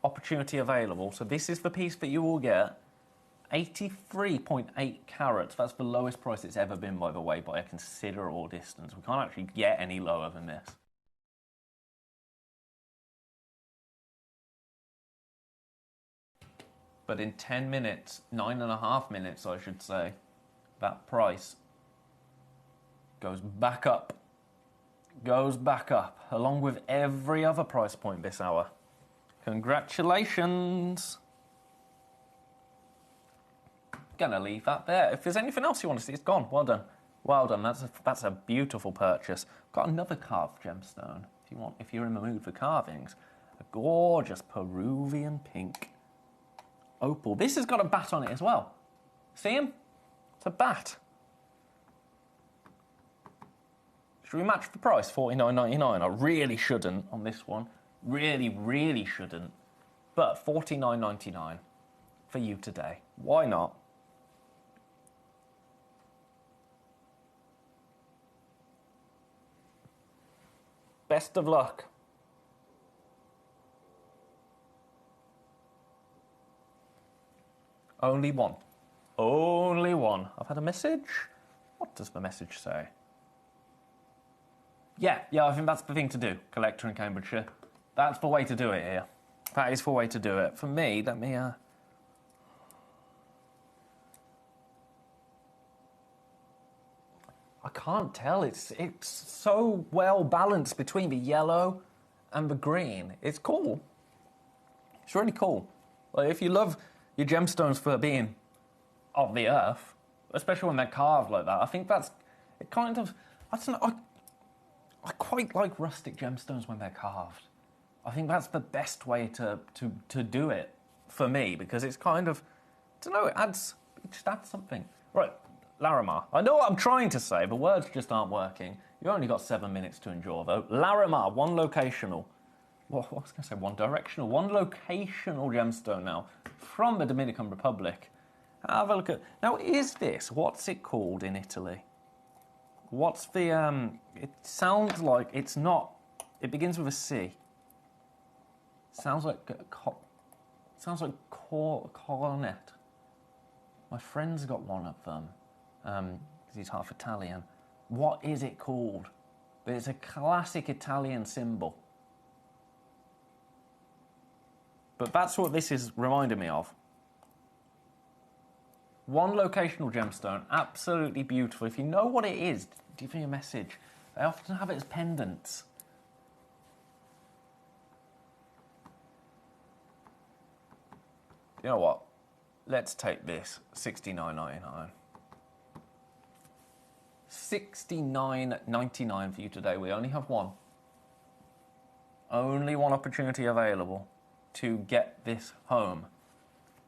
opportunity available. So this is the piece that you will get. 83.8 carats. That's the lowest price it's ever been, by the way, by a considerable distance. We can't actually get any lower than this. But in 10 minutes, 9.5 minutes, I should say, that price goes back up. Goes back up, along with every other price point this hour. Congratulations. Gonna leave that there. If there's anything else you want to see, it's gone. Well done. Well done. That's a beautiful purchase. Got another carved gemstone. If you're in the mood for carvings. A gorgeous Peruvian pink opal. This has got a bat on it as well. See him? It's a bat. Should we match the price? $49.99. I really shouldn't on this one. Really, really shouldn't. But $49.99 for you today. Why not? Best of luck. Only one. Only one. I've had a message. What does the message say? Yeah, I think that's the thing to do. Collector in Cambridgeshire. That's the way to do it here. That is the way to do it. For me, let me... I can't tell. It's so well balanced between the yellow and the green. It's cool. It's really cool. Like, if you love your gemstones for being of the earth, especially when they're carved like that, I think that's... It kind of... I don't know... I quite like rustic gemstones when they're carved. I think that's the best way to do it for me, because it's kind of... I don't know, it just adds something. Right. Larimar. I know what I'm trying to say, but words just aren't working. You've only got 7 minutes to endure, though. Larimar, one locational. Well, I was going to say one directional. One locational gemstone now from the Dominican Republic. Have a look at... Now, is this... What's it called in Italy? What's the... It sounds like it's not... It begins with a C. Sounds like... Sounds like cornet. My friend's got one of them. Because he's half Italian. What is it called? But it's a classic Italian symbol. But that's what this is reminding me of. One locational gemstone, absolutely beautiful. If you know what it is, give me a message. They often have it as pendants. You know what? Let's take this. $69.99. $69.99 for you today. We only have one. Only one opportunity available to get this home.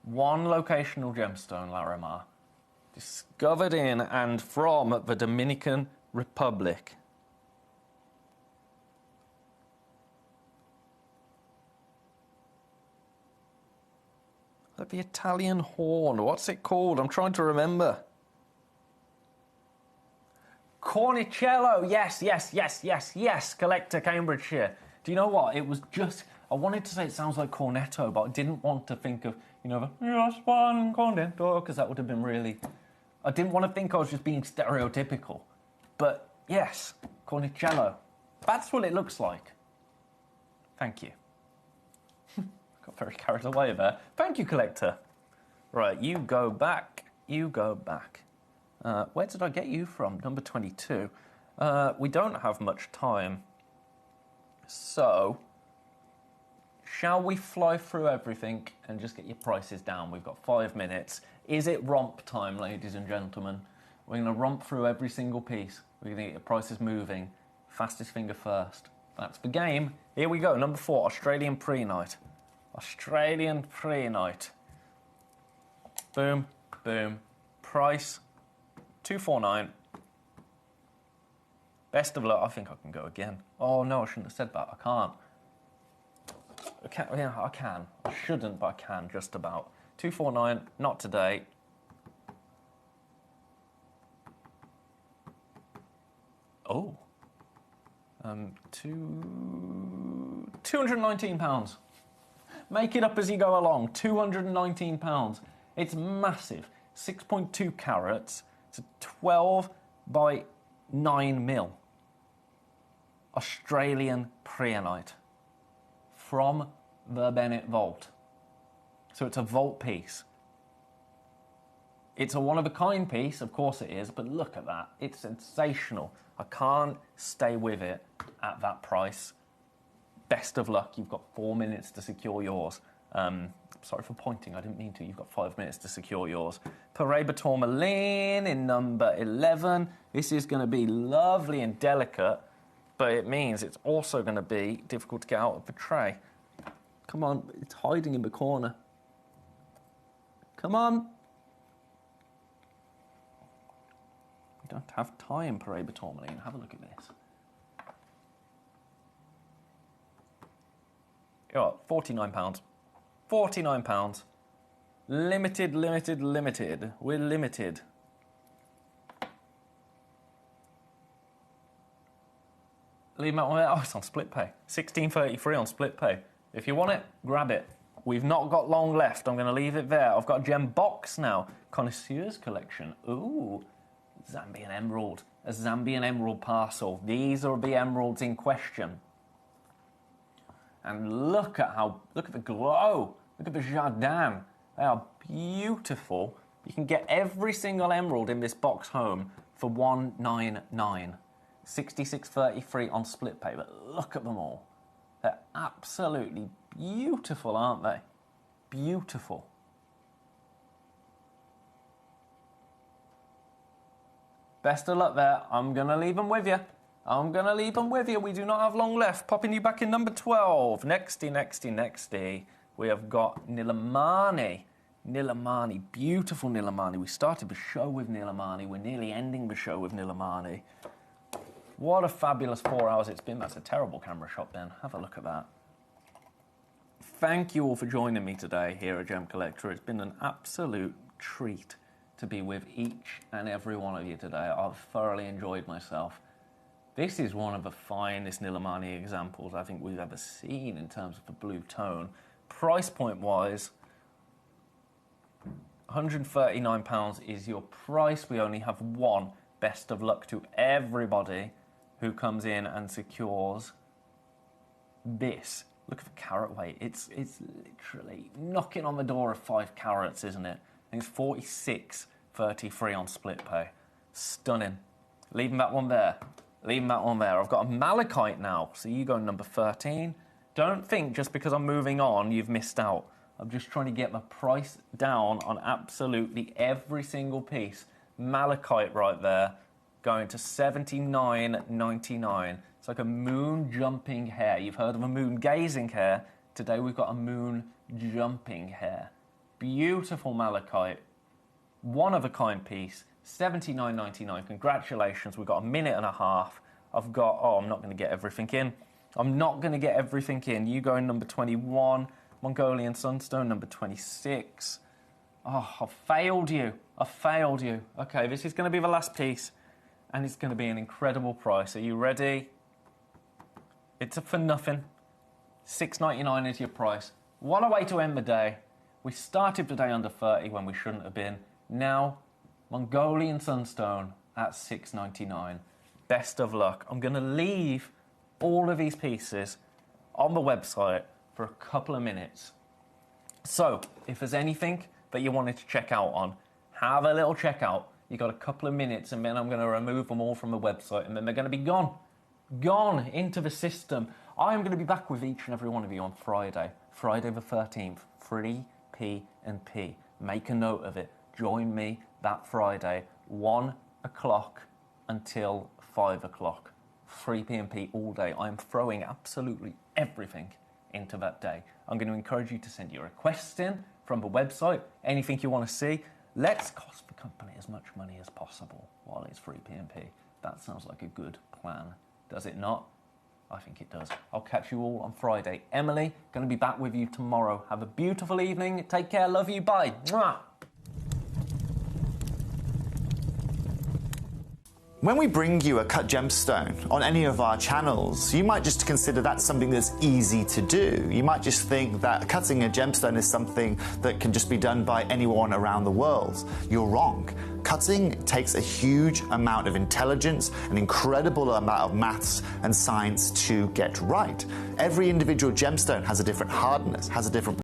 One locational gemstone, Larimar. Discovered in and from the Dominican Republic. Like the Italian horn. What's it called? I'm trying to remember. Cornicello. Yes. Collector, Cambridgeshire. Do you know what? It was just... I wanted to say it sounds like cornetto, but I didn't want to think of, the just one cornetto, because that would have been really... I didn't want to think I was just being stereotypical. But yes, cornicello. That's what it looks like. Thank you. Got very carried away there. Thank you, Collector. Right, you go back. Where did I get you from? Number 22. We don't have much time. So, shall we fly through everything and just get your prices down? We've got 5 minutes. Is it romp time, ladies and gentlemen? We're going to romp through every single piece. We're going to get your prices moving. Fastest finger first. That's the game. Here we go. Number 4, Australian Pre-Night. Australian Pre-Night. Boom, boom. Price, $249. Best of luck. I think I can go again. Oh, no, I shouldn't have said that. I can't. I can. I shouldn't, but I can, just about. $249, not today. Oh. £219. Make it up as you go along. £219. It's massive. 6.2 carats. It's a 12 by 9 mil. Australian Preonite. From the Bennett Vault. So it's a vault piece. It's a one-of-a-kind piece, of course it is, but look at that. It's sensational. I can't stay with it at that price. Best of luck. You've got 4 minutes to secure yours. Sorry for pointing, I didn't mean to. You've got 5 minutes to secure yours. Paraiba Tourmaline in number 11. This is going to be lovely and delicate, but it means it's also going to be difficult to get out of the tray. Come on, it's hiding in the corner. Come on. We don't have time, Paraiba Tourmaline. Have a look at this. You're what, £49. £49. Limited. We're limited. Leave them out on there. Oh, it's on split pay. $16.33 on split pay. If you want it, grab it. We've not got long left. I'm going to leave it there. I've got a gem box now. Connoisseur's collection. Ooh. Zambian emerald. A Zambian emerald parcel. These are the emeralds in question. And look at the glow. Look at the jardin. They are beautiful. You can get every single emerald in this box home for $199. $66.33 on split pay. But look at them all. They're absolutely beautiful, aren't they? Beautiful. Best of luck there. I'm going to leave them with you. We do not have long left. Popping you back in number 12. Nexty. We have got Nilamani. Beautiful Nilamani. We started the show with Nilamani. We're nearly ending the show with Nilamani. What a fabulous 4 hours it's been. That's a terrible camera shot then. Have a look at that. Thank you all for joining me today here at Gem Collector. It's been an absolute treat to be with each and every one of you today. I've thoroughly enjoyed myself. This is one of the finest Nilamani examples I think we've ever seen in terms of the blue tone. Price point wise, £139 is your price. We only have one. Best of luck to everybody who comes in and secures this. Look at the carat weight. It's literally knocking on the door of 5 carats, isn't it? I think it's $46.33 on split pay. Stunning. Leaving that one there. I've got a malachite now, so you go number 13. Don't think just because I'm moving on, you've missed out. I'm just trying to get the price down on absolutely every single piece. Malachite right there, going to $79.99. It's like a moon jumping hair. You've heard of a moon gazing hair. Today we've got a moon jumping hair. Beautiful malachite. One of a kind piece. $79.99. Congratulations. We've got a minute and a half. I'm not going to get everything in. I'm not going to get everything in. You go in number 21. Mongolian Sunstone, number 26. Oh, I've failed you. Okay, this is going to be the last piece, and it's going to be an incredible price. Are you ready? It's for nothing. $6.99 is your price. What a way to end the day. We started the day under 30 when we shouldn't have been. Now, Mongolian Sunstone at $6.99. Best of luck. I'm going to leave all of these pieces on the website for a couple of minutes. So, if there's anything that you wanted to check out on, have a little checkout. You got a couple of minutes, and then I'm going to remove them all from the website, and then they're going to be gone into the system. I'm going to be back with each and every one of you on Friday the 13th, 3 P&P. Make a note of it. Join me that Friday, 1 o'clock until 5 o'clock. 3 P&P all day. I'm throwing absolutely everything into that day. I'm going to encourage you to send your requests in from the website, anything you want to see. Let's cost the company as much money as possible while it's 3 P&P. That sounds like a good plan. Does it not? I think it does. I'll catch you all on Friday. Emily, going to be back with you tomorrow. Have a beautiful evening. Take care. Love you. Bye. Mwah. When we bring you a cut gemstone on any of our channels, you might just consider that something that's easy to do. You might just think that cutting a gemstone is something that can just be done by anyone around the world. You're wrong. Cutting takes a huge amount of intelligence, an incredible amount of maths and science to get right. Every individual gemstone has a different hardness, has a different